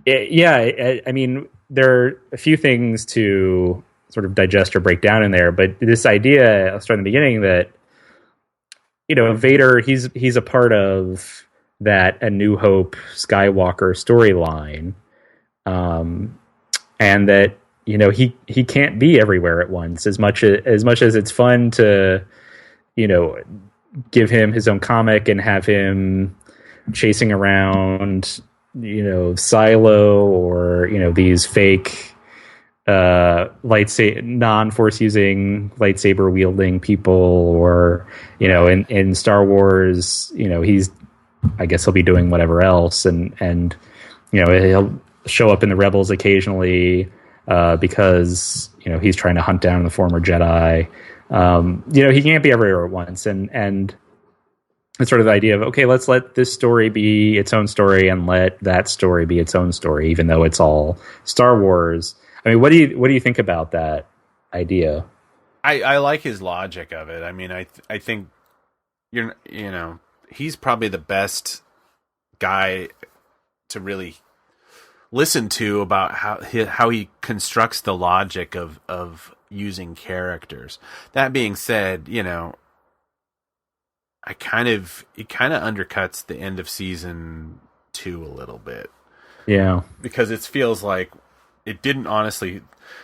I mean, there are a few things to sort of digest or break down in there, but this idea, I'll start in the beginning, that, Vader, he's a part of that A New Hope Skywalker storyline, and that he can't be everywhere at once. As much as it's fun to give him his own comic and have him chasing around Silo or these fake non-force using lightsaber wielding people, or in Star Wars I guess he'll be doing whatever else, and he'll show up in the Rebels occasionally because he's trying to hunt down the former Jedi. He can't be everywhere at once, and it's sort of the idea of, okay, let's let this story be its own story and let that story be its own story, even though it's all Star Wars. I mean, what do you think about that idea? I like his logic of it. I mean, I think he's probably the best guy to really listen to about how he constructs the logic of using characters. That being said, it kind of undercuts the end of season 2 a little bit. Yeah, because it feels like it didn't honestly.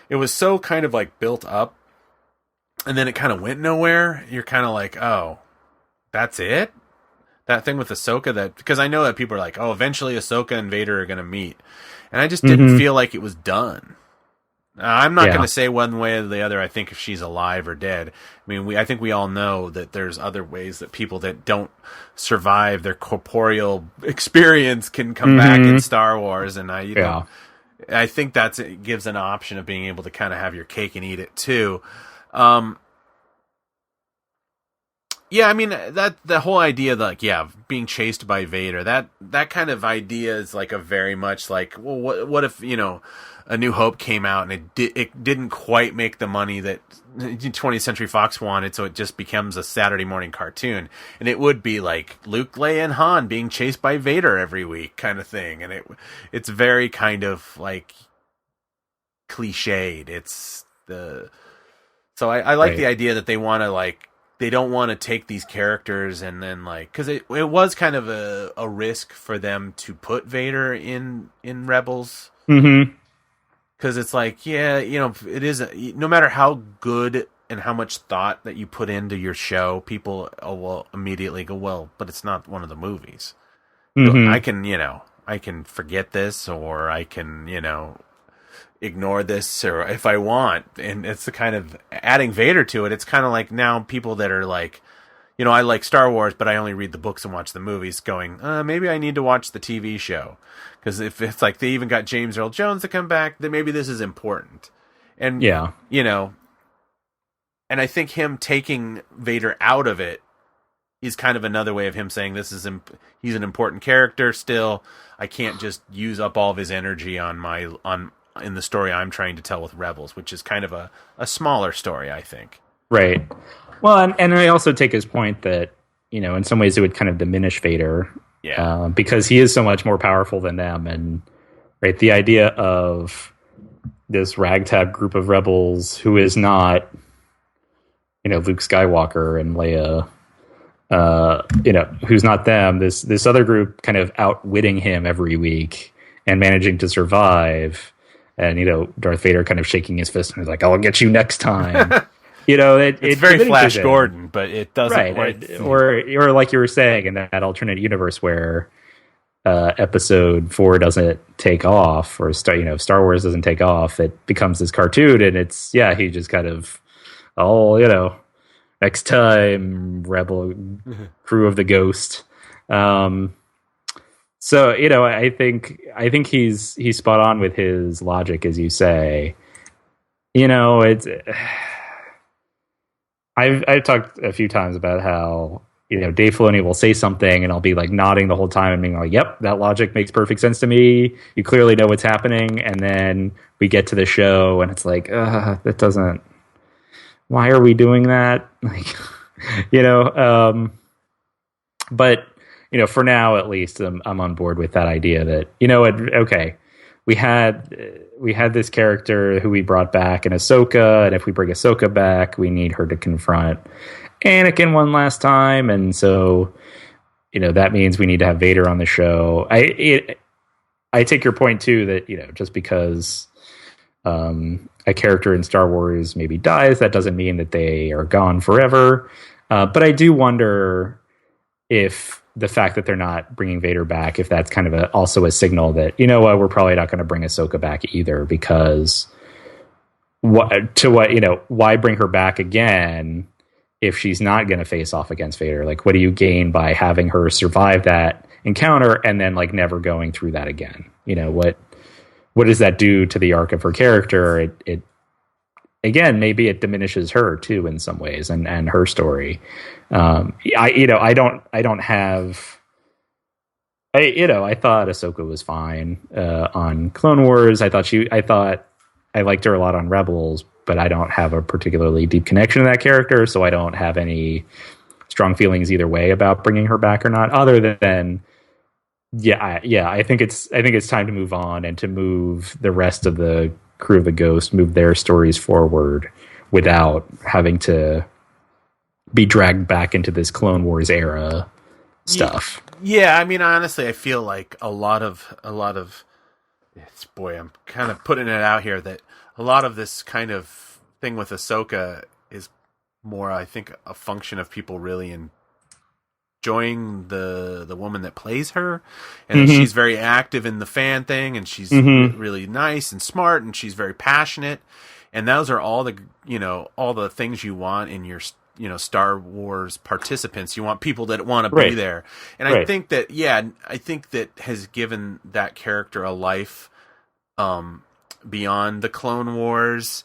It was so kind of like built up, and then it kind of went nowhere. You're kind of like, oh, that's it. That thing with Ahsoka, because I know that people are like, oh, eventually Ahsoka and Vader are going to meet, and I just didn't feel like it was done. I'm not going to say one way or the other. I think if she's alive or dead. I mean, I think we all know that there's other ways that people that don't survive their corporeal experience can come back in Star Wars, and I think it gives an option of being able to kind of have your cake and eat it too. Yeah, I mean, that the whole idea that, being chased by Vader, that kind of idea is like a very much like, well, what if, A New Hope came out, and it didn't quite make the money that 20th Century Fox wanted, so it just becomes a Saturday morning cartoon. And it would be like Luke, Leia, and Han being chased by Vader every week kind of thing. And it's very kind of like cliched. So I like the idea that they want to they don't want to take these characters and then because it was kind of a risk for them to put Vader in Rebels. Mm-hmm. Because it's it is no matter how good and how much thought that you put into your show, people will immediately go, well, but it's not one of the movies. Mm-hmm. I can forget this, or I can, ignore this, or if I want. And it's the kind of adding Vader to it. It's kind of like now people that are like, I like Star Wars, but I only read the books and watch the movies, going, maybe I need to watch the TV show. Because if it's like they even got James Earl Jones to come back, then maybe this is important. And, and I think him taking Vader out of it is kind of another way of him saying he's an important character still. I can't just use up all of his energy in the story I'm trying to tell with Rebels, which is kind of a smaller story, I think. Right. Well, and I also take his point that, in some ways it would kind of diminish Vader. Yeah. Because he is so much more powerful than them. And the idea of this ragtag group of rebels who is not, Luke Skywalker and Leia, who's not them, this other group kind of outwitting him every week and managing to survive. And, Darth Vader kind of shaking his fist and he's like, I'll get you next time. It's very Flash Gordon, but it doesn't quite. Or like you were saying, in that alternate universe where episode 4 doesn't take off, or Star Wars doesn't take off, it becomes this cartoon, and it's he just kind of next time, Rebel crew of the Ghost. So I think he's spot on with his logic, as you say. It's. I've talked a few times about how Dave Filoni will say something and I'll be like nodding the whole time and being like, "Yep, that logic makes perfect sense to me. You clearly know what's happening." And then we get to the show and it's like, that doesn't. Why are we doing that? But for now at least, I'm on board with that idea that okay, we had this character who we brought back in Ahsoka, and if we bring Ahsoka back, we need her to confront Anakin one last time, and so that means we need to have Vader on the show. I take your point too that just because a character in Star Wars maybe dies, that doesn't mean that they are gone forever. But I do wonder if the fact that they're not bringing Vader back, if that's kind of also a signal that, we're probably not going to bring Ahsoka back either, because why bring her back again if she's not going to face off against Vader? Like, what do you gain by having her survive that encounter and then never going through that again? What does that do to the arc of her character? It again, maybe it diminishes her too in some ways and her story. I thought Ahsoka was fine on Clone Wars. I thought I liked her a lot on Rebels, but I don't have a particularly deep connection to that character, so I don't have any strong feelings either way about bringing her back or not, other than I think it's time to move on and to move the rest of the crew of the Ghost, move their stories forward without having to be dragged back into this Clone Wars era stuff. Yeah, I mean, honestly, I feel like a lot of I'm kind of putting it out here that a lot of this kind of thing with Ahsoka is more, I think, a function of people really enjoying the woman that plays her, and she's very active in the fan thing, and she's really nice and smart, and she's very passionate, and those are all the things you want in your Star Wars participants. You want people that want to be there, and I think that has given that character a life beyond the Clone Wars,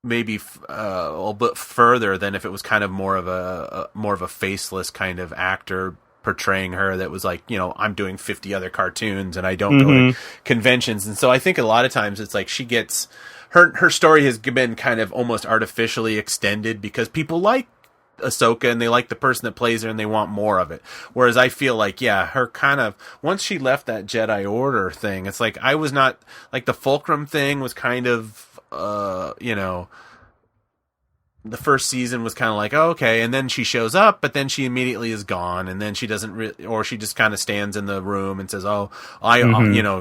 maybe a little bit further than if it was kind of more of a faceless kind of actor portraying her that was like, I'm doing 50 other cartoons and I don't go to conventions. And so I think a lot of times it's like she gets her story has been kind of almost artificially extended because people like Ahsoka and they like the person that plays her and they want more of it. Whereas I feel like, her kind of, once she left that Jedi Order thing, it's like I was not, like the Fulcrum thing was kind of, the first season was kind of like, oh, okay, and then she shows up, but then she immediately is gone, and then she doesn't really, or she just kind of stands in the room and says, oh,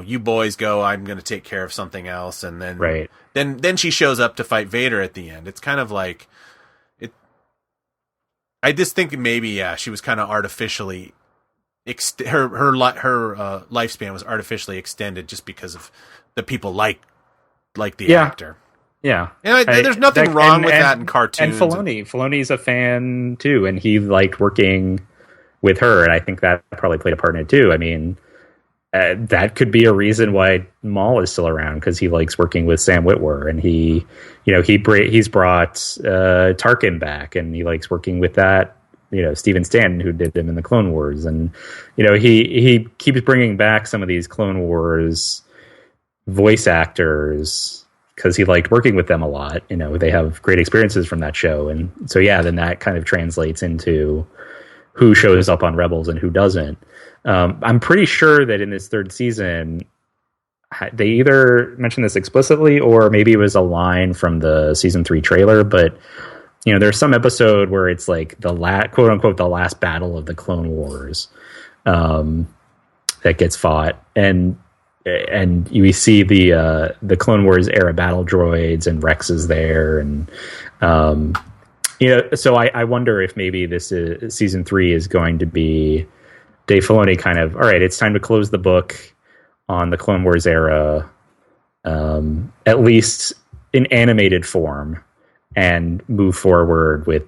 you boys go, I'm going to take care of something else, and then, then she shows up to fight Vader at the end. It's kind of like, I just think maybe, she was kind of artificially, her lifespan was artificially extended just because of the people like the actor. Yeah. There's nothing wrong with that in cartoons. And Filoni's a fan too, and he liked working with her, and I think that probably played a part in it too. I mean, that could be a reason why Maul is still around, because he likes working with Sam Witwer, and he's brought Tarkin back, and he likes working with that. Steven Stanton, who did him in the Clone Wars, and he keeps bringing back some of these Clone Wars voice actors because he liked working with them a lot. They have great experiences from that show. And so, then that kind of translates into who shows up on Rebels and who doesn't. I'm pretty sure that in this third season, they either mentioned this explicitly or maybe it was a line from the season 3 trailer, but there's some episode where it's like the quote unquote, the last battle of the Clone Wars, that gets fought. And you see the Clone Wars era battle droids, and Rex is there, and so I wonder if maybe this is, season 3 is going to be Dave Filoni kind of, all right, it's time to close the book on the Clone Wars era, at least in animated form, and move forward with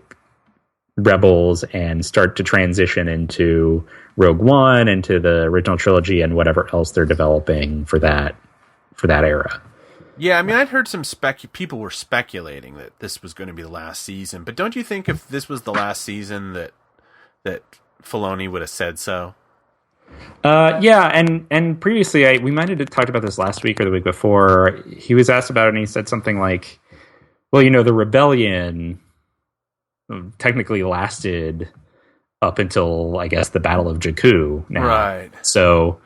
Rebels and start to transition into Rogue One, into the original trilogy, and whatever else they're developing for that era. Yeah, I mean, I'd heard some people were speculating that this was going to be the last season, but don't you think if this was the last season that Filoni would have said so? And previously, we might have talked about this last week or the week before. He was asked about it, and he said something like, well, the rebellion technically lasted up until, I guess, the Battle of Jakku now. Right. So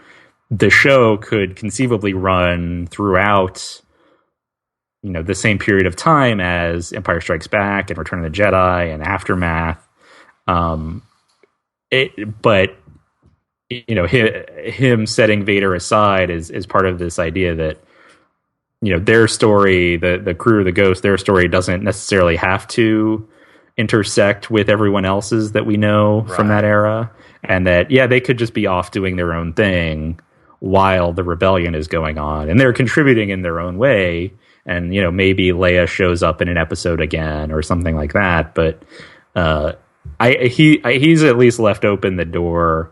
the show could conceivably run throughout, the same period of time as Empire Strikes Back and Return of the Jedi and Aftermath. But him setting Vader aside is part of this idea that, their story, the crew of the Ghost, their story doesn't necessarily have to intersect with everyone else's that we know from that era, and that they could just be off doing their own thing while the rebellion is going on, and they're contributing in their own way, and maybe Leia shows up in an episode again or something like that, but he's at least left open the door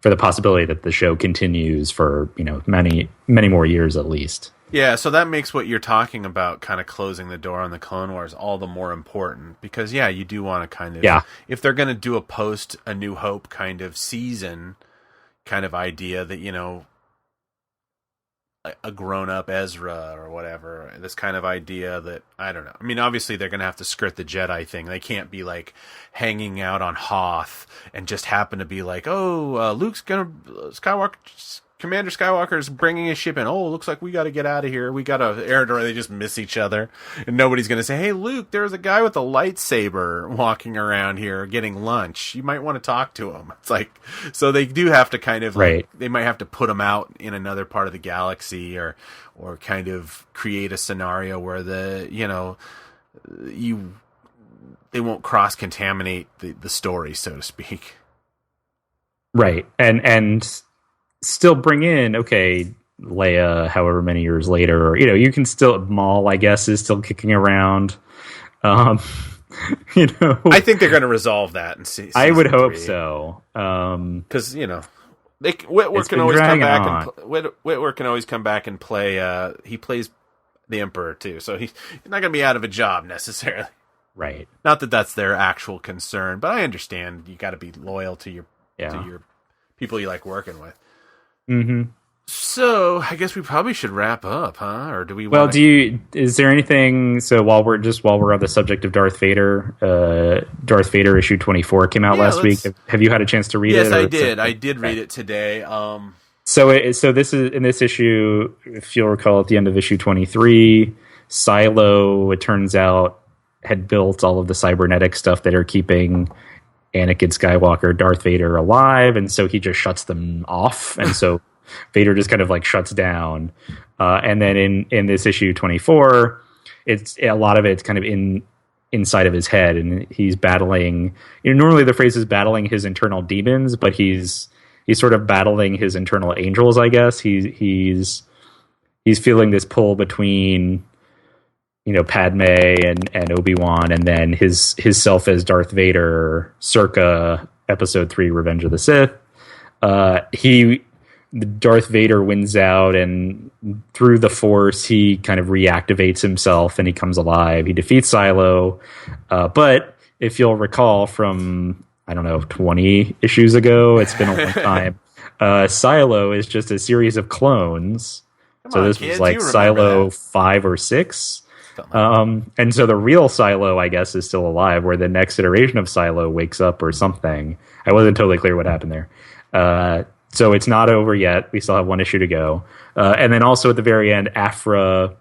for the possibility that the show continues for many more years at least. Yeah, so that makes what you're talking about, kind of closing the door on the Clone Wars, all the more important. Because, you do want to kind of... If they're going to do a post A New Hope kind of season kind of idea that, a grown-up Ezra or whatever, this kind of idea that, I don't know. I mean, obviously they're going to have to skirt the Jedi thing. They can't be, like, hanging out on Hoth and just happen to be like, Luke's going to... Commander Skywalker's bringing his ship in. Oh, looks like we got to get out of here. We got to air door. They just miss each other. And nobody's going to say, hey, Luke, there's a guy with a lightsaber walking around here getting lunch. You might want to talk to him. It's like, so they do have to kind of, they might have to put him out in another part of the galaxy or kind of create a scenario where they won't cross-contaminate the story, so to speak. Right. And still bring in, Leia, however many years later, you can still, Maul, I guess, is still kicking around. I think they're going to resolve that and see. I would hope so. Because, Whitwer can always come back Whitwer can always come back and play, he plays the Emperor too, so he's not going to be out of a job necessarily. Right. Not that that's their actual concern, but I understand you got to be loyal to your people you like working with. Mm-hmm. So I guess we probably should wrap up, huh? Or do we? Well, is there anything? So while we're on the subject of Darth Vader, Darth Vader issue 24 came out last week. Have you had a chance to read it? Yes, I did. I did read it today. So this is in this issue. If you'll recall, at the end of issue 23, Silo, it turns out, had built all of the cybernetic stuff that are keeping Anakin Skywalker, Darth Vader alive, and so he just shuts them off, and so Vader just kind of like shuts down. And then in this issue 24, it's a lot of it's kind of inside of his head, and he's battling. Normally the phrase is battling his internal demons, but he's sort of battling his internal angels, I guess. He's feeling this pull between, Padme and Obi-Wan, and then his self as Darth Vader circa episode 3, Revenge of the Sith. Darth Vader wins out, and through the Force, he kind of reactivates himself and he comes alive. He defeats Silo. But if you'll recall from, 20 issues ago, it's been a long time, Silo is just a series of clones. This was like Silo 5 or 6. And so the real Silo, I guess, is still alive, where the next iteration of Silo wakes up or something. I wasn't totally clear what happened there. So it's not over yet. We still have one issue to go. And then also at the very end, Aphra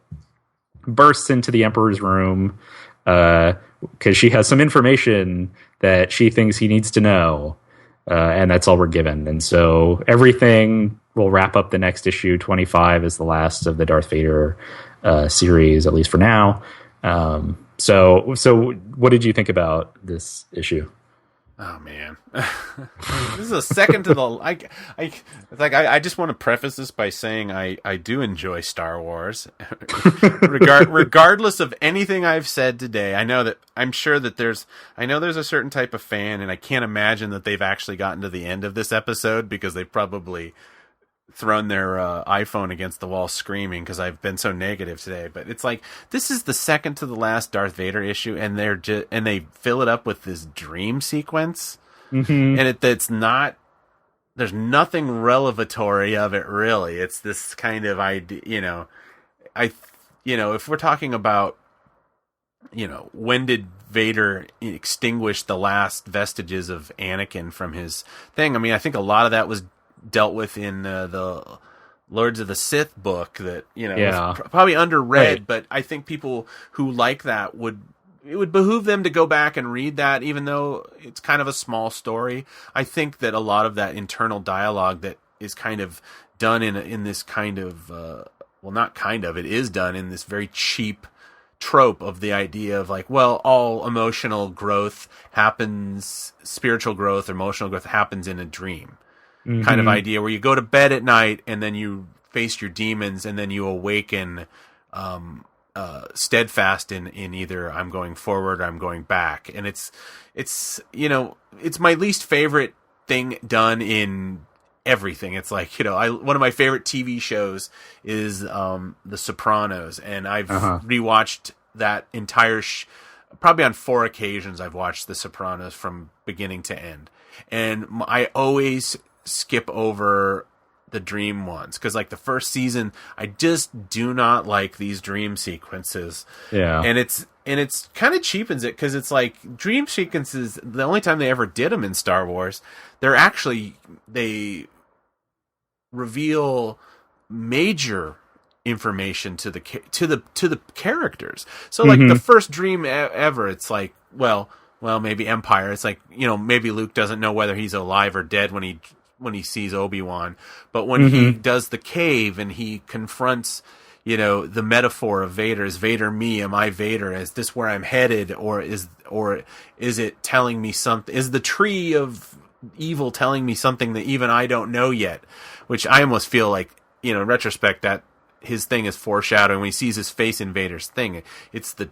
bursts into the Emperor's room because she has some information that she thinks he needs to know. And that's all we're given. And so everything will wrap up the next issue. 25 is the last of the Darth Vader series, at least for now. So what did you think about this issue? Oh man, this is a second to the I just want to preface this by saying I do enjoy Star Wars, regardless of anything I've said today. I'm sure that there's a certain type of fan, and I can't imagine that they've actually gotten to the end of this episode because they've probably thrown their iPhone against the wall screaming because I've been so negative today. But it's like, this is the second to the last Darth Vader issue, and they fill it up with this dream sequence, and it's not. There's nothing revelatory of it really. It's this kind of idea, if we're talking about, when did Vader extinguish the last vestiges of Anakin from his thing? I mean, I think a lot of that was dealt with in the Lords of the Sith book that was probably underread, right. But I think people who like that it would behoove them to go back and read that, even though it's kind of a small story. I think that a lot of that internal dialogue that is kind of done in this kind of it is done in this very cheap trope of the idea of like, well, all emotional growth happens, spiritual growth, emotional growth happens in a dream. Kind of idea where you go to bed at night and then you face your demons and then you awaken steadfast in either I'm going forward or I'm going back. And it's my least favorite thing done in everything. It's like, one of my favorite TV shows is The Sopranos, and I've rewatched that entire probably on 4 occasions I've watched The Sopranos from beginning to end. And I always skip over the dream ones because like the first season I just do not like these dream sequences, and it's kind of cheapens it because it's like dream sequences, the only time they ever did them in Star Wars, they reveal major information to the characters. So like the first dream ever, it's like, well maybe Empire, it's like, maybe Luke doesn't know whether he's alive or dead when he sees Obi-Wan, but when he does the cave and he confronts, the metaphor of Vader, is Vader me? Am I Vader? Is this where I'm headed? Or is it telling me something? Is the tree of evil telling me something that even I don't know yet? Which I almost feel like, in retrospect, that his thing is foreshadowing. When he sees his face in Vader's thing, it's the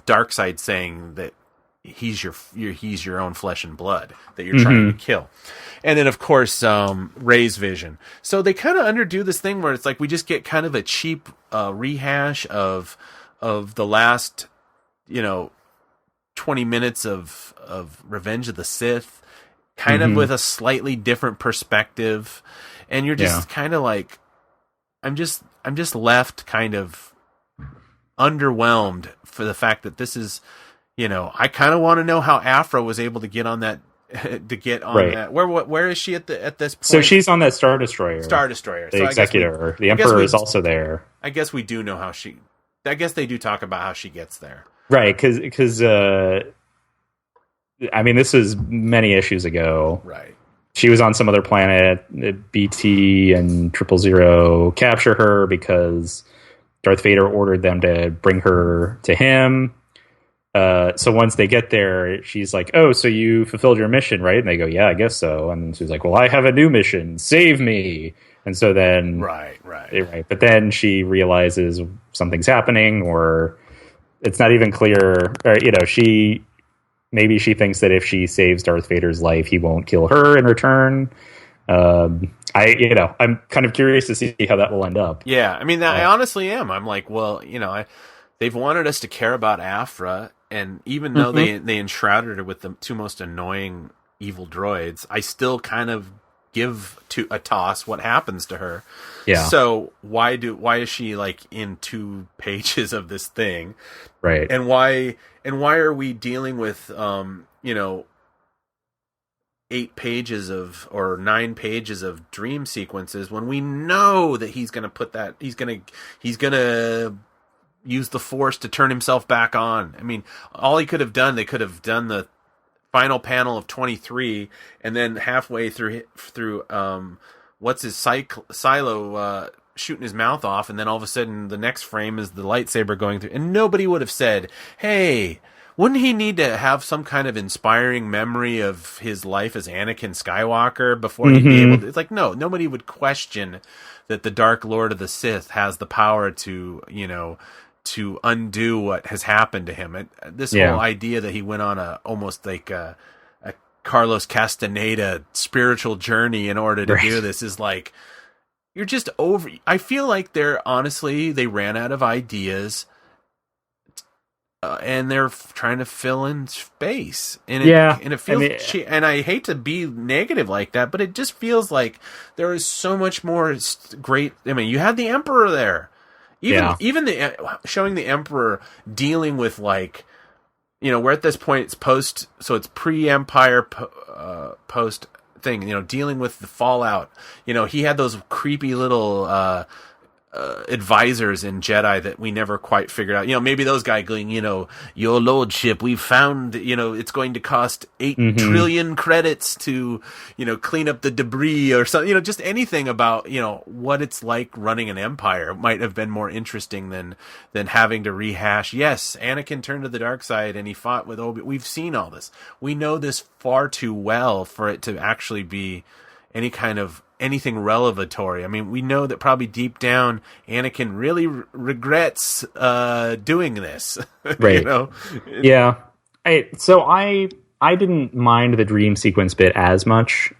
dark side saying that he's your own flesh and blood that you're trying to kill. And then of course Rey's vision. So they kind of underdo this thing where it's like we just get kind of a cheap rehash of the last 20 minutes of Revenge of the Sith, kind of with a slightly different perspective, and you're just kind of like, I'm just left kind of underwhelmed for the fact that this is, I kind of want to know how Afra was able to get on that. That. Where is she at this point? So she's on that Star Destroyer. The so Executor. The Emperor is also there. I guess we do know how I guess they do talk about how she gets there. Right, because this is many issues ago. Right. She was on some other planet. BT and 000 capture her because Darth Vader ordered them to bring her to him. So once they get there, she's like, "Oh, so you fulfilled your mission, right?" And they go, "Yeah, I guess so." And she's like, "Well, I have a new mission. Save me." And so then, right. But then she realizes something's happening, or it's not even clear. Or, she thinks that if she saves Darth Vader's life, he won't kill her in return. I'm kind of curious to see how that will end up. Yeah, I honestly am. I'm like, well, they've wanted us to care about Afra. And even though they enshrouded her with the two most annoying evil droids, I still kind of give to a toss what happens to her. Yeah. So why is she like in 2 pages of this thing? Right. And why are we dealing with 8 pages or 9 pages of dream sequences when we know that he's going to use the Force to turn himself back on? All he could have done, they could have done the final panel of 23, and then halfway through what's his silo shooting his mouth off, and then all of a sudden the next frame is the lightsaber going through, and nobody would have said, "Hey, wouldn't he need to have some kind of inspiring memory of his life as Anakin Skywalker before he'd be able to?" It's like, no, nobody would question that the Dark Lord of the Sith has the power to undo what has happened to him. And this whole idea that he went on almost like a Carlos Castaneda spiritual journey in order to do this is like, you're just over. I feel like they ran out of ideas, and they're trying to fill in space. And it feels, and I hate to be negative like that, but it just feels like there is so much more great. You had the Emperor there. Even showing the Emperor dealing with, like, we're at this point, it's post, so it's pre-Empire, post thing, dealing with the fallout. He had those creepy little advisors in Jedi that we never quite figured out. Maybe those guys going, "Your lordship, we found, it's going to cost 8 trillion credits to, clean up the debris," or something. Just anything about, what it's like running an empire might have been more interesting than having to rehash. Yes, Anakin turned to the dark side and he fought with Obi. We've seen all this. We know this far too well for it to actually be anything revelatory. We know that probably deep down Anakin really regrets doing this. Right. Yeah. I didn't mind the dream sequence bit as much.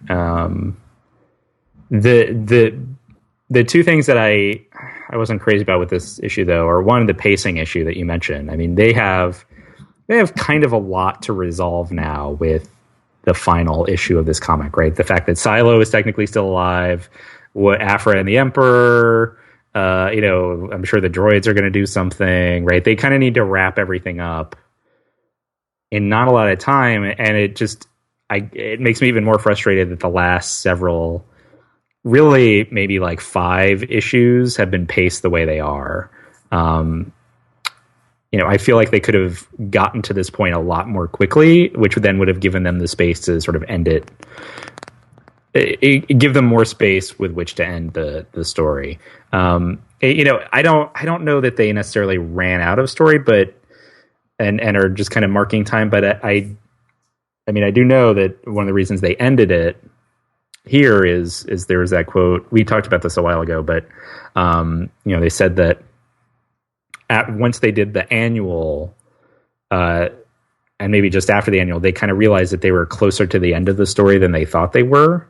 The two things that I wasn't crazy about with this issue, though, are one, the pacing issue that you mentioned. They have kind of a lot to resolve now with the final issue of this comic, right? The fact that Silo is technically still alive, what Afra and the Emperor, I'm sure the droids are going to do something, right? They kind of need to wrap everything up in not a lot of time, and it makes me even more frustrated that the last several, really maybe like 5 issues, have been paced the way they are. I feel like they could have gotten to this point a lot more quickly, which then would have given them the space to sort of end it. Give them more space with which to end the story. I don't know that they necessarily ran out of story, but and are just kind of marking time. But I do know that one of the reasons they ended it here is there was that quote. We talked about this a while ago, but they said that once they did the annual, and maybe just after the annual, they kind of realized that they were closer to the end of the story than they thought they were.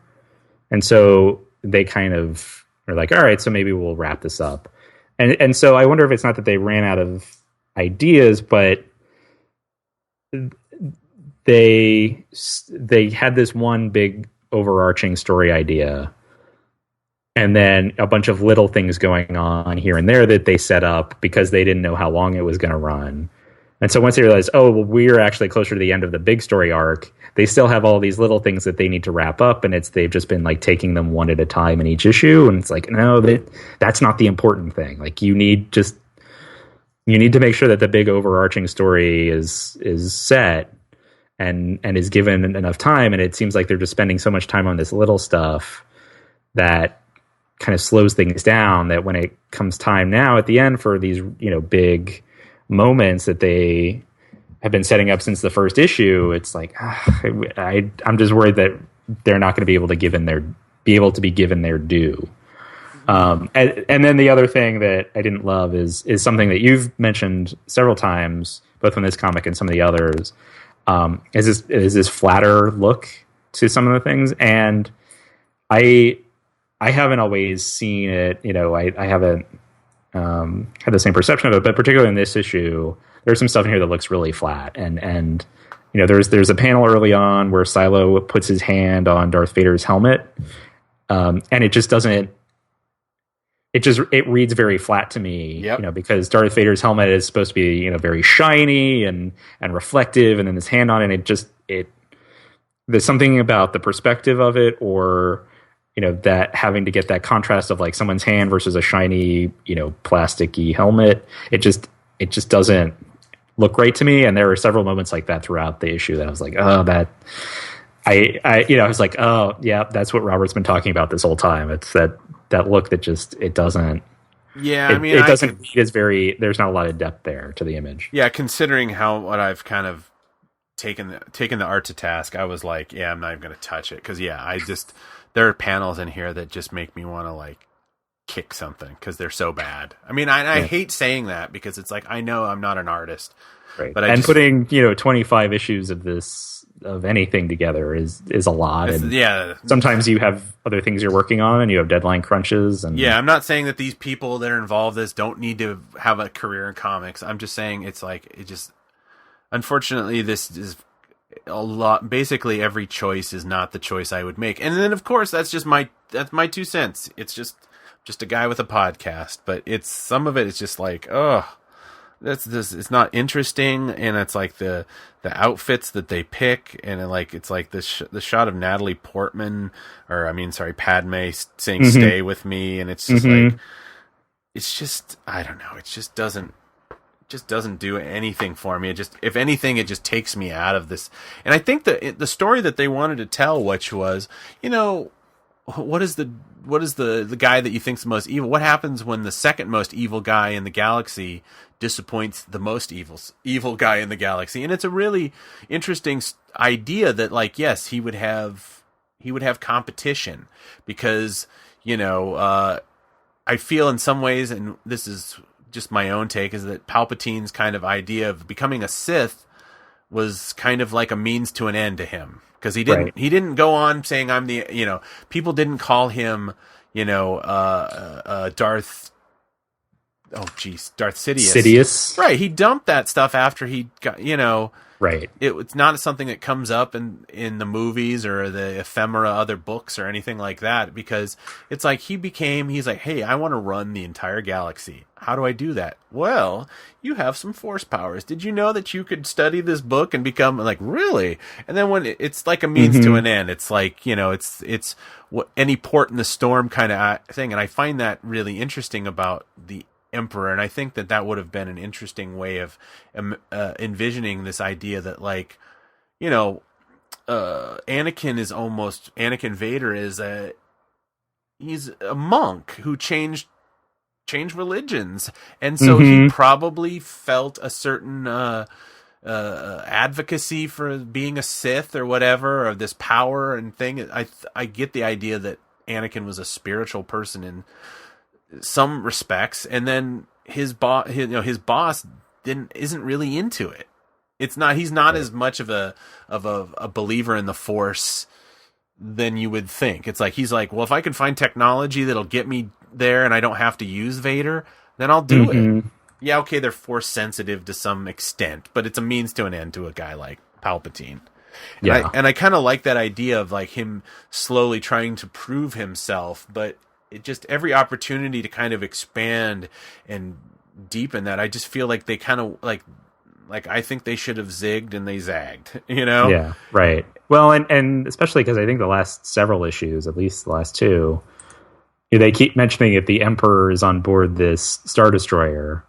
And so they kind of are like, all right, so maybe we'll wrap this up. And so I wonder if it's not that they ran out of ideas, but they had this one big overarching story idea, and then a bunch of little things going on here and there that they set up because they didn't know how long it was going to run. And so once they realized, oh, well, we're actually closer to the end of the big story arc, they still have all these little things that they need to wrap up, and they've just been like taking them one at a time in each issue. And it's like, no, that's not the important thing. Like you need to make sure that the big overarching story is set and is given enough time. And it seems like they're just spending so much time on this little stuff that kind of slows things down, that when it comes time now at the end for these, big moments that they have been setting up since the first issue, it's like I'm just worried that they're not going to be able to be given their due. And then the other thing that I didn't love is something that you've mentioned several times, both in this comic and some of the others, is this flatter look to some of the things. And I haven't always seen it, I haven't had the same perception of it, but particularly in this issue, there's some stuff in here that looks really flat. And there's a panel early on where Silo puts his hand on Darth Vader's helmet, and it just doesn't. It reads very flat to me, because Darth Vader's helmet is supposed to be, very shiny and reflective, and then his hand on it, there's something about the perspective of it, or that having to get that contrast of like someone's hand versus a shiny, plasticky helmet. It just doesn't look great to me. And there were several moments like that throughout the issue that I was like, oh, I was like, oh yeah, that's what Robert's been talking about this whole time. It's that look that just, it doesn't. Yeah. It doesn't, it's very, there's not a lot of depth there to the image. Yeah. Considering what I've kind of taken the art to task, I was like, yeah, I'm not even going to touch it. Cause there are panels in here that just make me want to like kick something because they're so bad. I mean, I hate saying that because it's like, I know I'm not an artist, right? But putting 25 issues of anything together is a lot. And sometimes you have other things you're working on and you have deadline crunches. And I'm not saying that these people that are involved in this don't need to have a career in comics. I'm just saying it's like, unfortunately, this is a lot. Basically every choice is not the choice I would make. And then of course that's my 2 cents. It's just a guy with a podcast, but some of it is just like, it's not interesting. And it's like the outfits that they pick. And it's like the shot of Natalie Portman, Padme saying, stay with me. And it's just like, it's just, I don't know. It just doesn't do anything for me. If anything, it just takes me out of this. And I think the story that they wanted to tell, which was, what is the guy that you think's the most evil? What happens when the second most evil guy in the galaxy disappoints the most evil guy in the galaxy? And it's a really interesting idea that, like, yes, he would have competition because, I feel in some ways, and this is just my own take, is that Palpatine's kind of idea of becoming a Sith was kind of like a means to an end to him, because he didn't go on saying I'm the, people didn't call him, Darth Sidious. Right. He dumped that stuff after he got, right. It's not something that comes up in the movies or the ephemera, other books or anything like that, because it's like he's like, hey, I want to run the entire galaxy. How do I do that? Well, you have some force powers. Did you know that you could study this book and become like, really? And then when it's like a means to an end, it's like, it's what any port in the storm kind of thing. And I find that really interesting about the Emperor, and I think that would have been an interesting way of envisioning this idea that, like, Anakin Vader he's a monk who changed religions, and so he probably felt a certain advocacy for being a Sith or whatever, or this power and thing. I get the idea that Anakin was a spiritual person in some respects, and then his boss isn't really into it. He's not as much of a believer in the Force than you would think. It's like he's like, well, if I can find technology that'll get me there and I don't have to use Vader, then I'll do it. Yeah, okay, they're Force sensitive to some extent, but it's a means to an end to a guy like Palpatine. And I kind of like that idea of like him slowly trying to prove himself, but it just every opportunity to kind of expand and deepen that, I just feel like they kind of like I think they should have zigged and they zagged, you know? Yeah, right. Well, and especially because I think the last several issues, at least the last two, they keep mentioning if the Emperor is on board this Star Destroyer.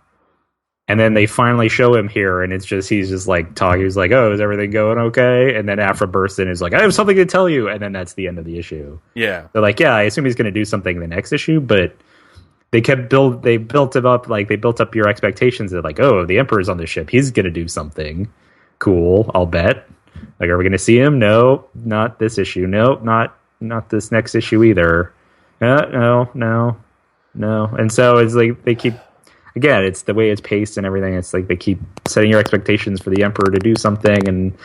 And then they finally show him here, and it's just he's just like talking. He's like, "Oh, is everything going okay?" And then Afra bursts in, and is like, "I have something to tell you." And then that's the end of the issue. Yeah, they're like, "Yeah, I assume he's going to do something in the next issue," but they built him up, like they built up your expectations that like, "Oh, the Emperor's on the ship. He's going to do something cool. I'll bet." Like, are we going to see him? No, not this issue. No, not this next issue either. No. And so it's like they keep. Again, it's the way it's paced and everything. It's like they keep setting your expectations for the Emperor to do something and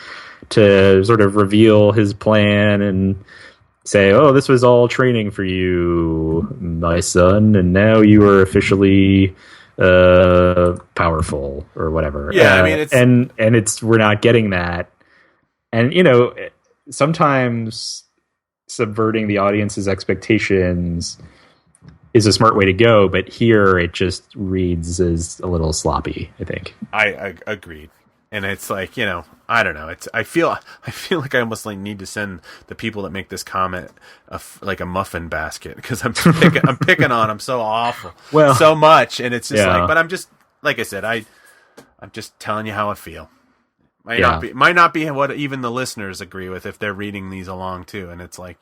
to sort of reveal his plan and say, "Oh, this was all training for you, my son, and now you are officially powerful," or whatever. Yeah, I mean, it's and it's we're not getting that. And sometimes subverting the audience's expectations is a smart way to go, but here it just reads as a little sloppy, I think. I agreed. And it's like, I don't know. I feel like I almost like need to send the people that make this comment like a muffin basket, because I'm picking on them so awful, so much, and it's just but I'm just like I said, I'm just telling you how I feel. Might not be what even the listeners agree with if they're reading these along too, and it's like,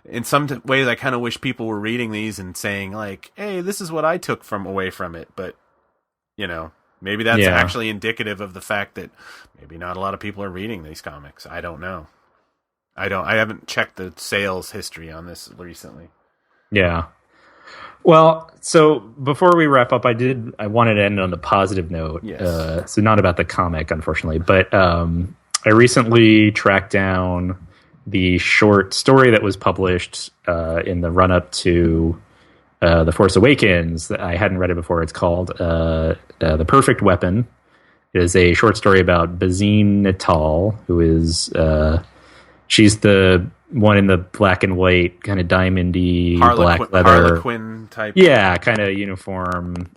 in some ways, I kind of wish people were reading these and saying like, "Hey, this is what I took away from it," but maybe that's actually indicative of the fact that maybe not a lot of people are reading these comics. I don't know. I haven't checked the sales history on this recently. Yeah. Well, so before we wrap up, I wanted to end on a positive note. Yes. So not about the comic, unfortunately, but I recently tracked down the short story that was published in the run-up to The Force Awakens. I hadn't read it before. It's called The Perfect Weapon. It is a short story about Bazine Natal, who is... she's the one in the black and white, kind of diamondy, black leather. Harlequin type. Yeah, kind of uniform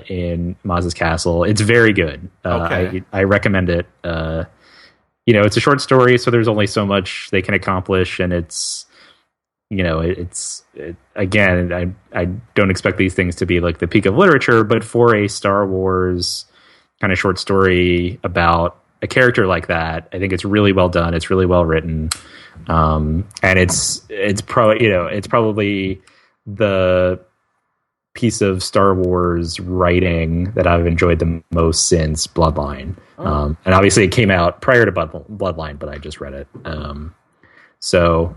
in Maz's castle. It's very good. Okay. I recommend it. It's a short story, so there's only so much they can accomplish, and it's, again, I don't expect these things to be like the peak of literature, but for a Star Wars kind of short story about a character like that, I think it's really well done. It's really well written, and it's probably the piece of Star Wars writing that I've enjoyed the most since Bloodline. And obviously it came out prior to Bloodline, but I just read it. So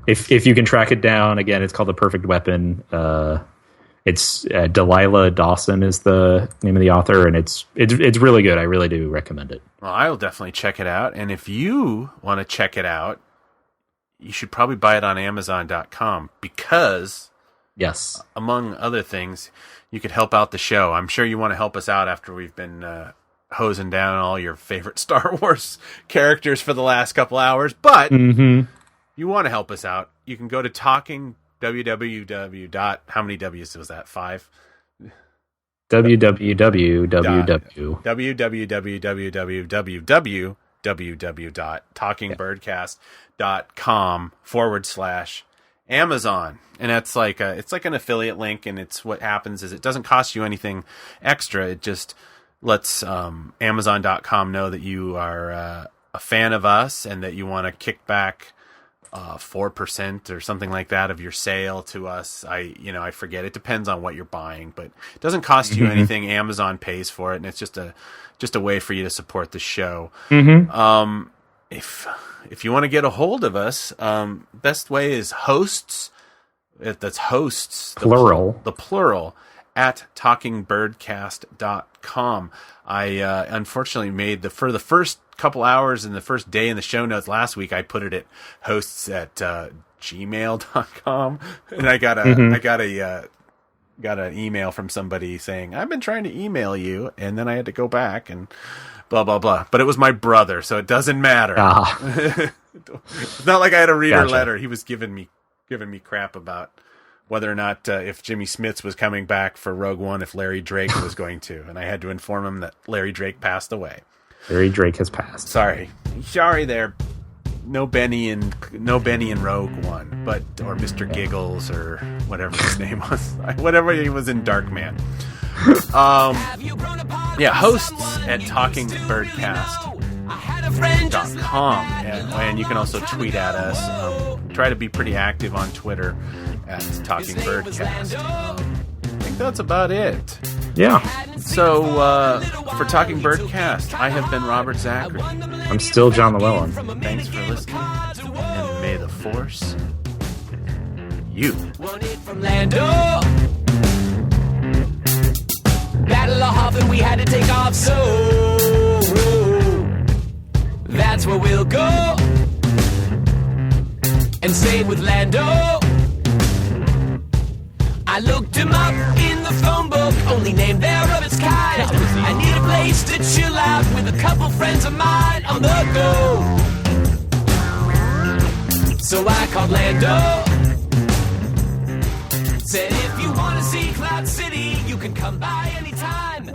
if you can track it down, again, it's called The Perfect Weapon. It's Delilah Dawson is the name of the author, and it's really good. I really do recommend it. Well, I will definitely check it out. And if you want to check it out, you should probably buy it on Amazon.com, because yes, among other things, you could help out the show. I'm sure you want to help us out after we've been hosing down all your favorite Star Wars characters for the last couple hours. But you want to help us out, you can go to How many W's was that? 5? www.talkingbirdcast.com/Amazon. And that's like it's like an affiliate link, and it's what happens is it doesn't cost you anything extra. It just lets Amazon.com know that you are a fan of us and that you want to kick back 4% or something like that of your sale to us. I forget. It depends on what you're buying, but it doesn't cost you anything. Amazon pays for it, and it's just a way for you to support the show. If you want to get a hold of us, best way is hosts. That's hosts, plural. The plural at talkingbirdcast.com. I unfortunately made for the first couple hours and the first day in the show notes last week, I put it at hosts at gmail.com, and I got an email from somebody saying, "I've been trying to email you," and then I had to go back and blah, blah, blah. But it was my brother, so it doesn't matter. It's not like I had a reader letter. He was giving me crap about whether or not if Jimmy Smits was coming back for Rogue One, if Larry Drake was going to. And I had to inform him that Larry Drake passed away. Larry Drake has passed. Sorry there. No Benny in Rogue One, or Mr. Giggles or whatever his name was, whatever he was in Darkman. Hosts at TalkingBirdcast.com, and you can also tweet at us. Try to be pretty active on Twitter at Talking Birdcast. I think that's about it. Yeah. So, for Talking Birdcast, I have been Robert Zachary. I'm still John Llewellyn. Thanks for listening, and may the Force you. From Lando. Battle of Hoth, we had to take off, so that's where we'll go and stay with Lando. I looked him up in the phone book, only name there of its kind. I need a place to chill out with a couple friends of mine on the go. So I called Lando. Said if you want to see Cloud City, you can come by anytime.